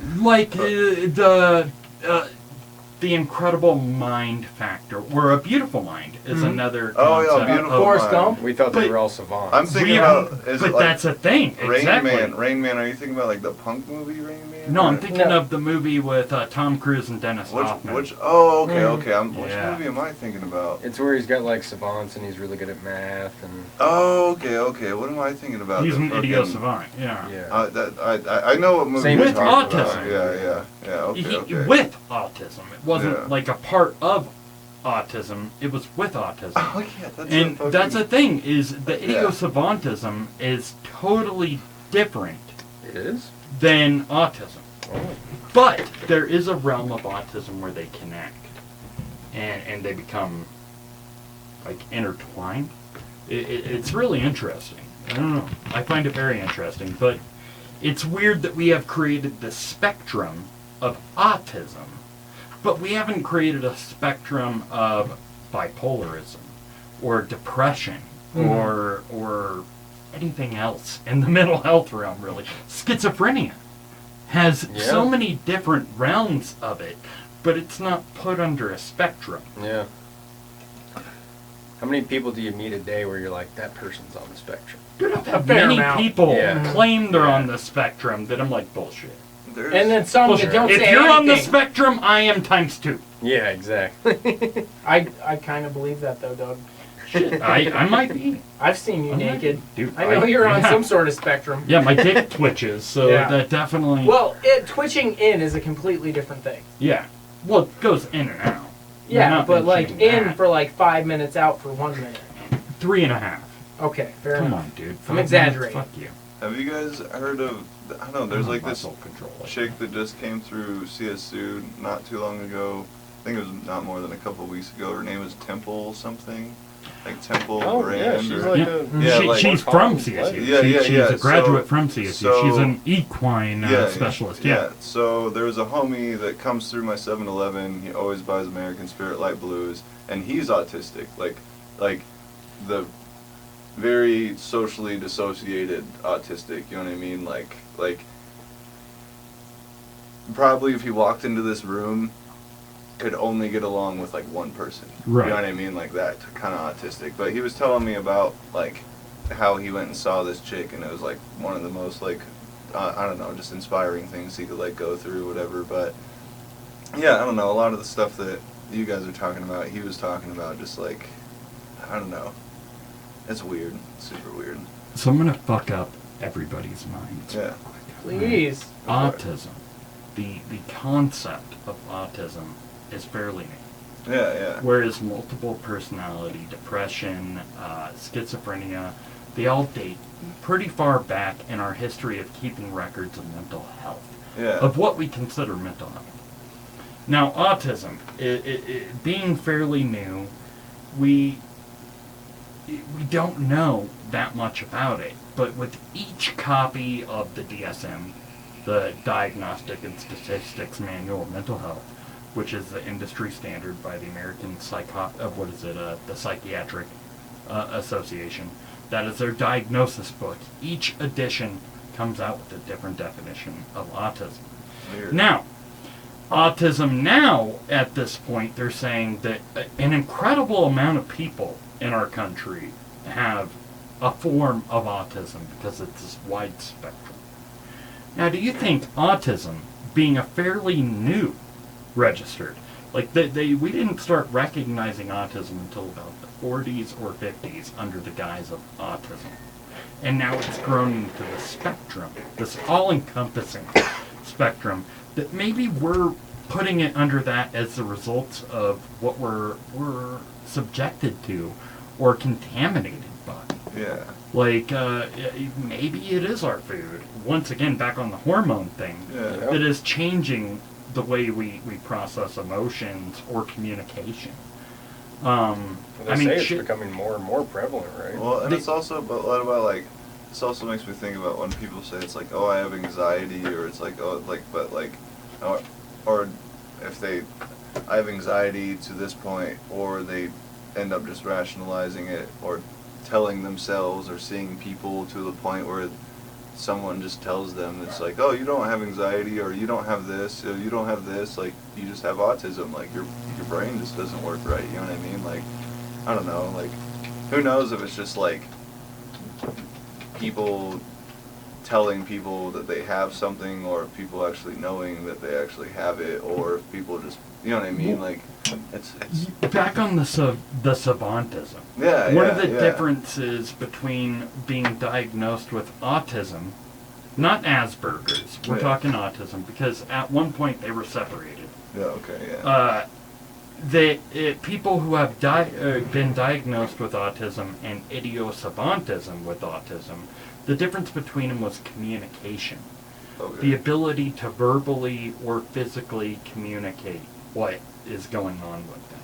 S3: the incredible mind factor, or a beautiful mind is another
S4: Oh, yeah,
S3: concept
S4: beautiful
S3: of-
S1: Forrest
S4: mind.
S1: Gump.
S5: We thought they
S3: But-
S5: were all savants.
S4: I'm thinking
S3: Yeah,
S4: about is
S3: but
S4: it like
S3: that's a thing,
S4: Rain
S3: exactly.
S4: Man? Rain Man? Are you thinking about like the punk movie Rain Man?
S3: No,
S4: Or-
S3: I'm thinking of the movie with Tom Cruise and Dennis Hoffman.
S4: Which? Oh, okay,
S1: Mm.
S4: okay. Which
S3: Yeah.
S4: movie am I thinking about?
S5: It's where he's got like savants and he's really good at math and
S4: Oh, okay. What am I thinking about?
S3: He's
S4: The
S3: an
S4: fucking-
S3: idiot savant, yeah.
S5: yeah.
S4: I know what movie
S5: Same
S4: you're
S3: with
S4: talking
S3: autism.
S4: about. Yeah. Okay,
S3: He-
S4: okay.
S3: With autism. It wasn't
S4: Yeah.
S3: like a part of autism, it was with autism.
S4: Oh yeah, that's
S3: And
S4: a fucking,
S3: that's the thing, is the
S4: Yeah.
S3: idiosavantism is totally different
S5: It is?
S3: than autism.
S5: Oh.
S3: But there is a realm of autism where they connect. And they become like intertwined. It's really interesting. I don't know. I find it very interesting. But it's weird that we have created the spectrum of autism, but we haven't created a spectrum of bipolarism or depression or anything else in the mental health realm, really. Schizophrenia has so
S5: Yeah.
S3: many different realms of it, but it's not put under a spectrum.
S5: Yeah. How many people do you meet a day where you're like, that person's on the spectrum?
S3: Dude, I've had
S1: fair
S3: many
S1: amount.
S3: people
S5: Yeah.
S3: claim they're
S5: Yeah.
S3: on the spectrum that I'm like, bullshit.
S4: There's,
S1: And then some
S3: Bullshit.
S1: that don't
S3: If
S1: say
S3: you're on the
S1: anything.
S3: spectrum, I am times two.
S5: Yeah, exactly.
S1: I kind of believe that though, Doug.
S3: Shit, I might be.
S1: I've seen you
S3: I might
S1: naked.
S3: be. Dude,
S1: I know you're on
S3: yeah.
S1: some sort of spectrum.
S3: Yeah, my dick twitches, so
S1: Yeah.
S3: that definitely.
S1: Well, twitching in is a completely different thing.
S3: yeah. Well, it goes in and out. You're
S1: Yeah,
S3: not
S1: but like
S3: mentioning
S1: in
S3: that.
S1: for like 5 minutes, out for 1 minute.
S3: 3.5.
S1: Okay, fair
S3: Come
S1: enough.
S3: on, dude.
S1: I'm
S3: 5 minutes,
S1: exaggerating.
S3: Fuck you.
S4: Have you guys heard of? I don't know. There's like this
S3: Muscle control.
S4: chick that just came through CSU not too long ago. I think it was not more than a couple of weeks ago. Her name is Temple something, like Temple
S5: Oh,
S4: Brand.
S5: yeah, she's
S4: or,
S5: like
S3: Yeah.
S5: a...
S4: Yeah,
S3: She-
S4: like-
S3: she's from CSU.
S4: Yeah, yeah,
S3: She's
S4: yeah.
S3: a graduate
S4: So-
S3: from CSU.
S4: so-
S3: She's an equine
S4: Yeah,
S3: specialist. Yeah.
S4: So there was a homie that comes through my 7-Eleven. He always buys American Spirit Light Blues, and he's autistic. Like the very socially dissociated autistic. You know what I mean? Like probably if he walked into this room, could only get along with like one person.
S3: Right.
S4: You know what I mean? Like that kind of autistic. But he was telling me about like how he went and saw this chick, and it was like one of the most like I don't know, just inspiring things he could like go through, whatever. But yeah, I don't know. A lot of the stuff that you guys are talking about, he was talking about, just like I don't know. It's weird. It's super weird.
S3: So I'm gonna fuck up everybody's minds.
S4: Yeah.
S1: Please.
S3: Autism. The concept of autism is fairly new.
S4: Yeah.
S3: Whereas multiple personality, depression, schizophrenia, they all date pretty far back in our history of keeping records of mental health,
S4: Yeah.
S3: of what we consider mental health. Now, autism, it being fairly new, we don't know that much about it, but with each copy of the DSM, the Diagnostic and Statistics Manual of Mental Health, which is the industry standard by the American the Psychiatric Association. That is their diagnosis book. Each edition comes out with a different definition of autism.
S4: Weird.
S3: Now, autism now, at this point, they're saying that an incredible amount of people in our country have a form of autism because it's this wide spectrum. Now, do you think autism, being a fairly new registered, like we didn't start recognizing autism until about the 40s or 50s under the guise of autism. And now it's grown into the spectrum, this all-encompassing spectrum, that maybe we're putting it under that as the result of what we're subjected to or contaminated by.
S4: Yeah.
S3: Like, maybe it is our food. Once again, back on the hormone thing.
S4: Yeah.
S3: That is changing the way we process emotions or communication.
S5: They say it's becoming more and more prevalent, right?
S4: Well, and it's also a lot about like, this also makes me think about when people say it's like, oh, I have anxiety, or it's like, oh, like, but like, or if I have anxiety to this point, or they end up just rationalizing it, or telling themselves, or seeing people to the point where someone just tells them, it's like, oh, you don't have anxiety, or you don't have this, or you don't have this, like, you just have autism, like, your brain just doesn't work right, you know what I mean? Like, I don't know, like, who knows if it's just like people telling people that they have something, or people actually knowing that they actually have it, or if people just, you know what I mean? Like, it's
S3: back on the savantism.
S4: Yeah,
S3: One of the differences between being diagnosed with autism, not Asperger's, we're talking autism, because at one point they were separated.
S4: Yeah, okay, yeah.
S3: People who have been diagnosed with autism and idiosavantism with autism, the difference between them was communication.
S4: Okay.
S3: The ability to verbally or physically communicate what is going on with them.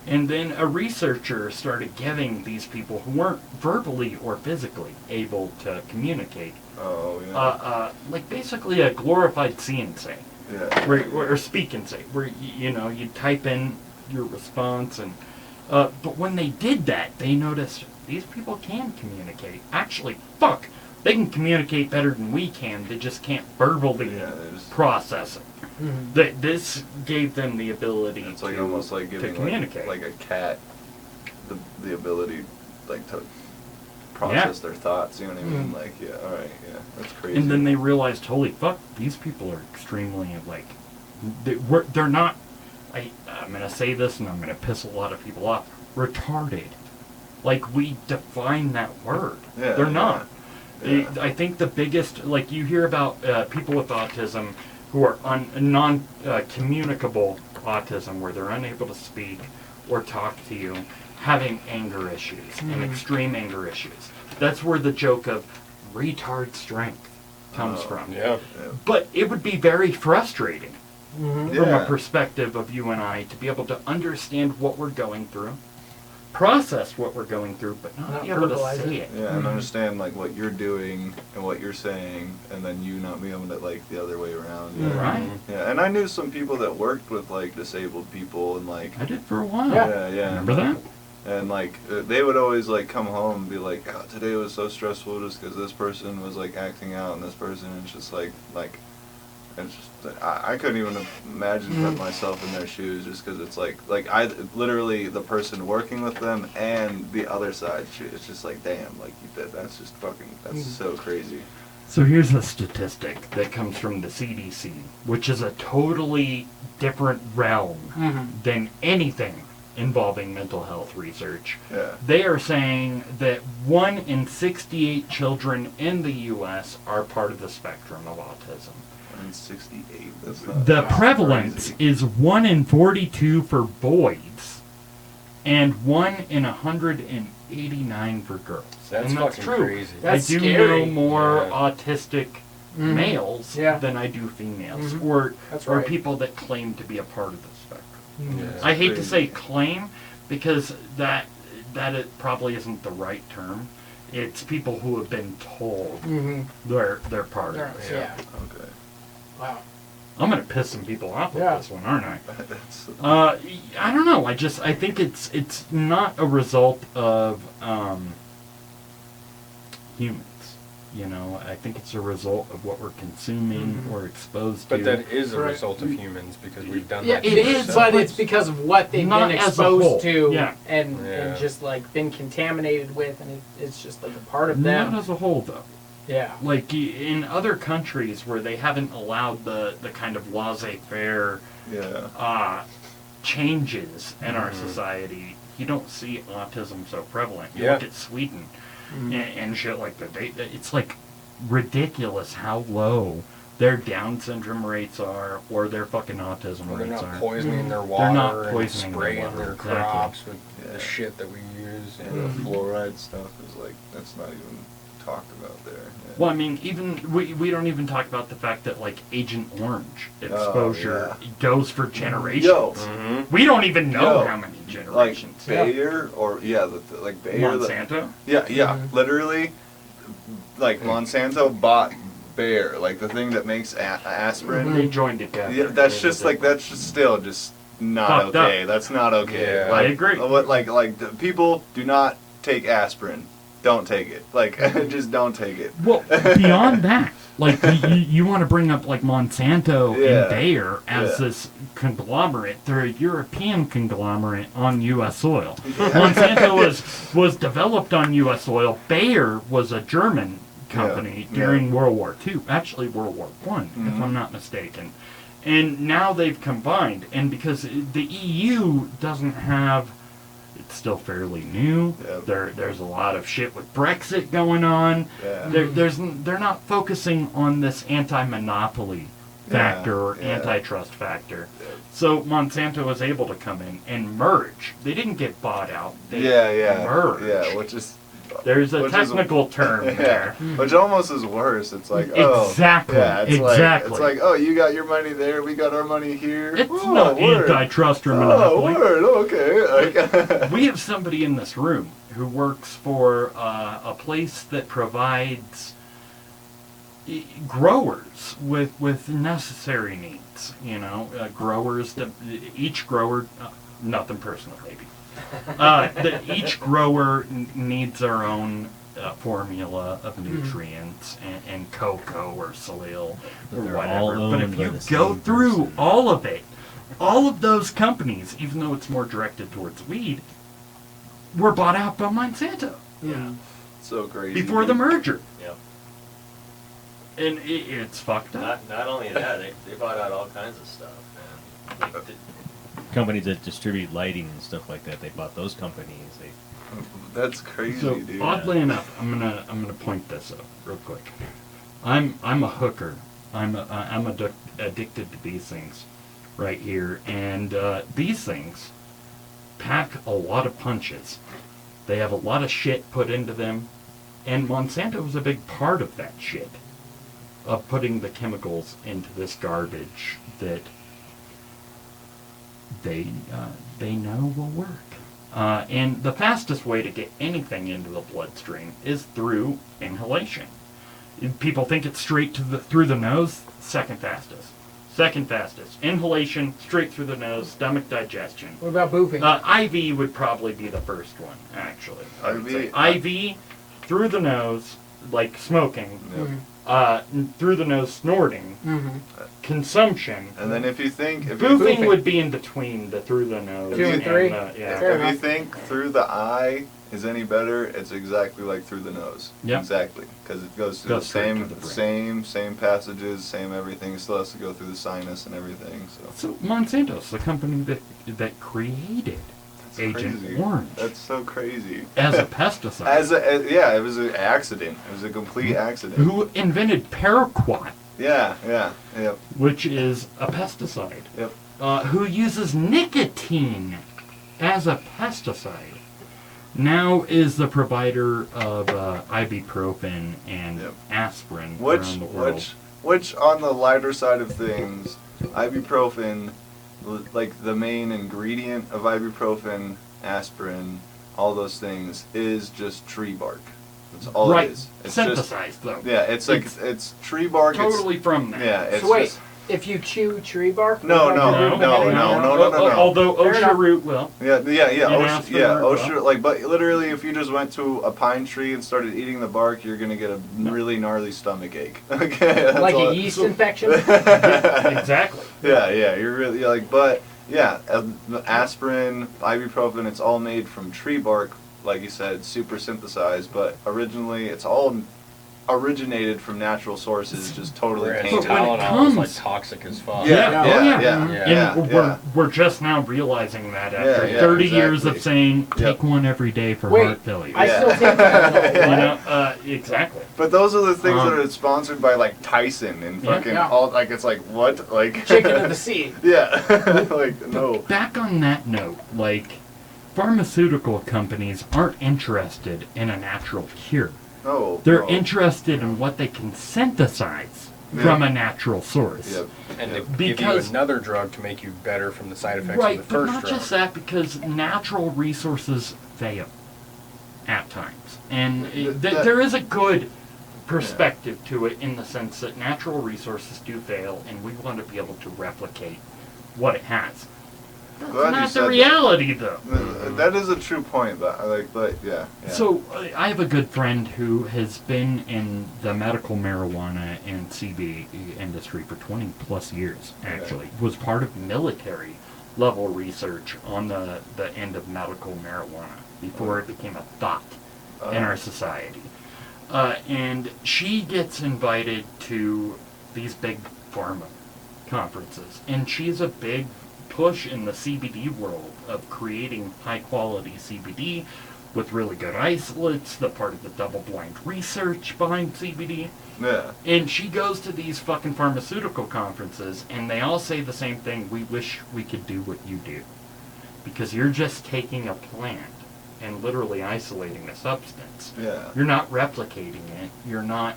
S3: And then a researcher started giving these people who weren't verbally or physically able to communicate, like basically a glorified see and say.
S4: Yeah.
S3: Or speak and say, where you type in your response, and but when they did that, they noticed these people can communicate. Actually, they can communicate better than we can. They just can't verbally process it. Mm-hmm. This gave them the ability
S4: it's like almost like giving
S3: to communicate,
S4: like a cat the ability like to process their thoughts. You know what I mean? Like, yeah, all right, yeah, that's crazy.
S3: And then they realized, holy fuck, these people are extremely like, they're not. I'm gonna say this, and I'm gonna piss a lot of people off. Retarded, like we define that word.
S4: Yeah,
S3: they're not.
S4: Yeah.
S3: I think the biggest, like you hear about people with autism who are non-communicable autism, where they're unable to speak or talk to you, having anger issues and extreme anger issues. That's where the joke of retard strength comes from.
S5: Yeah.
S3: But it would be very frustrating from
S4: Yeah.
S3: a perspective of you and I to be able to understand what we're going through, process what we're going through, but not be able to say it.
S4: Yeah, and understand like what you're doing and what you're saying, and then you not be able to like the other way around. You know?
S3: Right.
S4: Yeah, and I knew some people that worked with like disabled people, and like
S3: I did for a while.
S4: yeah.
S3: Remember that?
S4: And like they would always like come home and be like, oh, today was so stressful just because this person was like acting out, and this person, and it's just like it's just I couldn't even imagine putting myself in their shoes, just because it's like I literally the person working with them and the other side, it's just like, damn, like that's just fucking, that's so crazy.
S3: So here's a statistic that comes from the CDC, which is a totally different realm than anything involving mental health research.
S4: Yeah.
S3: They are saying that 1 in 68 children in the U.S. are part of the spectrum of autism.
S4: 68. That's not
S3: The prevalence
S4: crazy.
S3: is 1 in 42 for boys and 1 in 189 for girls.
S5: That's
S3: and that's
S5: fucking
S3: true.
S5: crazy.
S1: That's
S3: I do
S1: scary.
S3: know more
S5: Yeah.
S3: autistic males than I do females, or
S1: That's
S3: or
S1: right.
S3: people that claim to be a part of the spectrum.
S5: Yeah.
S3: I hate to
S4: crazy.
S3: say claim, because that it probably isn't the right term. It's people who have been told they're part of it.
S1: Yeah.
S4: Okay.
S1: Wow.
S3: I'm gonna piss some people off with
S1: Yeah.
S3: this one, aren't I?
S4: That's,
S3: I don't know. I think it's not a result of humans. You know, I think it's a result of what we're consuming or exposed to.
S5: But that is a
S1: Right.
S5: result of humans, because we've done
S1: Yeah,
S5: that.
S1: it
S5: shit
S1: is,
S5: ourselves.
S1: but it's because of what they've
S3: Not
S1: been
S3: as a whole.
S1: exposed to
S3: Yeah.
S1: and
S5: Yeah.
S1: just like been contaminated with, and it's just like a part of
S3: Not
S1: them.
S3: as a whole, though.
S1: Yeah.
S3: Like in other countries where they haven't allowed the kind of laissez-faire
S4: yeah.
S3: changes in our society, you don't see autism so prevalent. You
S5: Yeah.
S3: look at Sweden and shit like that. It's like ridiculous how low their Down syndrome rates are, or their fucking autism
S5: Or they're
S3: rates
S5: not
S3: are.
S5: poisoning their water
S3: not
S5: and
S3: poisoning their
S5: spraying
S3: water,
S5: their
S3: exactly.
S5: crops with
S4: Yeah.
S5: the shit that we use.
S4: The
S5: And
S4: fluoride stuff is like, that's not even talked about there. Yeah.
S3: Well, I mean, even we don't even talk about the fact that like Agent Orange exposure goes for generations.
S4: Yo,
S3: We don't even know
S4: Yo.
S3: how many
S4: like
S3: generations.
S4: Bayer or like Bayer.
S3: Monsanto.
S4: Yeah, literally, like Monsanto bought Bayer, like the thing that makes aspirin.
S3: They joined together.
S4: Yeah, that's just still just not
S3: Fucked up.
S4: okay. That's not okay.
S5: Yeah.
S4: Like,
S3: I agree.
S4: Like the people do not take aspirin. Don't take it. Like just don't take it.
S3: Well, beyond that, like you want to bring up like Monsanto
S4: Yeah.
S3: and Bayer as
S4: Yeah.
S3: this conglomerate. They're a European conglomerate on U.S. soil. Monsanto was developed on U.S. soil. Bayer was a German company
S4: Yeah.
S3: during World War II, actually World War I, if I'm not mistaken. And now they've combined, and because the EU doesn't have, it's still fairly new.
S4: Yep.
S3: There's a lot of shit with Brexit going on.
S4: Yeah.
S3: They're not focusing on this anti-monopoly factor or
S4: Yeah.
S3: antitrust factor.
S4: Yep.
S3: So Monsanto was able to come in and merge. They didn't get bought out. They
S4: Yeah.
S3: merged.
S4: Yeah, which is
S3: There's a
S4: which is-
S3: technical term
S4: yeah,
S3: there.
S4: which almost is worse. It's like, oh,
S3: Exactly,
S4: yeah, it's
S3: exactly.
S4: like, oh, you got your money there, we got our money here.
S3: It's
S4: Oh,
S3: not
S4: word.
S3: antitrust or
S4: Oh,
S3: monopoly.
S4: word, okay. Like,
S3: We have somebody in this room who works for a place that provides growers with necessary needs. You know, growers. Each grower, nothing personal, baby. Each grower needs their own formula of nutrients and cocoa or soil or
S6: They're all
S3: whatever. But
S6: owned
S3: if
S6: by
S3: you
S6: the
S3: go
S6: same
S3: through
S6: person.
S3: all of it, all of those companies, even though it's more directed towards weed, were bought out by Monsanto
S1: Yeah.
S4: so crazy.
S3: before the merger.
S2: Yep.
S3: And it's fucked up.
S2: Not only that, they bought out all kinds of stuff, man. Like,
S6: Companies that distribute lighting and stuff like that, they bought those companies.
S4: That's crazy,
S3: So
S4: dude.
S3: oddly enough, I'm gonna point this out real quick. I'm a hooker. I'm addicted to these things right here, and these things pack a lot of punches. They have a lot of shit put into them, and Monsanto was a big part of that shit, of putting the chemicals into this garbage that they know will work. And the fastest way to get anything into the bloodstream is through inhalation. People think it's straight through the nose. Second fastest. Second fastest. Inhalation, straight through the nose, stomach digestion.
S1: What about boofing?
S3: IV would probably be the first one, actually. I would say
S4: IV?
S3: IV through the nose, like smoking.
S4: Yep.
S3: Through the nose, snorting. Consumption.
S4: And then if you think,
S3: Boofing would be in between the through the nose
S1: 2 and 3?
S3: yeah.
S1: Fair
S4: if you
S1: enough.
S4: think through the eye is any better, it's exactly like through the nose.
S3: Yep.
S4: Exactly, because it goes through
S3: Goes
S4: the
S3: straight
S4: same,
S3: to the brain.
S4: same passages, same everything. It still has to go through the sinus and everything. So
S3: So Monsanto's the company that created Agent
S4: crazy.
S3: Orange
S4: That's so crazy.
S3: as a pesticide.
S4: Yeah, it was an accident. It was a complete accident.
S3: Who invented paraquat,
S4: Yeah, yep,
S3: which is a pesticide.
S4: yep.
S3: Who uses nicotine as a pesticide. Now is the provider of ibuprofen and
S4: Yep.
S3: aspirin
S4: Which,
S3: around the world.
S4: which on the lighter side of things, ibuprofen, like the main ingredient of ibuprofen, aspirin, all those things, is just tree bark. That's all
S3: right,
S4: it is. It's
S3: synthesized though.
S4: Just, yeah, it's like it's tree bark.
S3: Totally from that.
S4: Yeah, it's
S1: So wait,
S4: just,
S1: if you chew tree bark?
S4: No,
S1: would
S4: no,
S1: that be
S4: no,
S1: anything?
S4: no.
S3: Although
S1: Fair
S3: OSHA
S1: enough.
S3: root will.
S4: yeah,
S3: And aspirin or
S4: OSHA, like, but literally, if you just went to a pine tree and started eating the bark, you're gonna get a really gnarly stomach ache. Okay, that's
S1: Like
S4: all
S1: a
S4: it-
S1: yeast infection?
S3: Exactly.
S4: Yeah, you're really like, but yeah, aspirin, ibuprofen, it's all made from tree bark, like you said, super synthesized, but originally it's all originated from natural sources, just totally
S5: whereas
S3: But
S4: tainted.
S3: when it
S5: Tylenol is
S3: comes-
S5: like toxic as fuck.
S4: Yeah,
S5: Yeah.
S3: And we're just now realizing that after
S4: Yeah,
S3: 30 years
S4: exactly.
S3: of saying, take
S4: Yep.
S3: one every day for
S1: Wait,
S3: heart failure.
S1: I
S4: Yeah.
S1: still take Tylenol.
S3: You
S1: What?
S3: know, exactly.
S4: But those are the things that are sponsored by like Tyson and fucking
S1: Yeah.
S4: all. Like it's like what? Like
S1: Chicken of the sea.
S4: Yeah. Like no.
S3: Back on that note, like, pharmaceutical companies aren't interested in a natural cure.
S4: No.
S3: They're
S4: no.
S3: interested in what they can synthesize
S4: Yeah.
S3: from a natural source.
S4: Yep.
S5: And
S4: Yep.
S5: to give you
S3: Because-
S5: another drug to make you better from the side effects
S3: Right,
S5: of the
S3: but
S5: first
S3: not
S5: drug.
S3: just that, because natural resources fail at times. And there is a good perspective to it in the sense that natural resources do fail, and we want to be able to replicate what it has. That's
S4: Glad you
S3: not
S4: said
S3: the
S4: that.
S3: reality, though.
S4: That is a true point, but yeah.
S3: So, I have a good friend who has been in the medical marijuana and CBD industry for 20 plus years, actually. Was part of military level research on the end of medical marijuana before it became a thought in our society. And she gets invited to these big pharma conferences, and she's a big push in the CBD world of creating high quality CBD with really good isolates, the part of the double-blind research behind CBD.
S4: Yeah.
S3: And she goes to these fucking pharmaceutical conferences, and they all say the same thing: we wish we could do what you do. Because you're just taking a plant and literally isolating a substance.
S4: Yeah.
S3: You're not replicating it. You're not,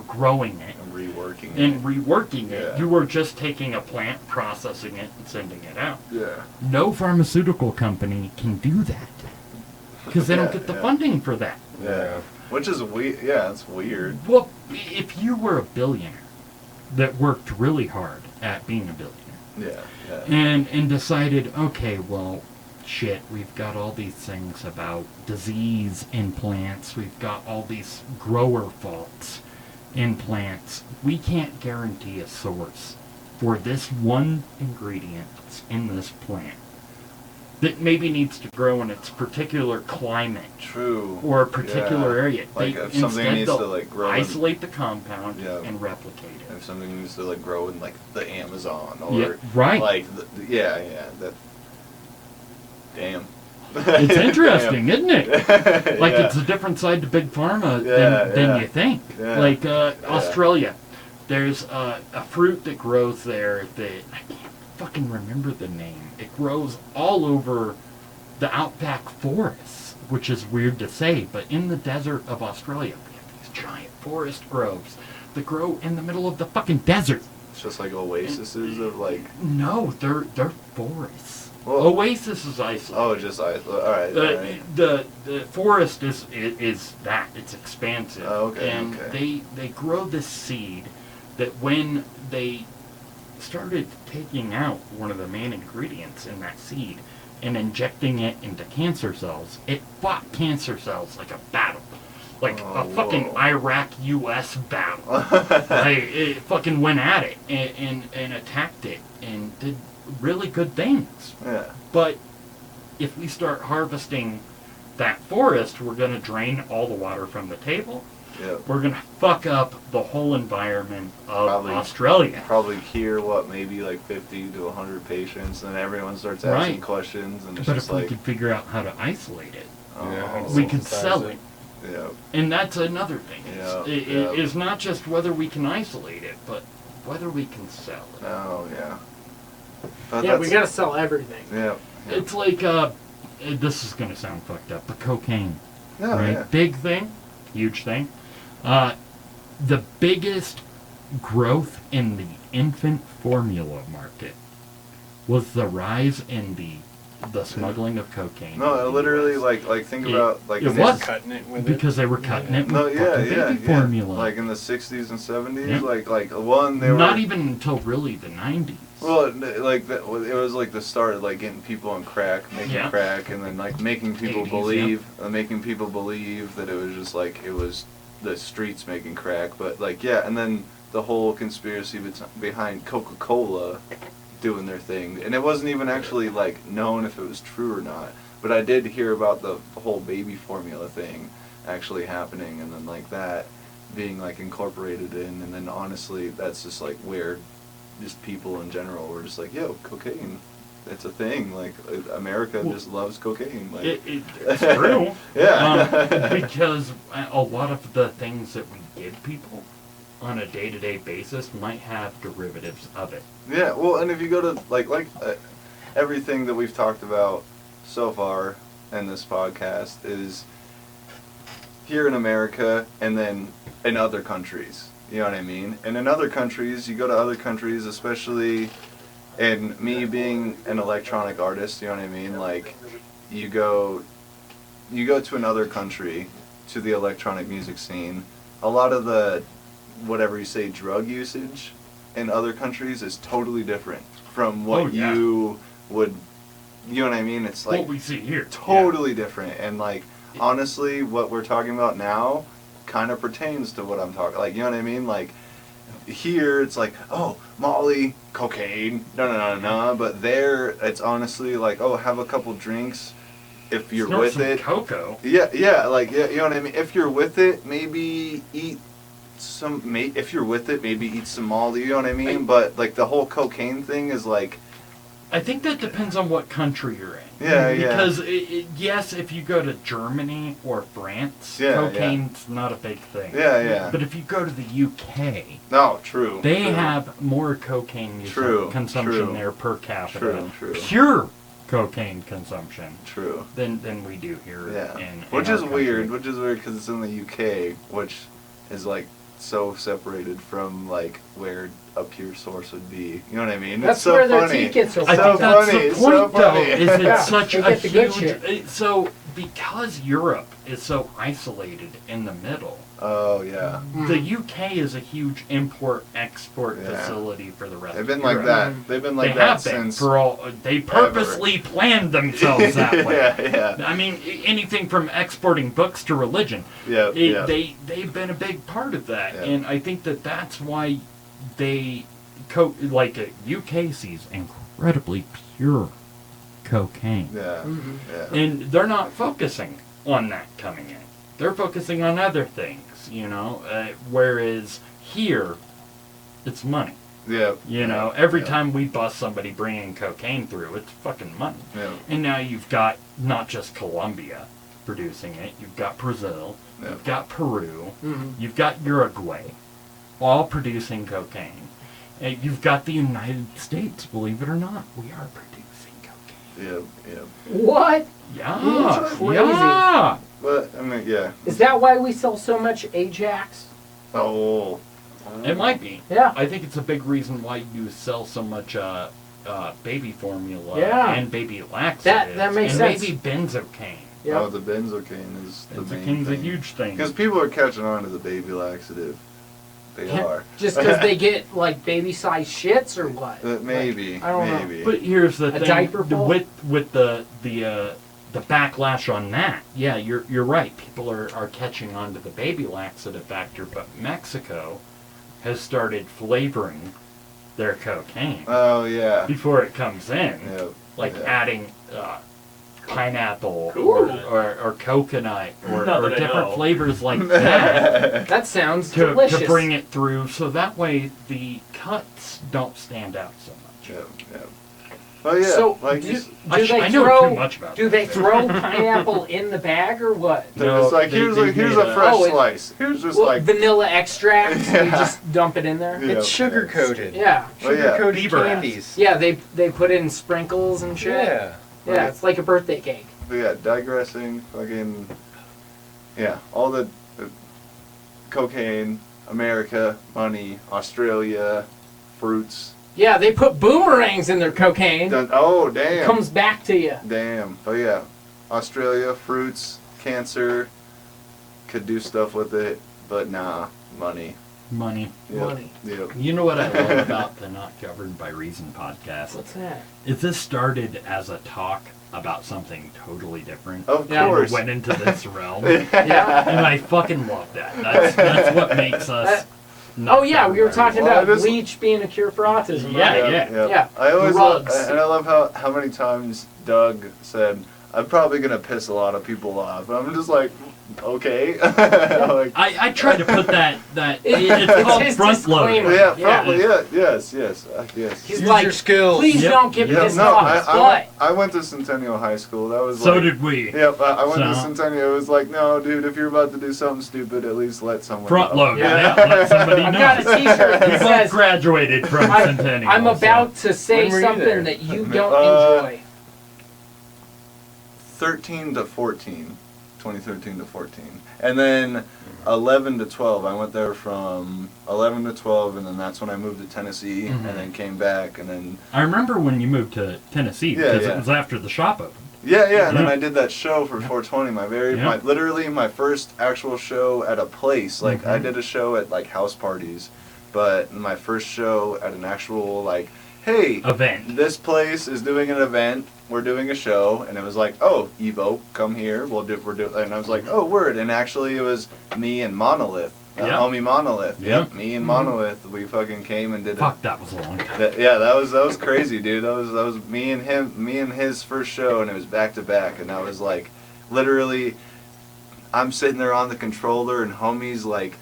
S3: growing it
S4: And reworking
S3: and reworking it.
S4: Yeah.
S3: You are just taking a plant, processing it, and sending it out.
S4: Yeah.
S3: No pharmaceutical company can do that. Because they don't get the funding for that.
S4: Yeah. Which is weird. Yeah, it's weird.
S3: Well, if you were a billionaire that worked really hard at being a billionaire
S4: Yeah.
S3: and decided, okay, well, shit, we've got all these things about disease in plants, we've got all these grower faults in plants, we can't guarantee a source for this one ingredient that's in this plant that maybe needs to grow in its particular climate
S4: True.
S3: or a particular
S4: Yeah.
S3: area.
S4: Like
S3: They,
S4: if something
S3: instead,
S4: needs
S3: they'll
S4: to like grow in,
S3: isolate the compound
S4: Yeah.
S3: and replicate it.
S4: if something needs to like grow in like the Amazon or
S3: Yeah, right.
S4: like yeah, that damn.
S3: It's interesting, isn't it?
S4: Damn.
S3: Like
S4: Yeah.
S3: it's a different side to big pharma
S4: Yeah,
S3: than
S4: yeah.
S3: you think.
S4: Yeah.
S3: Like Australia, there's a fruit that grows there that I can't fucking remember the name. It grows all over the outback forests, which is weird to say, but in the desert of Australia, we have these giant forest groves that grow in the middle of the fucking desert.
S4: It's just like oases of like
S3: No, they're forests.
S4: Well-
S3: Oasis is isolated.
S4: just all right. All right.
S3: The forest is that it's expansive.
S4: Oh, okay,
S3: And
S4: okay.
S3: they grow this seed that when they started taking out one of the main ingredients in that seed and injecting it into cancer cells, it fought cancer cells like a battle. Like a fucking
S4: whoa.
S3: Iraq-US battle. Like, it fucking went at it and attacked it and did really good things.
S4: Yeah.
S3: But if we start harvesting that forest, we're going to drain all the water from the table.
S4: Yep.
S3: We're going to fuck up the whole environment of
S4: Probably.
S3: Australia.
S4: Probably hear maybe like 50 to 100 patients, and then everyone starts asking
S3: Right.
S4: questions, and it's
S3: But
S4: just
S3: if we
S4: like,
S3: could figure out how to isolate it,
S5: Yeah,
S3: we could
S5: synthesize
S3: sell
S5: it.
S3: it.
S4: yeah,
S3: And that's another thing.
S4: Yeah,
S3: It's not just whether we can isolate it, but whether we can sell it.
S4: oh yeah. But
S1: Yeah, we
S4: that's-
S1: gotta sell everything.
S4: Yeah. Yeah.
S3: It's like, this is going to sound fucked up, but cocaine.
S4: No,
S3: Right?
S4: yeah.
S3: Big thing, huge thing. The biggest growth in the infant formula market was the rise in the smuggling of cocaine.
S4: No,
S3: in the
S4: literally,
S3: US.
S4: like think
S3: It-
S4: about like
S3: it
S4: in the-
S3: was.
S5: Cutting it with
S3: because they were cutting it with
S4: No, yeah,
S3: fucking
S4: yeah,
S3: baby
S4: yeah.
S3: formula.
S4: Like in the 60s and 70s,
S3: Yeah.
S4: like one they were
S3: Not even until really the 90s.
S4: Well, like it was like the start of like getting people on crack, making
S3: Yeah.
S4: crack, and then like making people
S3: 80s,
S4: believe, making people believe that it was just like it was the streets making crack. But like yeah, and then the whole conspiracy behind Coca-Cola doing their thing, and it wasn't even actually like known if it was true or not. But I did hear about the whole baby formula thing actually happening, and then like that being like incorporated in, and then honestly, that's just like where just people in general were just like, yo, cocaine. it's a thing. Like America just loves cocaine. Like
S3: It's true.
S4: yeah.
S3: Because a lot of the things that we give people on a day-to-day basis might have derivatives of it.
S4: Yeah. Well, and if you go to like everything that we've talked about so far in this podcast is here in America and then in other countries. You know what I mean? And in other countries, you go to other countries, especially, and me being an electronic artist, you know what I mean? Like, you go to another country, to the electronic music scene, a lot of the, whatever you say, drug usage in other countries is totally different from what you would, you know what I mean? It's like,
S3: what we see here.
S4: totally different. And like, honestly, what we're talking about now kind of pertains to what I'm talking, like, you know what I mean? Like, here it's like, oh, Molly, cocaine, no, but there it's honestly like, oh, have a couple drinks if you're
S3: Snort
S4: with
S3: some
S4: it.
S3: cocoa.
S4: Yeah, like, yeah, you know what I mean? If you're with it, maybe eat some, if you're with it, maybe eat some Molly, you know what I mean? But like the whole cocaine thing is like,
S3: I think that depends on what country you're in.
S4: Yeah,
S3: Because, yes, if you go to Germany or France, cocaine's not a big thing.
S4: Yeah.
S3: But if you go to the UK,
S4: No, true.
S3: they
S4: true.
S3: have more cocaine consumption there per capita.
S4: True.
S3: Pure cocaine consumption
S4: True.
S3: than we do here.
S4: Yeah.
S3: In
S4: Which
S3: our
S4: is
S3: country.
S4: weird because it's in the UK, which is like so separated from like where a pure source would be. You know what I mean?
S7: That's
S4: it's so
S7: where their
S4: funny.
S7: tea gets so
S3: I
S7: funny.
S3: think that's
S4: funny,
S3: the
S4: so
S3: point, though,
S4: funny.
S3: is it's
S7: Yeah,
S3: such
S7: they
S3: a
S7: get the good
S3: huge... So, because Europe is so isolated in the middle,
S4: Oh yeah.
S3: the UK is a huge import-export
S4: Yeah.
S3: facility for the rest
S4: They've
S3: of
S4: been
S3: Europe.
S4: like that. They've been like
S3: They
S4: that
S3: have been
S4: since
S3: for all... They purposely planned themselves that way.
S4: Yeah.
S3: I mean, anything from exporting books to religion.
S4: Yeah.
S3: They've been a big part of that,
S4: Yeah.
S3: and I think that that's why they UK sees incredibly pure cocaine,
S4: Yeah.
S3: and they're not focusing on that coming in. They're focusing on other things, whereas here, it's money.
S4: Yeah.
S3: You know, every time we bust somebody bringing cocaine through, it's fucking money.
S4: Yeah.
S3: And now you've got not just Colombia producing it, you've got Brazil,
S4: Yeah.
S3: you've got Peru, you've got Uruguay, all producing cocaine. And you've got the United States, believe it or not, we are producing cocaine.
S4: Yeah.
S7: What?
S3: Yeah,
S7: That's crazy.
S3: yeah.
S4: But I mean, yeah.
S7: Is that why we sell so much Ajax?
S4: Oh.
S3: It might be.
S7: Yeah.
S3: I think it's a big reason why you sell so much baby formula
S7: Yeah.
S3: and baby laxatives.
S7: That makes
S3: and
S7: sense.
S3: maybe benzocaine.
S7: Yep.
S4: Oh, the benzocaine is the main
S3: Benzocaine's a
S4: thing.
S3: huge thing.
S4: Because people are catching on to the baby laxative. They are.
S7: Just because they get like baby-sized shits or what?
S4: Maybe.
S7: I don't know.
S4: maybe.
S3: But here's the
S7: A
S3: thing:
S7: diaper full?
S3: with the backlash on that. Yeah, you're right. People are catching on to the baby laxative factor, but Mexico has started flavoring their cocaine
S4: Oh yeah.
S3: before it comes in,
S4: Yeah.
S3: like
S4: yeah.
S3: adding pineapple
S2: Cool.
S3: or coconut or
S2: Not that I
S3: different
S2: know.
S3: flavors like that.
S7: That sounds
S3: to
S7: delicious.
S3: bring it through, so that way the cuts don't stand out so much.
S4: Yeah. Oh yeah.
S7: So
S4: like
S7: do,
S4: it's,
S7: do they
S3: I know
S7: throw?
S3: too much about
S7: Do they throw pineapple in the bag or what?
S4: they're just like
S3: they-
S4: here's
S3: they
S4: here's
S3: made
S4: a fresh
S7: Oh, it-
S4: slice. Here's just
S7: Well,
S4: like
S7: vanilla extract. You
S4: Yeah.
S7: just dump it in there.
S4: Yeah.
S5: It's sugar coated.
S7: Yeah.
S4: Oh, yeah.
S5: Sugar coated
S3: Beaver
S5: candies.
S7: Yeah, they put in sprinkles and shit.
S5: Yeah.
S7: Yeah, it's like a birthday cake.
S4: But yeah, digressing, fucking, yeah, all the cocaine, America, money, Australia, fruits.
S7: Yeah, they put boomerangs in their cocaine.
S4: Oh, damn.
S7: Comes back to you.
S4: Damn. But yeah, Australia, fruits, cancer, could do stuff with it, but nah, money.
S3: Money.
S4: Yep.
S7: Money.
S4: Yep.
S3: You know what I love about the Not Governed by Reason podcast?
S7: What's that?
S3: Is this started as a talk about something totally different?
S4: Of
S7: Yeah.
S4: course.
S3: Went into this realm.
S7: Yeah.
S3: And I fucking love that. That's what makes us.
S7: Oh yeah, we were talking
S4: Well,
S7: about
S4: it is-
S7: bleach being a cure for autism.
S3: Yeah,
S7: right?
S3: yeah.
S7: Yeah.
S4: I always love,
S7: Drugs.
S4: and I love how many times Doug said, I'm probably gonna piss a lot of people off. I'm just like, okay. Like,
S3: I try to put that
S7: It's
S3: it's called
S7: his
S3: front loading.
S7: disclaimer.
S4: yeah,
S7: Yeah.
S4: probably, yeah, yes.
S7: He's
S5: Use
S7: like,
S5: your skills.
S7: please
S3: Yep.
S7: don't get
S3: Yep.
S7: pissed
S4: No,
S7: off. But
S4: I went to Centennial High School. That was
S3: So
S4: like,
S3: did we.
S4: Yep, I went to
S3: So-
S4: Centennial. It was like, no, dude, if you're about to do something stupid, at least let someone
S3: Front
S4: know.
S3: load.
S7: Yeah.
S3: Yeah. Let somebody
S7: I've
S3: know.
S7: got a T-shirt
S3: We
S7: that
S3: both
S7: says,
S3: graduated from Centennial.
S7: I'm about to say
S5: When were you there?
S7: something that you don't enjoy.
S4: 13 to 14. 2013 to 14. And then 11 to 12. I went there from 11 to 12, and then that's when I moved to Tennessee,
S3: Mhm.
S4: and then came back, and then
S3: I remember when you moved to Tennessee
S4: Yeah,
S3: because
S4: yeah.
S3: it was after the shop opened.
S4: and then
S3: Yeah.
S4: I did that show for 420.
S3: Yeah.
S4: Literally my first actual show at a place. Like I
S3: Mhm.
S4: did a show at like house parties, but my first show at an actual like, hey,
S3: Event.
S4: this place is doing an event. We're doing a show, and it was like, oh, Evoke, come here. And I was like, oh, word. And actually, it was me and Monolith,
S3: Yeah.
S4: homie Monolith.
S3: Yeah.
S4: Yep, me and Monolith. We fucking came and did it.
S3: Fuck, that was a long time.
S4: That was crazy, dude. That was me and his first show, and it was back to back, and that was like, literally, I'm sitting there on the controller, and homies like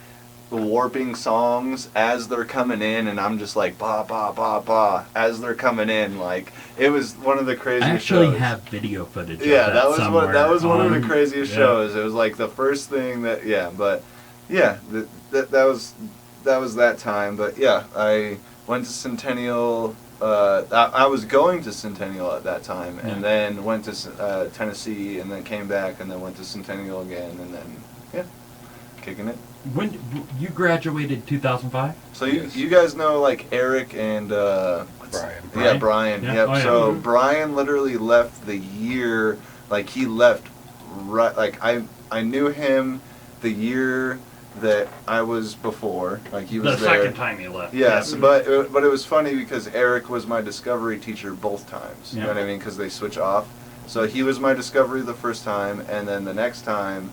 S4: warping songs as they're coming in, and I'm just like ba ba ba ba as they're coming in. Like it was one of the
S3: I
S4: craziest
S3: actually
S4: shows.
S3: have video footage.
S4: Yeah,
S3: of
S4: that was
S3: somewhere
S4: that was one of the
S3: on-
S4: craziest
S3: yeah.
S4: shows. It was like the first thing that that was that time. But yeah, I went to Centennial. I was going to Centennial at that time, and then went to Tennessee, and then came back, and then went to Centennial again, and then kicking it.
S3: When you graduated 2005?
S4: So you guys know like Eric and
S5: Brian.
S4: Yeah, Brian.
S3: Yeah.
S4: Yep.
S3: Oh, yeah.
S4: So
S3: Mhm.
S4: Brian literally left the year, like he left right. Like I knew him the year that I was before. Like he was
S3: The
S4: there.
S3: second time you left.
S4: Yes, but it was funny because Eric was my discovery teacher both times. You know
S3: Yeah.
S4: what I mean? Because they switch off. So he was my discovery the first time, and then the next time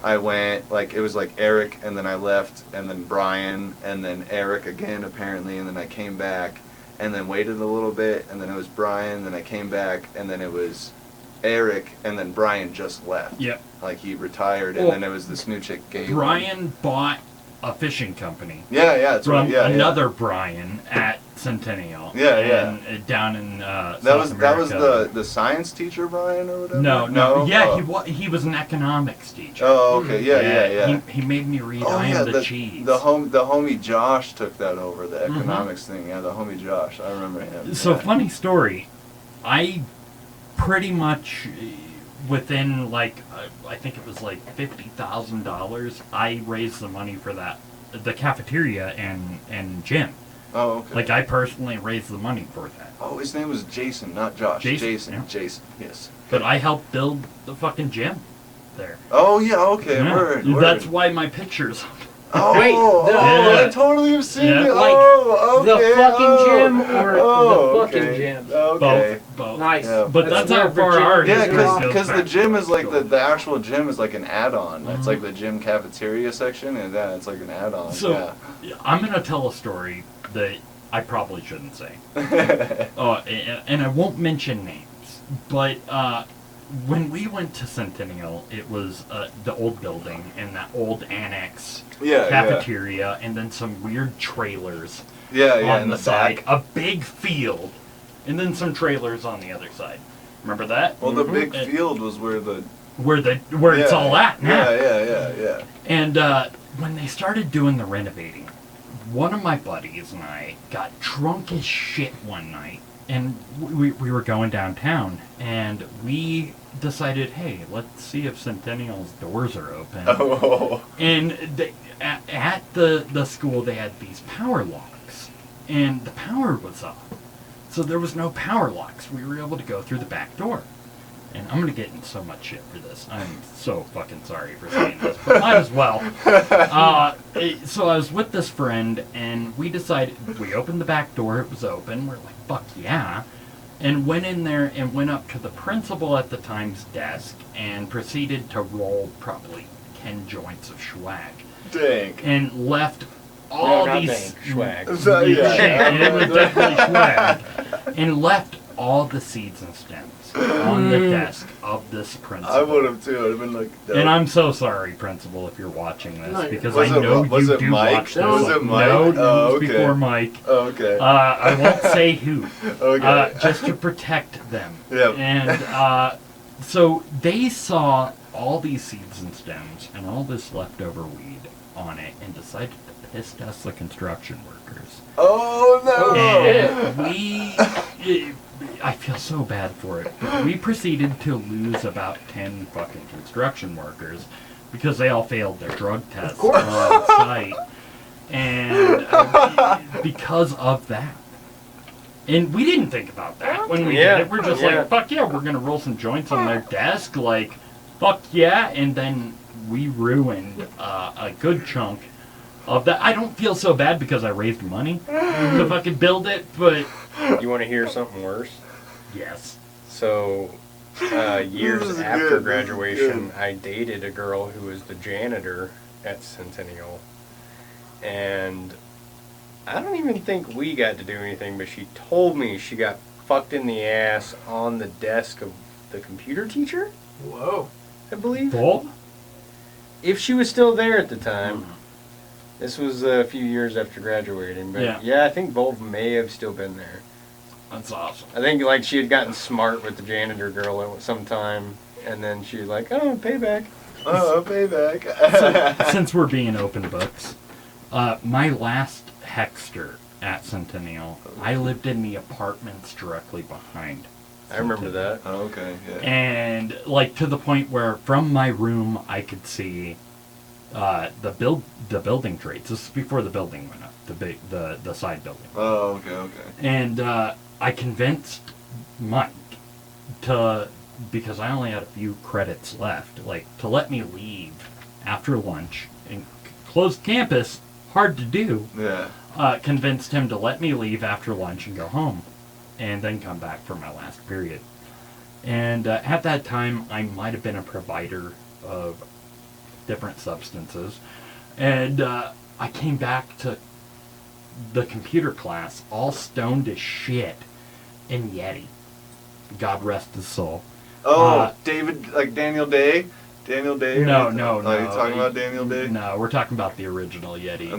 S4: I went, like it was like Eric, and then I left, and then Brian, and then Eric again apparently, and then I came back, and then waited a little bit, and then it was Brian, then I came back, and then it was Eric, and then Brian just left.
S3: Yep.
S4: Like he retired, and
S3: Well,
S4: then it was this new chick, Galen.
S3: Brian bought a fishing company
S4: Yeah, that's right.
S3: from
S4: Yeah,
S3: another Brian at Centennial.
S4: Yeah,
S3: and, down in
S4: That
S3: South
S4: was
S3: America.
S4: the science teacher Brian or whatever.
S3: No. Yeah,
S4: Oh.
S3: he was an economics teacher.
S4: Oh, okay. Yeah.
S3: He made me read
S4: Oh
S3: I
S4: yeah,
S3: Am the Cheese.
S4: the homie Josh took that over, the economics thing. Yeah, the homie Josh. I remember him.
S3: So
S4: yeah.
S3: funny story. I pretty much within like I think it was like $50,000. I raised the money for the cafeteria and gym.
S4: Oh, okay.
S3: Like I personally raised the money for that.
S4: Oh, his name was Jason, not Josh.
S3: Jason, yeah.
S4: Jason. Yes.
S3: But I helped build the fucking gym there.
S4: Oh yeah. Okay.
S3: Yeah.
S4: Word.
S3: That's why my pictures.
S4: Oh,
S7: Wait,
S4: I totally have seen
S3: Yeah.
S4: it.
S7: Like,
S4: Oh, okay.
S7: the fucking gym or
S4: oh,
S7: the fucking
S4: okay.
S7: gym?
S4: Okay.
S3: Both.
S7: Nice.
S4: Yeah.
S3: But that's how
S7: where
S3: far
S7: Virginia
S3: our
S7: is
S4: Yeah,
S3: history
S7: from.
S3: goes
S4: because the
S3: back.
S4: gym is like the actual gym is like an add-on. It's
S3: Mhm.
S4: like the gym cafeteria section, and yeah, it's like an add-on.
S3: So I'm gonna tell a story that I probably shouldn't say.
S4: yeah.
S3: And I won't mention names, but when we went to Centennial, it was the old building and that old annex
S4: Yeah.
S3: cafeteria, and then some weird trailers
S4: Yeah. Yeah.
S3: on
S4: in
S3: the
S4: the
S3: side,
S4: back.
S3: a big field, and then some trailers on the other side. Remember that?
S4: Well, the big
S3: And
S4: field was where the
S3: where it's
S4: yeah,
S3: all at now.
S4: Yeah.
S3: And when they started doing the renovating, one of my buddies and I got drunk as shit one night, and we were going downtown, and we decided, hey, let's see if Centennial's doors are open.
S4: Oh.
S3: And at the school, they had these power locks, and the power was off. So there was no power locks. We were able to go through the back door. And I'm going to get in so much shit for this. I'm so fucking sorry for saying this, but might as well. So I was with this friend, and we decided, we opened the back door, it was open, we're like, fuck yeah. And went in there and went up to the principal at the time's desk and proceeded to roll probably 10 joints of swag.
S4: Dang.
S3: And left all
S5: not
S3: these...
S5: dang, swag.
S4: So, yeah.
S3: It was definitely swag. And left all the seeds and stems on the desk of this principal.
S4: I would have too. I'd have been like, dope.
S3: And I'm so sorry, principal, if you're watching this,
S7: No,
S3: because
S4: Was
S3: I
S4: it-
S3: know
S4: was
S3: you
S4: it
S3: do
S4: Mike?
S3: watch this.
S4: Was it Mike?
S3: No, it
S4: Oh,
S3: was
S4: okay.
S3: before Mike.
S4: Oh, okay.
S3: I won't say who.
S4: Okay.
S3: Just to protect them.
S4: Yep.
S3: And so they saw all these seeds and stems and all this leftover weed on it and decided to piss test the construction workers.
S4: Oh no!
S3: And I feel so bad for it. But we proceeded to lose about 10 fucking construction workers because they all failed their drug tests on site. And because of that. And we didn't think about that when we did it. We're just like, fuck yeah, we're going to roll some joints on their desk. Like, fuck yeah. And then we ruined a good chunk of that. I don't feel so bad because I raised money to fucking build it, but
S5: You want to hear something worse?
S3: yes.
S5: So, years
S4: This is
S5: after
S4: good, this is
S5: graduation,
S4: good.
S5: I dated a girl who was the janitor at Centennial. And I don't even think we got to do anything, but she told me she got fucked in the ass on the desk of the computer teacher,
S7: Whoa.
S5: I believe.
S3: Bob?
S5: If she was still there at the time. This was a few years after graduating, but yeah, I think Volv may have still been there.
S3: That's awesome.
S5: I think like she had gotten smart with the janitor girl at some time, and then she was like, oh, payback.
S4: Oh, payback.
S3: Since we're being open books, my last Hexter at Centennial, I lived in the apartments directly behind.
S5: I remember that.
S4: Oh, okay, yeah.
S3: And like to the point where from my room I could see the building trades. This is before the building went up, the side building.
S4: Oh, okay.
S3: And I convinced Mike to, because I only had a few credits left, like to let me leave after lunch and closed campus. Hard to do.
S4: Yeah.
S3: Convinced him to let me leave after lunch and go home, and then come back for my last period. And at that time, I might have been a provider of different substances, and I came back to the computer class all stoned as shit in Yeti. God rest his soul.
S4: Oh, David, like Daniel Day? Daniel Day?
S3: No.
S4: Are you talking about Daniel Day?
S3: No, we're talking about the original Yeti.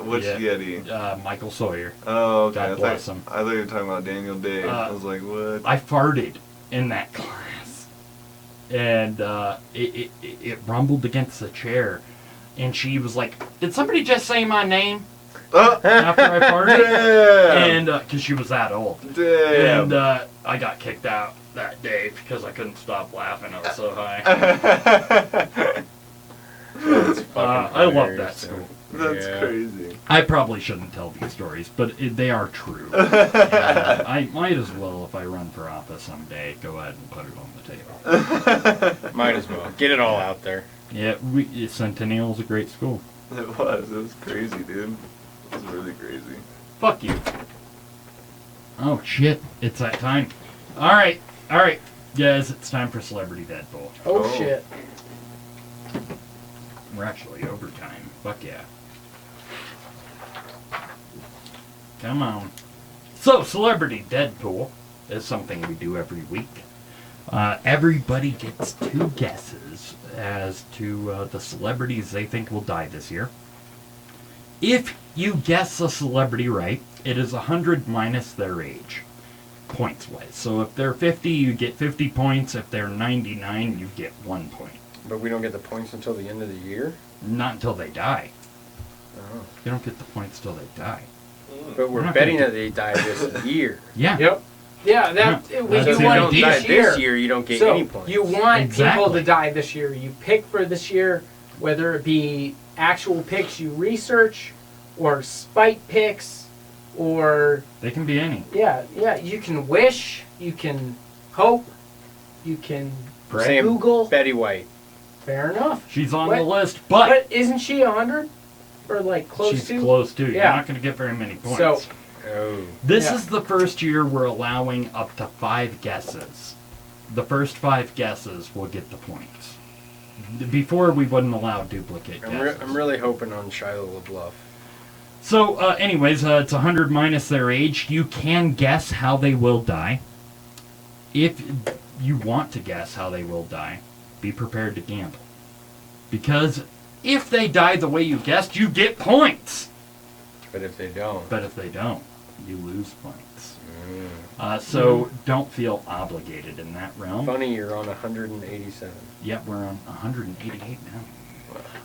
S4: Which Yeti?
S3: Michael Sawyer.
S4: Oh, okay.
S3: God bless him.
S4: I thought you were talking about Daniel Day. I was like, what?
S3: I farted in that class, and it rumbled against the chair, and she was like, "Did somebody just say my name?" After I farted,
S4: Damn!
S3: and because she was that old,
S4: Damn!
S3: and I got kicked out that day because I couldn't stop laughing. I was so high.
S5: That's fucking
S3: I love
S5: hilarious,
S3: that school.
S4: That's
S5: Yeah.
S4: crazy.
S3: I probably shouldn't tell these stories, but they are true. And I might as well, if I run for office someday, go ahead and put it on the table.
S5: Might as well. Get it all out there.
S3: Yeah, Centennial is a great school.
S4: It was crazy, dude. It was really crazy.
S3: Fuck you. Oh shit, it's that time. Alright, guys, it's time for Celebrity Deadpool.
S7: Oh,
S4: Oh.
S7: shit.
S3: We're actually overtime. Fuck yeah. Come on. So, Celebrity Deadpool is something we do every week. Everybody gets 2 guesses as to the celebrities they think will die this year. If you guess a celebrity right, it is 100 minus their age, points-wise. So if they're 50, you get 50 points. If they're 99, you get 1 point.
S5: But we don't get the points until the end of the year?
S3: Not until they die.
S5: Oh.
S3: You don't get the points till they die.
S5: But
S3: We're
S5: we're
S3: not
S5: betting
S3: gonna
S5: that they die this year.
S3: Yeah.
S7: Yep. Yeah, that
S3: Yeah,
S7: when
S3: that's
S7: you
S3: the
S7: want
S5: If
S7: it
S5: you don't die
S7: this year.
S5: this year, you don't get
S7: So
S5: any points.
S7: you want people
S3: Exactly.
S7: to die this year. You pick for this year, whether it be actual picks you research, or spite picks, or
S3: They can be any.
S7: yeah. You can wish, you can hope, you can
S5: Sam
S7: Google.
S5: Betty White.
S7: Fair enough.
S3: She's on
S7: What?
S3: the list, but
S7: But isn't she 100? Or like close
S3: she's
S7: to?
S3: close too. You're
S7: Yeah.
S3: not going to get very many points.
S7: So
S5: Oh.
S3: This
S7: Yeah.
S3: is the first year we're allowing up to 5 guesses. The first 5 guesses will get the points. Before, we wouldn't allow duplicate guesses.
S5: I'm really hoping on Shia LaBeouf.
S3: So, anyways, it's 100 minus their age. You can guess how they will die. if you want to guess how they will die, be prepared to gamble. Because if they die the way you guessed, you get points.
S5: But if they don't.
S3: But if they don't, you lose points. So don't feel obligated in that realm.
S5: Funny, you're on 187.
S3: Yep, we're on 188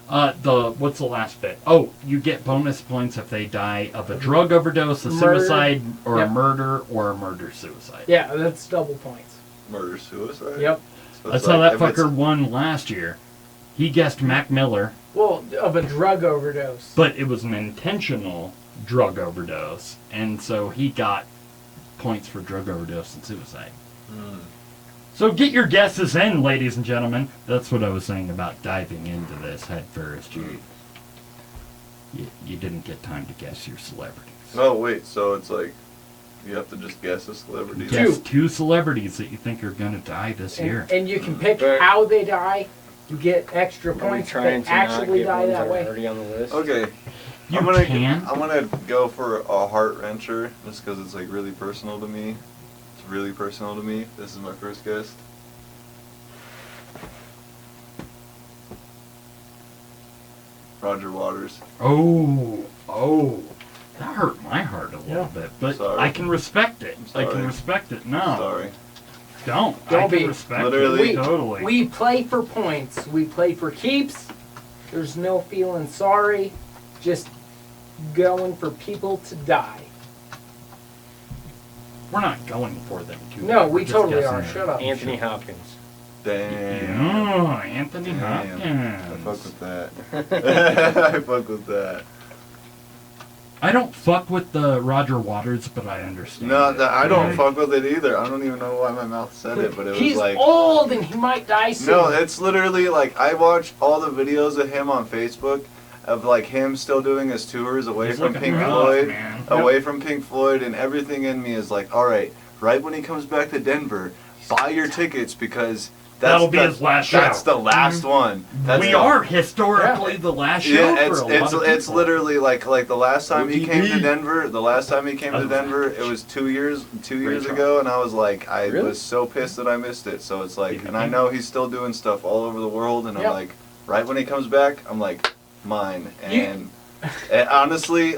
S3: now. What's the last bit? Oh, you get bonus points if they die of a drug overdose, a
S7: Murder.
S3: suicide, or
S7: Yep.
S3: a murder, or a murder-suicide.
S7: Yeah, that's double points.
S4: Murder-suicide?
S7: Yep.
S4: So
S3: That's
S4: it's
S3: how
S4: like,
S3: that
S4: if it's-
S3: fucker won last year. He guessed Mac Miller,
S7: Well, of a drug overdose.
S3: but it was an intentional drug overdose, and so he got points for drug overdose and suicide. So get your guesses in, ladies and gentlemen. That's what I was saying about diving into this head first. You didn't get time to guess your celebrities.
S4: No, wait, so it's like, you have to just guess a celebrity?
S3: Guess two celebrities that you think are going to die this year.
S7: And you can pick
S5: But-
S7: how they die. You get extra
S5: Are we
S7: points if
S5: trying
S7: they
S5: to not
S7: actually
S5: get
S7: die
S5: ones
S7: that
S5: that are
S7: way.
S5: already on the list?
S4: Okay.
S3: You
S4: I'm gonna
S3: can.
S4: I'm gonna go for a heart wrencher just because it's like really personal to me. It's really personal to me. This is my first guess. Roger Waters.
S3: Oh, that hurt my heart a little bit, but
S4: Sorry.
S3: I can respect it. I can
S4: Sorry.
S3: respect it. No,
S4: Sorry.
S3: don't. I
S7: Don't
S3: can
S7: be.
S3: respect
S4: Literally.
S3: it. Totally.
S7: We play for points. We play for keeps. There's no feeling sorry. Just going for people to die.
S3: We're not going for them to.
S7: No,
S3: We're
S7: we
S3: just
S7: totally
S3: guessing
S7: are.
S3: it.
S7: Shut up.
S5: Anthony Hopkins.
S4: Damn.
S3: Oh, Anthony
S4: Damn. I fuck
S3: Hopkins.
S4: with that. I fuck with that.
S3: I don't fuck with the Roger Waters, but I understand.
S4: No,
S3: it.
S4: I don't
S3: Right?
S4: fuck with it either. I don't even know why my mouth said it, but it was
S7: He's
S4: like.
S7: old and he might die soon.
S4: No, it's literally like I watch all the videos of him on Facebook of like him still doing his tours away
S3: He's
S4: from
S3: looking
S4: Pink
S3: rough,
S4: Floyd,
S3: man.
S4: away from Pink Floyd, and everything in me is like, all right, right when he comes back to Denver, buy your tickets because
S3: That'll be his last show.
S4: That's the last one. That's
S3: We
S4: the,
S3: are historically the last show
S4: Yeah,
S3: for a lot of
S4: it's
S3: people.
S4: literally like the last time he came to
S3: OTB.
S4: Denver. The last time he came to Denver, it was 2 years ago, and I was like, I
S5: Really?
S4: was so pissed that I missed it. So it's like,
S3: Did
S4: and I
S3: you?
S4: know he's still doing stuff all over the world, and I'm
S7: Yep.
S4: like, right when he comes back, I'm like, mine. And, and honestly,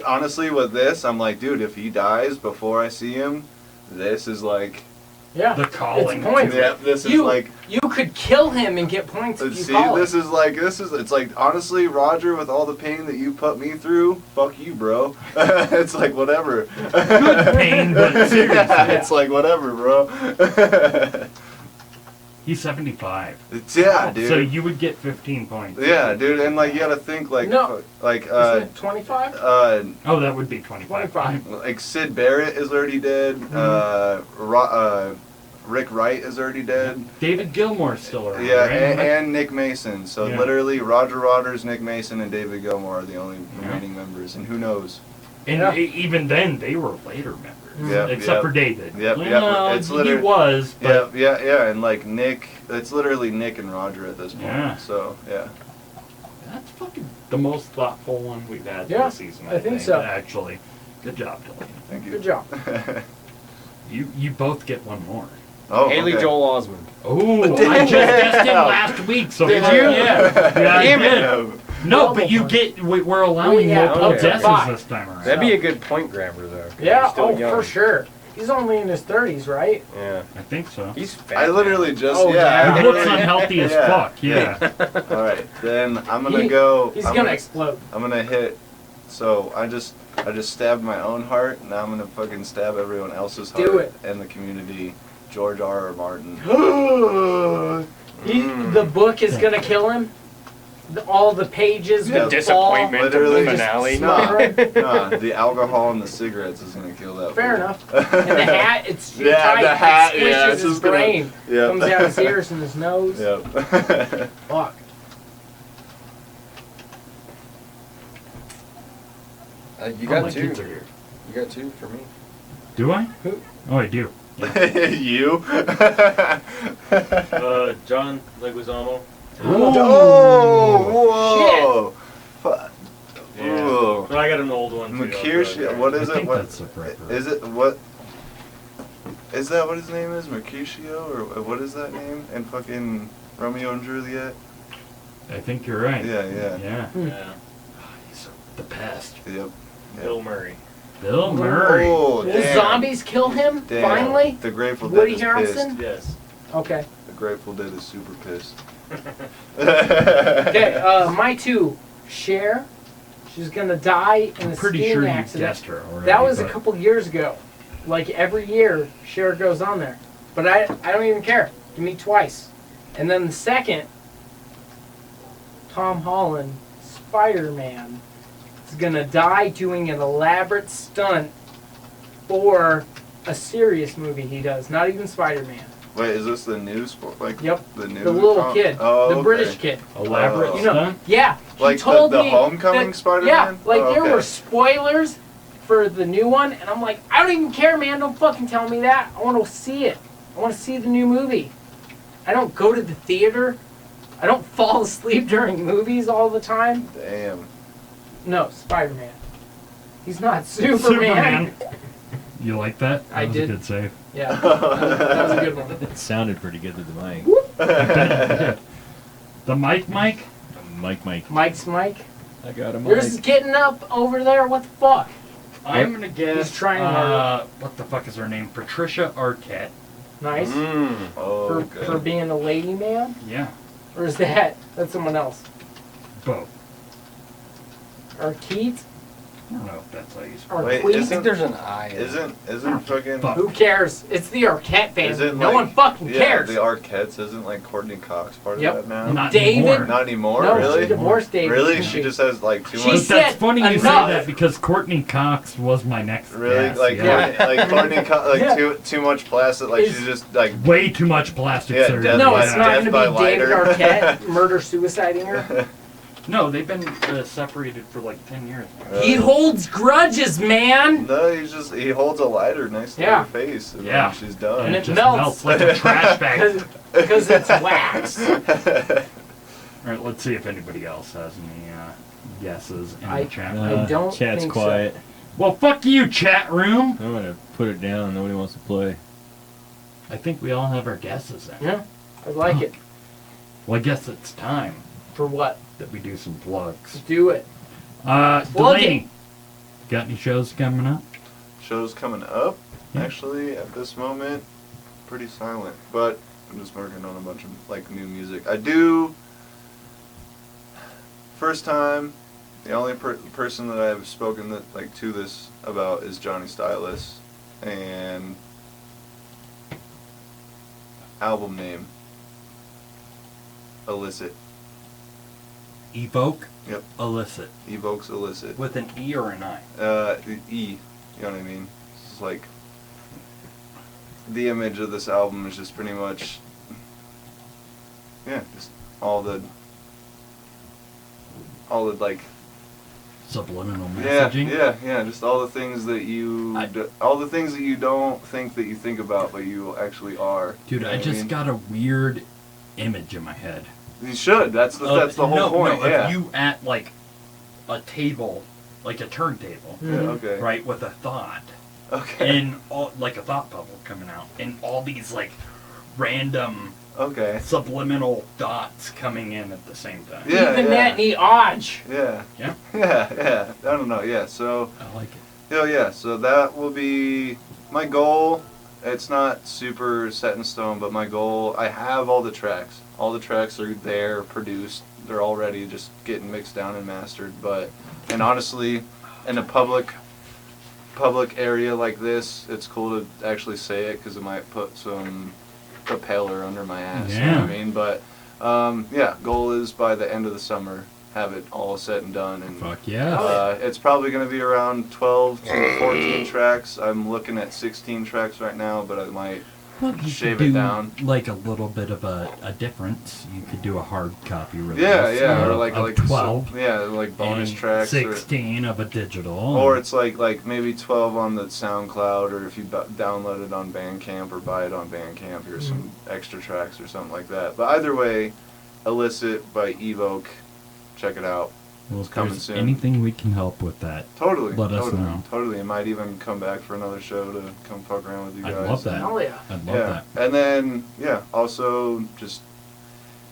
S4: with this, I'm like, dude, if he dies before I see him, this is like,
S7: Yeah.
S3: The calling.
S7: It's points.
S4: yeah, this is
S7: You,
S4: like.
S7: you could kill him and get points if you
S4: See,
S7: call
S4: this
S7: him.
S4: is it's like honestly, Roger, with all the pain that you put me through, fuck you, bro. It's like whatever.
S3: Good pain, but seriously.
S4: Yeah, it's like whatever, bro.
S3: He's 75.
S4: Yeah, dude.
S3: So you would get 15 points.
S4: Yeah, dude, and like you gotta think like
S7: No.
S4: like
S7: Isn't it 25?
S3: Oh, that would be 25.
S7: 25.
S4: like Sid Barrett is already dead. Rick Wright is already dead.
S3: David Gilmour's still around.
S4: Yeah,
S3: right?
S4: and Nick Mason. So
S3: Yeah.
S4: literally, Roger Waters, Nick Mason, and David Gilmour are the only remaining members. And who knows?
S3: And
S7: Yeah.
S3: even then, they were later members.
S4: Yep,
S3: Except
S4: yep.
S3: for David.
S4: Yep,
S3: Well,
S4: it's
S3: he
S4: literally-
S3: was, but
S4: Yeah, and like Nick, it's literally Nick and Roger at this point.
S3: Yeah.
S4: So yeah.
S3: that's fucking the most thoughtful one we've had
S7: Yeah,
S3: this season.
S7: I think so.
S3: Actually, good job, Delaney.
S4: Thank you.
S7: Good job.
S3: You both get one more.
S4: Oh,
S5: Haley
S4: okay.
S5: Joel Osment.
S3: Oh, I just guessed him last week. So
S5: Did
S3: far,
S5: you?
S3: Yeah, I
S5: Damn it.
S3: did. No, but you get. We're allowing
S7: Yeah,
S3: multiple
S5: okay.
S3: guesses
S7: Five.
S3: this time around.
S5: That'd be a good point grabber, though. 'cause
S7: Yeah,
S5: he's still
S7: oh,
S5: young.
S7: for sure. He's only in his 30s, right?
S5: Yeah.
S3: I think so.
S5: He's fat.
S4: I literally just
S7: Oh, yeah.
S3: He looks unhealthy as
S4: Yeah.
S3: fuck. Yeah.
S4: All right, then I'm gonna go.
S7: He's
S4: I'm
S7: gonna explode.
S4: I'm gonna hit. So I just stabbed my own heart. Now I'm gonna fucking stab everyone else's heart
S7: Do it.
S4: in the community. George R. Martin.
S7: The book is gonna kill him. All the pages
S4: The
S7: will
S5: disappointment of the
S4: Literally,
S5: finale.
S4: No, the alcohol and the cigarettes is gonna kill that.
S7: Fair
S4: fool.
S7: enough. And the hat, it's too
S4: Yeah,
S7: tight.
S4: the hat,
S7: It
S4: yeah,
S7: squishes
S4: it's
S7: his
S4: just gonna-
S7: brain.
S4: Yep.
S7: Comes out his ears and his nose.
S4: Yep.
S7: Fuck.
S5: You
S3: All
S5: got
S3: my
S5: two.
S3: kids are here.
S5: You got two for me.
S3: Do I?
S7: Who?
S3: Oh, I do.
S4: You?
S6: John Leguizamo.
S4: Oh, whoa! Fuck.
S6: Yeah.
S4: Ooh.
S6: But I got an old one too.
S4: Makirshi, what is
S3: I
S4: it?
S3: think
S4: What
S3: that's the correct word.
S4: is it? What? Is that what his name is? Mercutio? Or what is that name? And fucking Romeo and Juliet?
S3: I think you're right.
S4: Yeah.
S3: Yeah.
S2: Yeah.
S3: He's the best.
S4: Yep.
S2: Bill Murray.
S3: Bill Murray.
S4: Oh,
S7: Will
S4: damn.
S7: zombies kill him?
S4: Damn.
S7: Finally?
S4: The Grateful Dead
S7: Woody
S4: is
S7: Harrelson?
S4: pissed.
S2: Yes.
S7: Okay.
S4: The Grateful Dead is super pissed.
S7: Okay, my two. Cher. She's gonna die in
S3: I'm
S7: a
S3: pretty
S7: skiing
S3: sure you
S7: accident.
S3: guessed her already.
S7: That was a
S3: but-
S7: couple years ago. Like every year, Cher goes on there. But I don't even care. Give me twice. And then the second, Tom Holland, Spider-Man, is gonna die doing an elaborate stunt for a serious movie he does. Not even Spider-Man.
S4: Wait, is this the new sport? Like,
S7: Yep.
S4: the new
S7: The little
S4: Tom-
S7: kid.
S4: Oh,
S7: the
S4: okay.
S7: British kid.
S3: Elaborate
S4: Oh.
S7: You know,
S3: stunt?
S7: yeah. He
S4: Like
S7: told
S4: the
S7: me
S4: Homecoming
S7: that-
S4: Spider-Man?
S7: Yeah, like
S4: Oh,
S7: there
S4: okay.
S7: were spoilers for the new one, and I'm like, I don't even care, man. Don't fucking tell me that. I want to see it. I want to see the new movie. I don't go to the theater. I don't fall asleep during movies all the time.
S4: Damn.
S7: No, Spider-Man. He's not Superman.
S3: You like that?
S7: I
S3: That was
S7: did.
S3: a good save.
S7: Yeah, that was a good one.
S6: It sounded pretty good to the mic.
S3: The Mike?
S6: Mike.
S7: Mike's Mike.
S6: I got a
S7: Yours is getting up over there. What the fuck?
S3: I'm gonna guess.
S7: He's trying hard.
S3: What the fuck is her name? Patricia Arquette.
S7: Nice.
S4: Oh,
S7: For
S4: good.
S7: being a lady man?
S3: Yeah,
S7: Or is that's someone else?
S3: both.
S7: Arquette?
S3: I don't know if that's how you spell
S7: Or
S4: Wait,
S7: Queet?
S5: I think there's an I.
S4: Isn't fucking...
S3: Fuck.
S7: Who cares? It's the Arquette family.
S4: Isn't
S7: No
S4: like,
S7: one fucking
S4: yeah,
S7: cares.
S4: the Arquettes isn't like Courtney Cox part
S7: Yep.
S4: of that now?
S3: Not
S7: David-
S3: anymore.
S4: Not anymore,
S7: No,
S4: really?
S7: she divorced David.
S4: Really?
S7: didn't
S4: She just has like too
S7: She
S3: But
S4: much...
S7: said
S3: that's funny you say
S7: enough.
S3: that because Courtney Cox was my next
S4: Really?
S3: guess,
S4: Like,
S3: yeah.
S4: Courtney Cox, like
S7: Yeah.
S4: too much plastic, like
S7: Is-
S4: she's just like...
S3: Way too much plastic
S4: Yeah,
S3: surgery.
S4: death
S7: No,
S4: by-
S7: it's not
S4: death by
S7: going to be David
S4: lighter.
S7: Arquette murder-suiciding her.
S3: No, they've been separated for like 10 years now.
S7: He holds grudges, man.
S4: No, he holds a lighter next to
S7: Yeah.
S4: her face, and
S3: Yeah.
S4: then she's done.
S7: And it
S3: just
S7: melts.
S3: like a trash bag.
S7: Because it's wax.
S3: Alright, let's see if anybody else has any guesses in
S7: I-
S3: the chat
S7: I
S3: room.
S7: don't
S6: Chat's
S7: think so.
S6: quiet.
S3: Well, fuck you, chat room!
S6: I'm gonna put it down. Nobody wants to play.
S3: I think we all have our guesses then.
S7: Yeah, I like it.
S3: Well, I guess it's time
S7: For what?
S3: that we do some plugs.
S7: Do it. Plug
S3: Delaney, got any shows coming up?
S4: Shows coming up,
S3: Yeah.
S4: actually, at this moment, pretty silent. But I'm just working on a bunch of like new music. I do. First time, the only person that I've spoken to this about is Johnny Stylus, and album name Illicit.
S3: Evoke?
S4: Yep.
S3: Illicit.
S4: Evokes Illicit.
S3: With an E or an I?
S4: E. You know what I mean? It's like the image of this album is just pretty much, yeah, just all the like,
S3: Subliminal
S4: yeah,
S3: messaging?
S4: yeah, just all the things that you, all the things that you don't think that you think about, but you actually are.
S3: Dude,
S4: You know
S3: I
S4: what
S3: just
S4: mean?
S3: got a weird image in my head.
S4: You should. That's the whole point.
S3: No,
S4: yeah.
S3: if you at like a table, like a turntable,
S4: Yeah, okay.
S3: right, with a thought,
S4: Okay.
S3: and all, like a thought bubble coming out, and all these like random
S4: Okay.
S3: subliminal dots coming in at the same time.
S4: Yeah,
S7: Even
S4: yeah.
S7: that ni odge.
S4: Yeah.
S3: Yeah?
S4: Yeah. I don't know. Yeah. So.
S3: I like it.
S4: Oh yeah, so that will be my goal. It's not super set in stone, but my goal, I have all the tracks. All the tracks are there, produced. They're already just getting mixed down and mastered. And honestly, in a public area like this, it's cool to actually say it because it might put some propeller under my ass. You know what I mean? But yeah, goal is by the end of the summer, have it all set and done. And
S3: Fuck yeah.
S4: it's probably going to be around 12 to 14 tracks. I'm looking at 16 tracks right now, but I might
S3: Well, you
S4: shave
S3: could
S4: it
S3: do,
S4: down.
S3: like a little bit of a difference. You could do a hard copy release.
S4: Yeah, or
S3: of
S4: like
S3: 12.
S4: like bonus
S3: and
S4: tracks,
S3: 16 of a digital.
S4: or it's like maybe 12 on the SoundCloud, or if you download it on Bandcamp or buy it on Bandcamp, here's some extra tracks or something like that. But either way, Illicit by Evoke, check it out.
S3: Well, if
S4: coming
S3: there's
S4: soon.
S3: anything we can help with that,
S4: Totally.
S3: let us
S4: totally,
S3: know.
S4: Totally. It might even come back for another show to come fuck around with you
S3: I'd
S4: guys.
S3: love that.
S7: Hell yeah.
S3: I'd love
S4: Yeah.
S3: that.
S4: And then, yeah, also just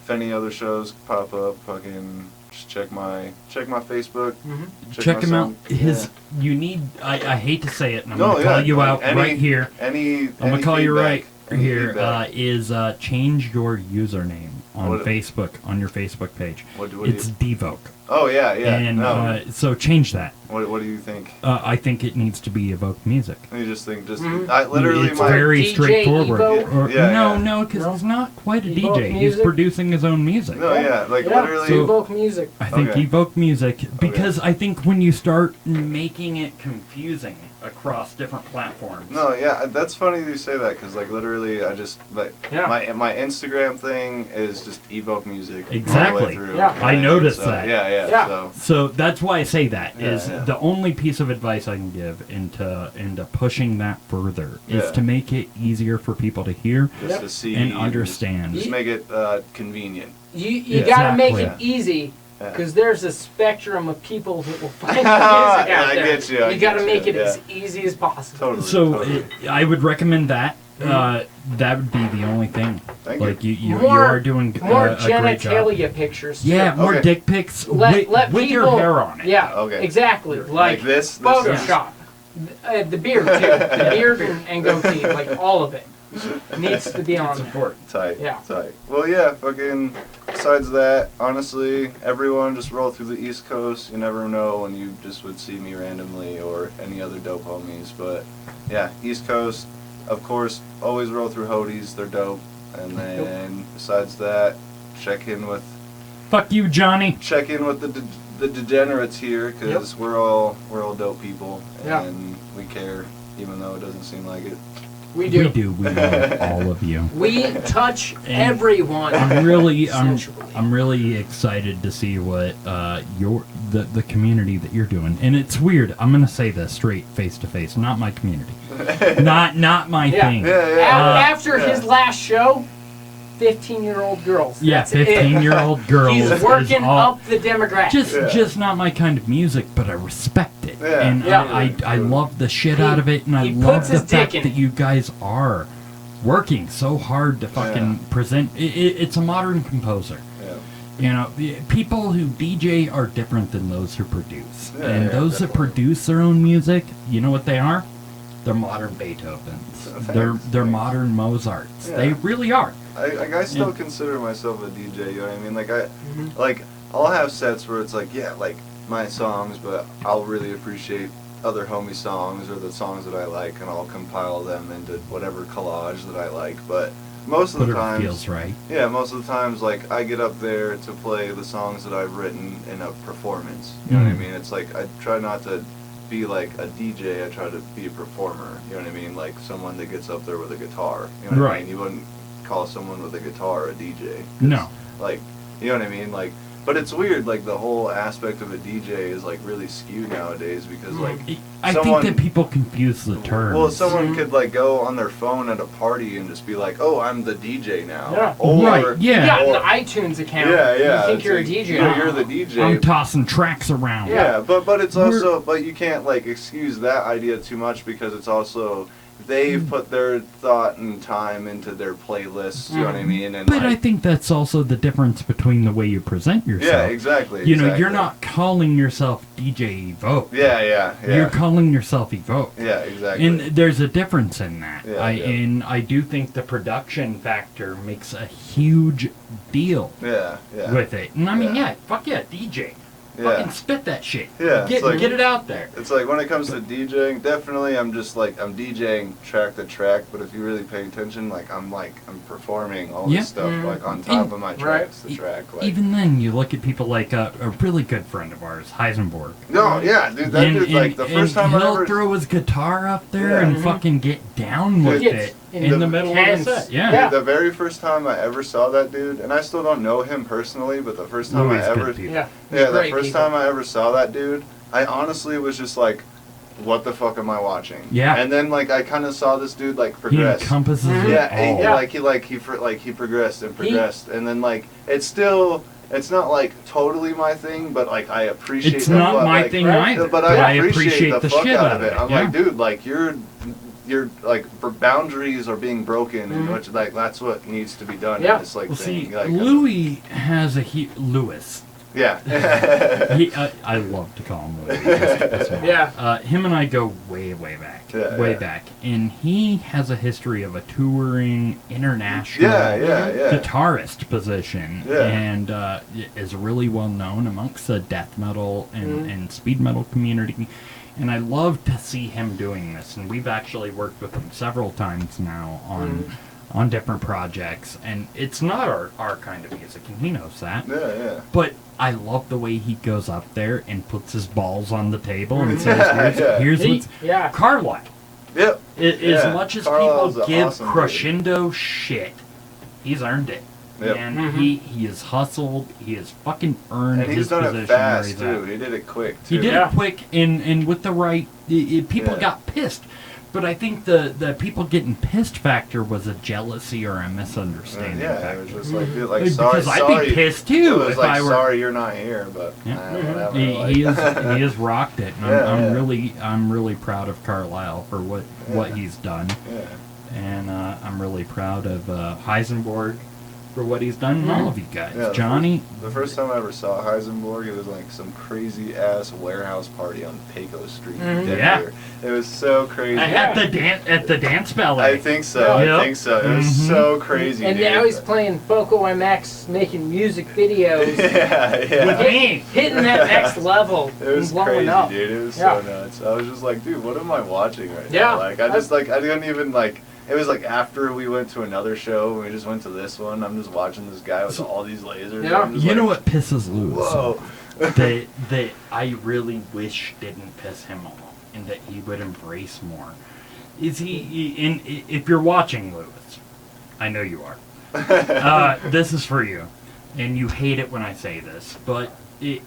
S4: if any other shows pop up, fucking just check my Facebook.
S7: Mm-hmm.
S3: Check
S4: my
S3: him out.
S4: song.
S3: His, you need. I hate to say it, and I'm
S4: No,
S3: gonna call
S4: yeah,
S3: you
S4: like
S3: out
S4: any-
S3: right here.
S4: I'm
S3: I'm gonna call you right here.
S4: Feedback.
S3: Is change your username on
S4: What-
S3: Facebook on your Facebook page.
S4: What do
S3: It's
S4: you?
S3: Devoke,
S4: Oh yeah, yeah.
S3: and
S4: no.
S3: so change that.
S4: What do you think?
S3: I think it needs to be Evoke Music.
S4: You just think
S7: Mhm.
S4: I literally
S3: it's
S4: my
S3: very
S7: DJ
S3: straightforward.
S7: Evo?
S3: Or,
S4: Yeah,
S3: no,
S4: yeah.
S3: no, because
S7: No?
S3: he's not quite a
S7: Evoke
S3: DJ. He's
S7: Music?
S3: producing his own music.
S4: no, yeah, like
S7: Yeah.
S4: literally.
S3: So-
S7: Evoke music.
S3: I think
S4: Okay.
S3: Evoke Music, because I think when you start making it confusing across different platforms.
S4: No, yeah, that's funny you say that because like literally, I just like
S7: Yeah.
S4: my Instagram thing is just Evoke Music all the way
S3: Exactly.
S4: through.
S7: Yeah.
S3: I noticed
S4: So,
S3: that.
S4: Yeah, yeah.
S7: Yeah.
S3: So that's why I say that
S4: Yeah,
S3: is
S4: yeah.
S3: the only piece of advice I can give into pushing that further is
S4: Yeah.
S3: to make it easier for people to hear
S4: Just
S7: Yep.
S4: to see
S3: and understand.
S4: Just make it convenient.
S7: You
S3: Yeah,
S7: gotta make
S3: exactly.
S7: it easy
S4: Yeah.
S7: because there's a spectrum of people that will find music
S4: Yeah,
S7: out
S4: I
S7: there.
S4: get you, I
S7: You gotta
S4: get
S7: make
S4: you,
S7: it as easy as possible.
S4: Totally.
S3: So
S4: totally.
S3: I would recommend that. That would be the only thing.
S4: Thank
S3: like you
S7: More-
S3: are doing
S7: More
S3: a great job.
S7: genitalia pictures. too.
S3: Yeah, more
S4: Okay.
S3: dick pics
S7: Let
S3: with your
S7: people-
S3: hair on it.
S7: Yeah.
S4: Okay.
S7: Exactly. Like
S4: this is-
S7: Photoshop. The beard too. The beard and goatee, like all of it, needs to be on
S3: It's
S7: there.
S3: important.
S4: Tight.
S7: Yeah.
S4: Tight. Well, yeah, fucking, besides that, honestly, everyone just roll through the East Coast. You never know when you just would see me randomly or any other dope homies. But, yeah, East Coast, of course, always roll through Hoodies. They're dope. And then, besides that, check in with
S3: Fuck you, Johnny.
S4: the degenerates here, because we're all dope people.
S7: Yeah.
S4: And we care, even though it doesn't seem like it.
S7: We do.
S3: We do. We love all of you.
S7: We touch
S3: And
S7: everyone.
S3: I'm really,
S7: Essentially.
S3: I'm really excited to see what the community that you're doing. And it's weird. I'm gonna say this straight, face to face. Not my community. not my
S7: Yeah.
S3: thing.
S4: Yeah, yeah.
S7: After his last show, 15-year-old girls.
S3: Yeah,
S7: That's it.
S3: 15-year-old girls.
S7: He's
S3: is
S7: working
S3: all-
S7: up the demographic.
S4: Yeah.
S3: Just not my kind of music, but I respect it.
S4: Yeah.
S3: And
S7: Yeah.
S3: I love the shit
S7: He-
S3: out of it, and I
S7: he
S3: love
S7: puts
S3: the
S7: his
S3: fact
S7: dick in
S3: that
S7: it.
S3: you guys are working so hard to fucking present. It's a modern composer.
S4: Yeah.
S3: You know, the people who DJ are different than those who produce.
S4: Yeah,
S3: And
S4: yeah,
S3: those that
S4: definitely.
S3: produce their own music, you know what they are? They're modern Beethovens. They're
S4: Thanks.
S3: modern Mozarts.
S4: Yeah.
S3: They really are.
S4: I still consider myself a DJ, you know what I mean? Like I'll have sets where it's like, yeah, like my songs, but I'll really appreciate other homie songs or the songs that I like, and I'll compile them into whatever collage that I like. But most of the
S3: Whatever
S4: times,
S3: feels right.
S4: yeah, most of the times, like I get up there to play the songs that I've written in a performance. You know what I
S3: Mhm.
S4: mean? It's like I try not to be like a DJ. I try to be a performer. You know what I mean? Like someone that gets up there with a guitar. You know what I
S3: Right.
S4: mean? You wouldn't call someone with a guitar a DJ.
S3: No.
S4: Like, you know what I mean? Like, but it's weird. Like the whole aspect of a DJ is like really skewed nowadays because like.
S3: I
S4: Someone-
S3: think that people confuse the terms.
S4: Well, someone could like go on their phone at a party and just be like, "Oh, I'm the DJ now."
S7: Yeah.
S4: Or,
S3: Right, yeah.
S7: You got
S4: or-
S7: an iTunes account.
S4: yeah, yeah.
S7: You think
S4: it's
S7: you're a
S4: like,
S7: DJ.
S4: You're the DJ.
S3: I'm tossing tracks around.
S4: Yeah, but it's
S3: We're-
S4: also but you can't like excuse that idea too much because it's also they've put their thought and time into their playlists. You know what I mean? And
S3: But I
S4: like,
S3: think that's also the difference between the way you present yourself.
S4: yeah, exactly.
S3: You know, you're
S4: exactly.
S3: not calling yourself DJ Evoke.
S4: Yeah, yeah, yeah.
S3: You're calling yourself Evoke.
S4: yeah, exactly.
S3: And there's a difference in that.
S4: Yeah, yeah.
S3: And I do think the production factor makes a huge deal
S4: yeah, yeah.
S3: with it. And I mean,
S4: Yeah.
S3: yeah, fuck yeah, DJ.
S4: Yeah.
S3: Fucking spit that shit.
S4: Yeah,
S3: Get,
S4: it's like-
S3: get it out there.
S4: It's like when it comes to DJing, definitely I'm just like I'm DJing track to track, but if you really pay attention, like I'm performing all
S3: Yeah.
S4: this stuff like on top of my tracks to track. Like,
S3: Even then, you look at people like a really good friend of ours, Heisenberg.
S4: no, yeah, dude, that dude like the first time I
S3: he'll
S4: ever
S3: throw his guitar up there
S4: Yeah.
S3: and fucking get down with
S7: Gets
S3: it
S7: in
S3: in
S4: the
S3: the middle of
S7: hands.
S3: the set. Yeah.
S7: Yeah.
S4: the very first time I ever saw that dude, and I still don't know him personally, but the first time
S3: Louis is
S4: I
S3: good
S4: ever
S3: people.
S7: Yeah.
S4: yeah, the
S7: Great
S4: first
S7: people.
S4: time I ever saw that dude, I honestly was just like, what the fuck am I watching?
S3: Yeah.
S4: And then like I kind of saw this dude like
S3: He
S4: progress.
S3: encompasses
S7: Mhm.
S3: it
S4: Yeah,
S3: all.
S4: and
S7: Yeah.
S4: he progressed and progressed, and then like it's still it's not like totally my thing, but like I appreciate.
S3: It's not
S4: what,
S3: my
S4: like,
S3: thing either.
S4: But I appreciate the fuck
S3: shit
S4: out of it. I'm
S3: yeah.
S4: like, dude, like you're like for boundaries are being broken, and which like that's what needs to be done.
S7: Yeah.
S4: In this like
S3: Well,
S4: thing.
S3: see,
S4: Like,
S3: Louis has Lewis.
S4: yeah.
S3: I love to call him Louis.
S7: Yeah.
S3: Him and I go way back.
S4: Yeah,
S3: way
S4: yeah.
S3: back. And he has a history of a touring international guitarist position.
S4: Yeah.
S3: And is really well known amongst the death metal and speed metal community. And I love to see him doing this. And we've actually worked with him several times now on different projects. And it's not our kind of music, and he knows that.
S4: Yeah.
S3: But I love the way he goes up there and puts his balls on the table and says, here's what's...
S7: Yeah.
S3: Carlisle.
S4: Yep.
S3: As much as
S4: Carlisle's
S3: people
S4: an
S3: give
S4: awesome dude.
S3: crescendo shit, he's earned it.
S4: Yep.
S3: And he has hustled, he has fucking earned
S4: And
S3: his
S4: he's done
S3: position
S4: it fast
S3: where he's
S4: too.
S3: at.
S4: He did it quick too.
S3: He did
S7: Yeah.
S3: it quick and with the right... people
S4: Yeah.
S3: got pissed. But I think the people getting pissed factor was a jealousy or a misunderstanding
S4: Yeah,
S3: factor.
S4: it was just like, dude, like
S3: Because
S4: sorry.
S3: I'd be pissed too
S4: It was
S3: if
S4: like,
S3: I were...
S4: sorry you're not here, but
S3: Yeah.
S4: whatever.
S3: He
S4: like-
S3: has rocked it. And I'm really proud of Carlisle for what he's done,
S4: Yeah.
S3: and I'm really proud of Heisenberg for what he's done, and all of you guys.
S4: Yeah,
S3: Johnny,
S4: The first time I ever saw Heisenberg, it was like some crazy ass warehouse party on Paco Street in Denver.
S3: Yeah.
S4: It was so crazy.
S3: at the dance ballet.
S4: I think so.
S3: Yep.
S4: I think so. It was
S3: Mhm.
S4: so crazy.
S7: And
S4: dude.
S7: now he's playing Foco MX, making music videos,
S4: yeah.
S3: With me.
S7: hitting that next level,
S4: It was
S7: and blowing
S4: crazy,
S7: up.
S4: dude. It was
S7: Yeah.
S4: so nuts. I was just like, dude, what am I watching right
S7: Yeah.
S4: now? Like, I didn't even like. It was like after we went to another show, and we just went to this one. I'm just watching this guy with all these lasers.
S7: Yeah.
S4: I'm just
S3: You
S4: like,
S3: know what pisses Lewis
S4: Whoa.
S3: that I really wish didn't piss him off, and that he would embrace more. Is if you're watching Lewis, I know you are. This is for you, and you hate it when I say this, but he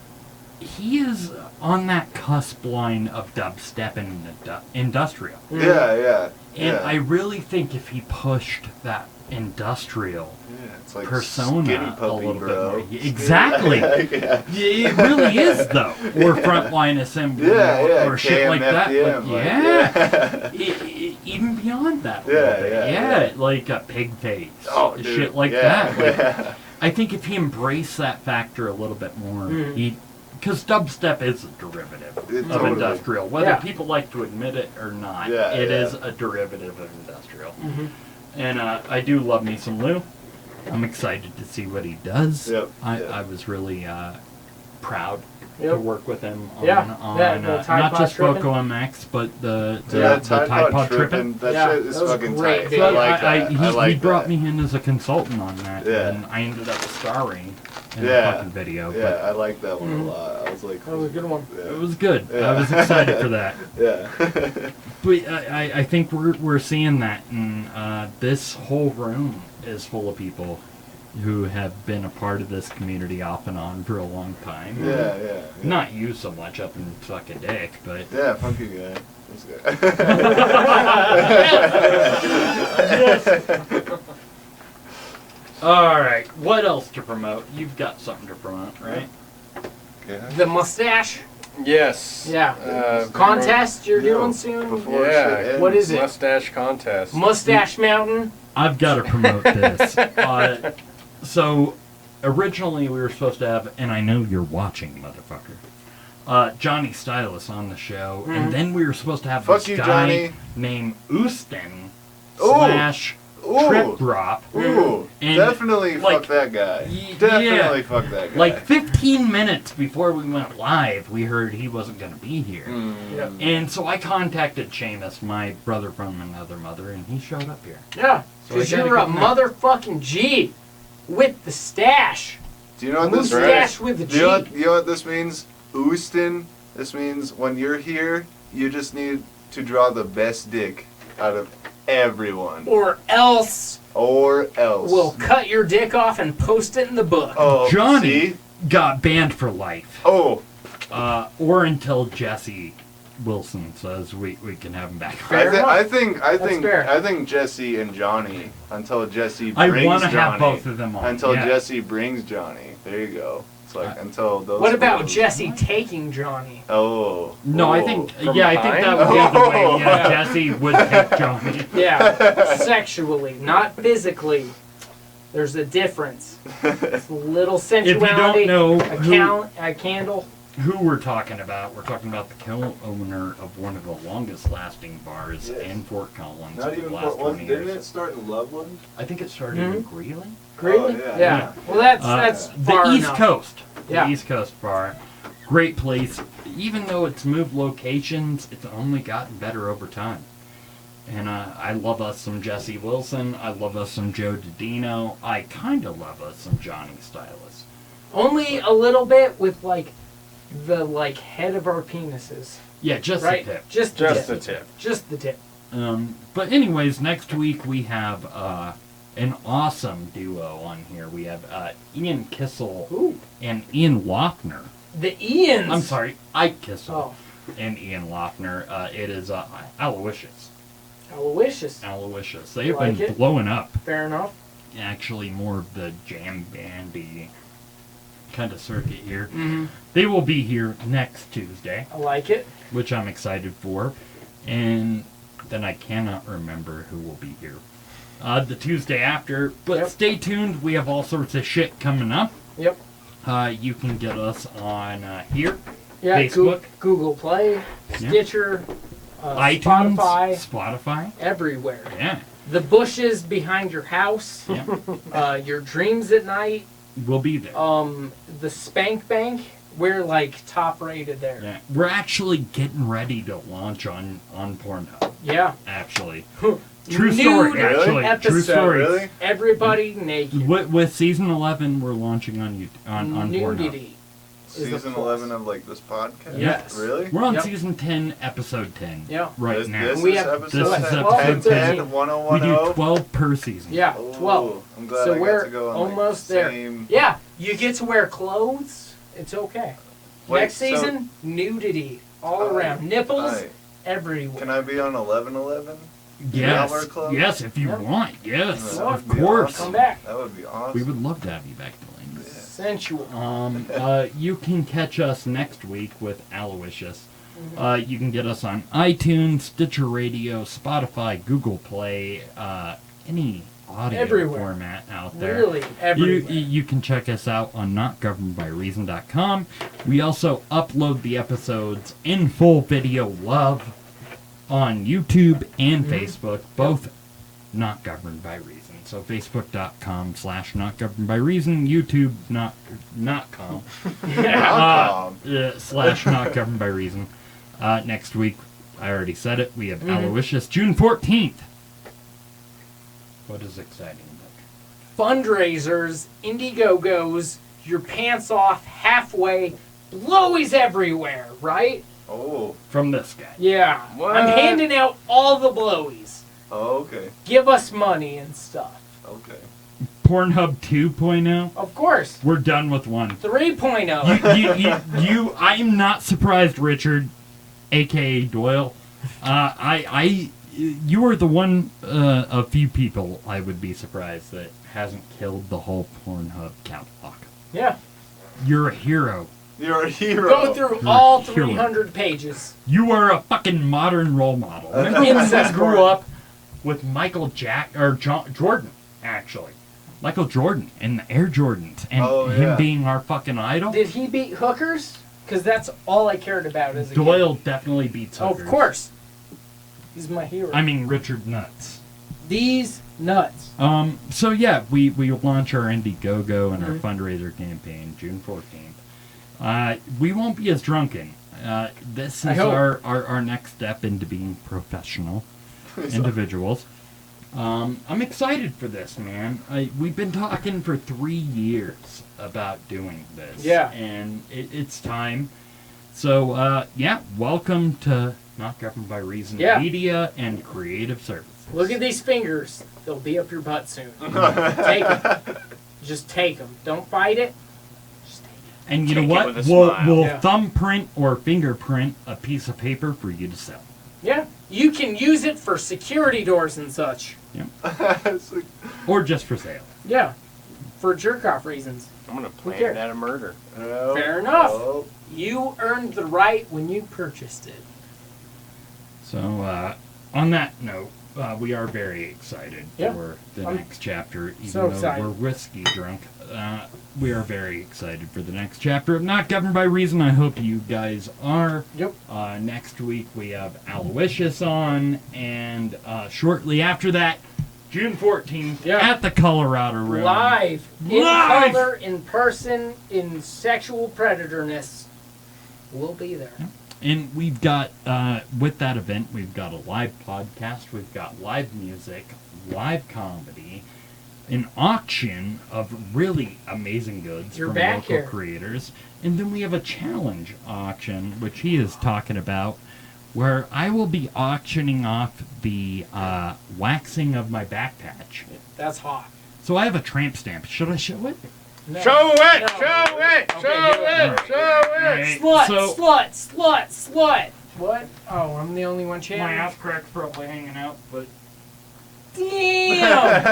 S3: is on that cusp line of dubstep and industrial.
S4: Yeah.
S3: And I really think if he pushed that industrial
S4: Yeah, it's like
S3: persona
S4: skinny
S3: a
S4: puppy,
S3: little
S4: bro.
S3: bit more. Exactly.
S4: Yeah.
S3: It really is, though. Or frontline assembly or shit like that.
S4: KMFDM,
S3: But
S4: like,
S3: even beyond that. a
S4: Yeah,
S3: little bit.
S4: yeah.
S3: Like a pig face.
S4: Oh, dude.
S3: Shit like
S4: Yeah,
S3: that. Like,
S4: yeah.
S3: I think if he embraced that factor a little bit more, because dubstep is a derivative
S4: It
S3: of
S4: totally-
S3: industrial. Whether
S7: Yeah.
S3: people like to admit it or not,
S4: Yeah,
S3: it
S4: yeah.
S3: is a derivative of industrial. And I do love me some Lou. I'm excited to see what he does.
S4: Yep,
S3: I
S4: yep.
S3: was really proud to
S7: Yep.
S3: work with him on,
S7: Yeah, the Tide
S3: not
S7: Pod
S3: just
S7: Trippin'.
S3: Foco MX, but the
S4: Tide Pod
S3: Trippin'.
S4: Trippin', that
S7: Yeah,
S4: shit is
S7: that was
S4: fucking
S7: great,
S4: tight.
S7: dude.
S4: I like that.
S3: He,
S4: I like
S3: he brought
S4: that.
S3: me in as a consultant on that,
S4: Yeah.
S3: and I ended up starring in the
S4: Yeah.
S3: fucking video.
S4: Yeah, I like that one a lot. I was like,
S7: That was a good one.
S3: But it
S4: yeah.
S3: was good.
S4: Yeah.
S3: I was excited for that.
S4: Yeah.
S3: But I think we're seeing that, and this whole room is full of people who have been a part of this community off and on for a long time.
S4: Yeah.
S3: Not you so much up and suck a dick, but
S4: Yeah, fuck you, guy. This guy.
S3: all right. What else to promote? You've got something to promote, right?
S4: Yeah.
S7: The mustache,
S5: Yes.
S7: yeah, contest you're
S4: Yeah.
S7: doing soon.
S4: Before
S5: Yeah.
S4: shit ends.
S7: What is it?
S5: Mustache contest.
S7: Mustache Mountain.
S3: I've got to promote this. So originally we were supposed to have, and I know you're watching, motherfucker, Johnny Stylus on the show, and then we were supposed to have
S4: Fuck
S3: this
S4: you,
S3: guy
S4: Johnny.
S3: named Ooston /
S4: Ooh.
S3: Trip Drop.
S4: Ooh,
S3: And,
S4: definitely
S3: like,
S4: fuck that guy.
S3: yeah.
S4: Definitely fuck that guy.
S3: Like 15 minutes before we went live, we heard he wasn't going to be here.
S7: Yeah.
S3: And so I contacted Seamus, my brother from another mother, and he showed up here.
S7: Yeah,
S3: So
S7: because
S3: I gotta
S7: you're a
S3: get that.
S7: motherfucking G with the stash.
S4: Do you know what this
S7: Mustache with the
S4: Do you know
S7: G.
S4: you know what this means? Oostin. This means when you're here, you just need to draw the best dick out of everyone.
S7: Or else
S4: Or else.
S7: we'll cut your dick off and post it in the book.
S4: Oh,
S3: Johnny
S4: see?
S3: got banned for life.
S4: Oh,
S3: Or until Jesse Wilson says we can have him back.
S7: Fair enough.
S4: I think
S7: fair.
S4: Jesse and Johnny until Jesse
S3: I
S4: brings
S3: want to
S4: Johnny.
S3: have both of them on.
S4: Until
S3: yeah.
S4: Jesse brings Johnny. There you go. It's like until those.
S7: What about
S4: fools-
S7: Jesse taking Johnny?
S4: Oh.
S3: No, I
S4: oh.
S3: think
S5: From
S3: I think that would be the other way. Yeah, Jesse would take Johnny.
S7: Yeah, sexually, not physically. There's a difference. It's a little
S3: If
S7: sensuality.
S3: you don't know
S7: a candle.
S3: who we're talking about the co-owner of one of the longest-lasting bars
S4: Yes.
S3: in Fort Collins.
S4: Not
S3: for the
S4: even
S3: last 20
S4: didn't
S3: years.
S4: it start in Loveland?
S3: I think it started in Greeley.
S7: Really?
S4: Oh, yeah.
S7: Yeah. Well, that's
S3: the
S7: far
S3: East
S7: enough.
S3: Coast.
S7: Yeah.
S3: The East Coast bar. Great place. Even though it's moved locations, it's only gotten better over time. And I love us some Jesse Wilson. I love us some Joe Didino. I kind of love us some Johnny Stylus.
S7: Only a little bit with the head of our penises.
S3: Yeah, just
S7: Right?
S3: a tip.
S7: Just the
S5: Just
S7: tip.
S5: the tip.
S7: Just the tip.
S3: But anyways, next week we have an awesome duo on here. We have Ian Kissel
S7: Ooh.
S3: and Ian Lochner.
S7: The Ians.
S3: I'm sorry, Ike Kissel
S7: Oh,
S3: and Ian Lochner. It is Aloysius.
S7: Aloysius.
S3: They've
S7: Like
S3: been
S7: it.
S3: blowing up.
S7: Fair enough.
S3: Actually, more of the jam bandy kind of circuit here.
S7: Mm-hmm.
S3: They will be here next Tuesday,
S7: I like it.
S3: which I'm excited for. And then I cannot remember who will be here the Tuesday after. But
S7: Yep.
S3: stay tuned. We have all sorts of shit coming up.
S7: Yep.
S3: You can get us on here,
S7: Yeah.
S3: Facebook.
S7: Google Play,
S3: Yeah.
S7: Stitcher,
S3: iTunes,
S7: Spotify, everywhere.
S3: Yeah.
S7: The bushes behind your house.
S3: Yeah.
S7: Your dreams at night.
S3: We'll be there.
S7: The Spank Bank. We're top rated there.
S3: Yeah. We're actually getting ready to launch on Pornhub.
S7: Yeah.
S3: Actually. True story,
S7: Nude
S3: actually.
S7: episode.
S3: True story.
S4: Really?
S7: Everybody naked.
S3: With season 11, we're launching on Pornhub.
S7: Nudity. is the
S4: Season
S7: plus.
S4: 11 of this podcast?
S7: Yes.
S4: Really?
S3: We're on
S7: Yep.
S3: season 10, episode 10.
S7: Yeah.
S3: Right
S4: This,
S3: now.
S4: this
S7: We
S4: is
S7: have-
S4: episode
S3: This is
S4: 10,
S3: episode
S4: 10,
S7: 10.
S4: 10,
S3: We do 12 per season.
S7: Yeah,
S4: Oh,
S7: 12.
S4: I'm glad
S7: So
S4: I got
S7: we're
S4: to go on
S7: almost
S4: the
S7: there.
S4: same...
S7: Yeah, you get to wear clothes. It's okay.
S4: Wait,
S7: Next
S4: so-
S7: season, nudity all around. Nipples
S4: Alright.
S7: everywhere.
S4: Can I be on 11/11?
S3: Yes.
S4: Dollar Club?
S3: Yes, if you
S7: Yep.
S3: want. Yes,
S7: Well,
S3: of
S4: that'd be
S3: course.
S4: awesome.
S7: Come back.
S4: That would be awesome.
S3: We would love to have you back, Delaney.
S7: Sensual.
S3: You can catch us next week with Aloysius. You can get us on iTunes, Stitcher Radio, Spotify, Google Play, any audio
S7: Everywhere.
S3: format out there.
S7: Really, everywhere.
S3: You can check us out on notgovernedbyreason.com. We also upload the episodes in full video love on YouTube and Facebook, both Not Governed by Reason. So facebook.com/notgovernedbyreason, YouTube not.com / not governed by reason. Next week, I already said it, we have Aloysius, June 14th. What is exciting?
S7: Fundraisers, Indiegogos, your pants off halfway, blowies everywhere, right?
S4: Oh,
S3: From this guy.
S7: Yeah.
S5: What?
S7: I'm handing out all the blowies.
S4: okay.
S7: Give us money and stuff.
S4: Okay.
S3: Pornhub 2.0.
S7: Of course.
S3: We're done with 1.
S7: 3.0.
S3: I'm not surprised, Richard, aka Doyle. You are the one of few people I would be surprised that hasn't killed the whole Pornhub catalog.
S7: Yeah.
S3: You're a hero.
S4: You're a hero.
S7: Go through all
S3: hero.
S7: 300 pages.
S3: You are a fucking modern role model. Remember when I grew up with Michael Jordan, actually. Michael Jordan and the Air Jordans and him
S4: yeah.
S3: being our fucking idol.
S7: Did he beat hookers? Because that's all I cared about as a
S3: Doyle definitely beats
S7: kid. Oh,
S3: hookers.
S7: of course. He's my hero.
S3: I mean, Richard Nuts.
S7: These nuts.
S3: So yeah, we launch our Indiegogo and our fundraiser campaign June 14th. We won't be as drunken. This
S7: I
S3: is
S7: hope.
S3: our next step into being professional individuals. I'm excited for this, man. We've been talking for 3 years about doing this.
S7: Yeah.
S3: And it's time. So, yeah, welcome to Not Governed by Reason Media and Creative Services.
S7: Look at these fingers. They'll be up your butt soon. Take them. Just take them. Don't fight it. Just take it.
S3: And you know
S5: Take it
S3: what?
S5: with a
S3: We'll
S5: smile.
S7: Yeah.
S3: thumbprint or fingerprint a piece of paper for you to sell.
S7: Yeah. You can use it for security doors and such.
S4: It's like,
S3: Or just for sale.
S7: Yeah. For jerk-off reasons.
S5: I'm gonna plan
S7: cares?
S5: that a murder.
S4: oh,
S7: Fair enough.
S4: oh.
S7: You earned the right when you purchased it.
S3: So, on that note, we are very excited
S7: Yeah.
S3: for the
S7: I'm
S3: next chapter. Even
S7: so
S3: though
S7: excited.
S3: we're whiskey drunk, we are very excited for the next chapter of Not Governed by Reason. I hope you guys are.
S7: Yep.
S3: Next week we have Aloysius on, and shortly after that, June 14th,
S7: Yeah.
S3: at the Colorado Room.
S7: Live. In
S3: Live!
S7: color, in person, in sexual predatorness. We'll be there.
S3: And we've got, with that event, we've got a live podcast, we've got live music, live comedy, an auction of really amazing goods
S7: You're
S3: from
S7: back
S3: local
S7: here.
S3: creators, and then we have a challenge auction, which he is talking about, where I will be auctioning off the waxing of my back patch.
S7: That's hot.
S3: So I have a tramp stamp. Should I show it?
S7: No.
S5: Show it!
S7: No.
S5: Show it!
S7: Okay,
S5: Show
S7: do it.
S5: it! Show it!
S3: Alright,
S7: Slut,
S3: so
S7: slut. What? Oh, I'm the only one
S3: my
S7: chanting.
S3: ass crack's probably hanging out, but
S7: Damn!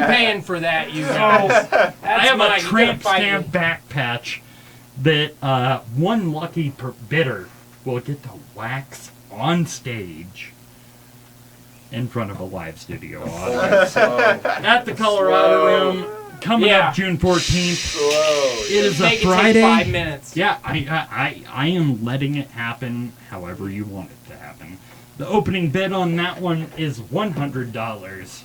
S7: I'm paying for that, you guys. That's
S3: I have
S7: mine.
S3: a
S7: You
S3: tramp
S7: gotta fight
S3: stamp
S7: me.
S3: back patch that one lucky bidder will get to wax on stage in front of a live studio audience at the Colorado Room, coming
S7: Yeah.
S3: up June 14th.
S4: Whoa.
S3: It is a
S7: Make it take
S3: Friday.
S7: 5 minutes.
S3: Yeah, I am letting it happen however you want it to happen. The opening bid on that one is $100,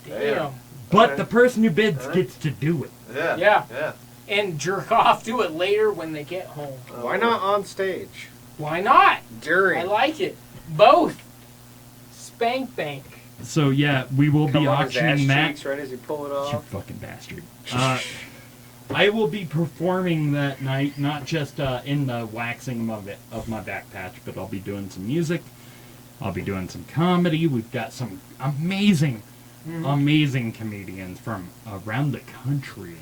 S7: Damn.
S3: but the person who bids gets to do it.
S4: Yeah.
S7: Yeah.
S4: Yeah.
S7: And jerk off to it later when they get home.
S5: Why not on stage?
S7: Why not?
S5: During.
S7: I like it. Both. Spank bank.
S3: So yeah, we will
S5: Come
S3: be
S5: on his ass
S3: auctioning that.
S5: cheeks right as you pull it
S3: You
S5: off.
S3: fucking bastard. I will be performing that night, not just in the waxing of my back patch, but I'll be doing some music. I'll be doing some comedy. We've got some amazing comedians from around the country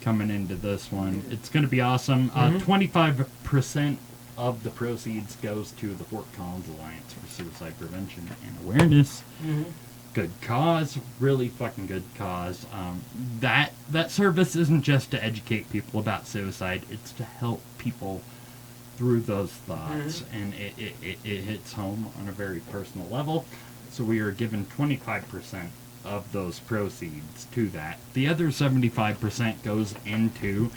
S3: coming into this one. It's going to be awesome. 25% of the proceeds goes to the Fort Collins Alliance for Suicide Prevention and Awareness. Good cause, really fucking good cause. That service isn't just to educate people about suicide; it's to help people through those thoughts, and it hits home on a very personal level. So we are given 25% of those proceeds to that. The other 75% goes into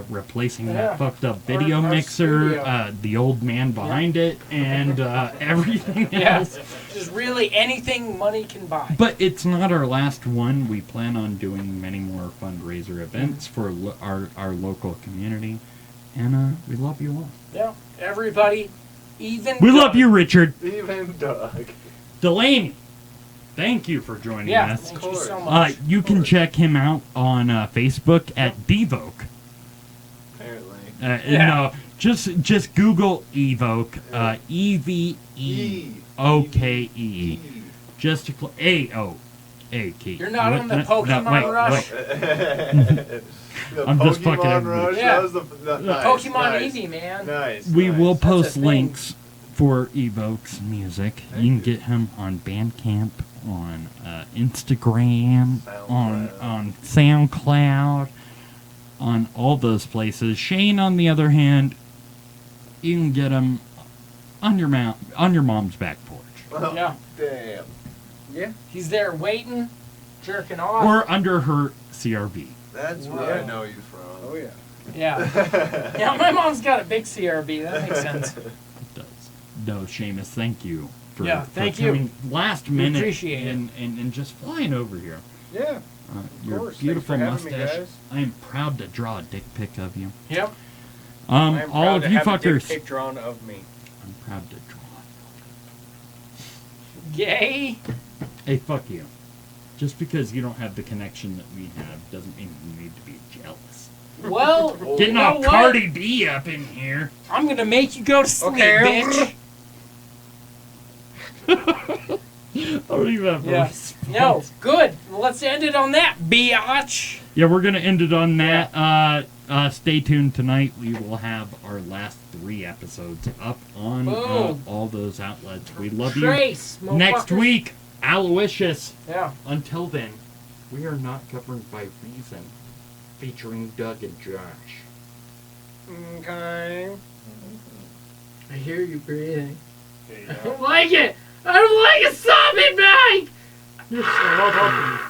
S3: replacing
S7: Yeah.
S3: that fucked up video
S7: Our
S3: mixer,
S7: studio.
S3: the old man behind it, and everything
S7: Yeah.
S3: else.
S7: Just really anything money can buy.
S3: But it's not our last one. We plan on doing many more fundraiser events for our local community, and we love you all.
S7: Yeah. Everybody, even
S3: We love
S7: Doug.
S3: you, Richard.
S4: Even Doug.
S3: Delaney, thank you for joining
S7: Yeah.
S3: us.
S7: Thank you so much.
S3: You can check him out on Facebook at Devoke.
S4: Apparently.
S7: Yeah.
S3: No, just Google Evoke. EVEOKE. Just to A-O-A-K.
S7: You're not on the Pokemon
S3: wait,
S7: Rush?
S4: The
S3: I'm just fucking
S4: Pokemon
S3: everybody.
S4: Rush.
S7: Yeah.
S4: That was nice,
S7: Pokemon
S4: nice.
S7: Eevee, man.
S4: Nice.
S3: We
S4: nice.
S3: will
S7: That's a
S3: post
S7: thing.
S3: links for Evoke's music. You can get him on Bandcamp, on Instagram, on SoundCloud, on all those places. Shane, on the other hand, you can get him on your mom's back porch,
S4: Oh,
S7: Yeah.
S4: Damn.
S7: He's there waiting, jerking off.
S3: or under her CRV.
S4: That's
S7: Whoa.
S4: where I know you from.
S5: Oh yeah.
S7: Yeah. Yeah, my mom's got a big CRB. That makes sense.
S3: It does. No, Seamus, thank you for,
S7: Yeah,
S3: for
S7: thank you.
S3: coming last
S7: We
S3: minute
S7: appreciate it.
S3: and just flying over here.
S5: Yeah.
S3: Your
S5: course.
S3: beautiful
S5: Thanks for having me,
S3: mustache.
S5: guys.
S3: I am proud to draw a dick pic of you.
S7: Yep.
S5: I am
S3: All
S5: proud
S3: of
S5: to
S3: you
S5: have a dick
S3: fuckers.
S5: pic drawn of me.
S3: I'm proud to draw it.
S7: Gay.
S3: Hey, fuck you. Just because you don't have the connection that we have doesn't mean you need to be jealous.
S7: Well,
S3: Getting
S7: you know
S3: all
S7: what?
S3: Cardi B up in here.
S7: I'm gonna make you go to sleep,
S5: Okay.
S7: bitch.
S3: I don't even have
S7: Yeah.
S3: voice.
S7: No, good. Let's end it on that, biatch.
S3: Yeah, we're gonna end it on that. Stay tuned tonight. We will have our last 3 episodes up on
S7: Boom.
S3: all those outlets. We love you.
S7: Trace,
S3: Next
S7: motherfuckers.
S3: week, Aloysius.
S7: Yeah.
S3: Until then, we are not governed by reason. Featuring Doug and Josh.
S5: Okay.
S7: I hear you breathing.
S5: There you
S7: I
S5: go.
S7: don't like it. I don't like it. Stop it, Mike. You're so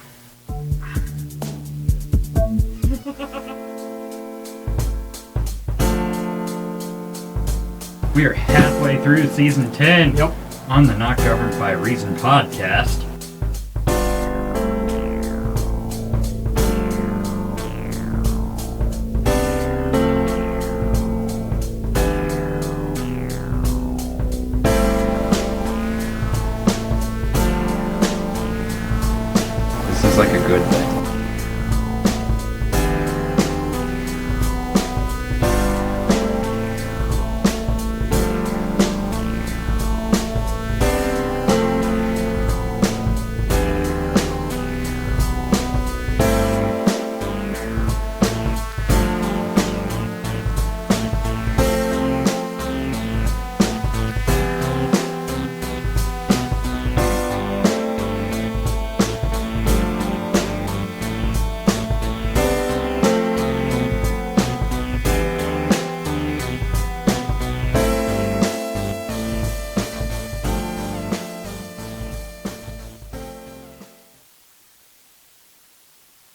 S3: We are halfway through season 10
S7: Yep.
S3: on the Not Governed by Reason podcast.
S4: This is like a good thing.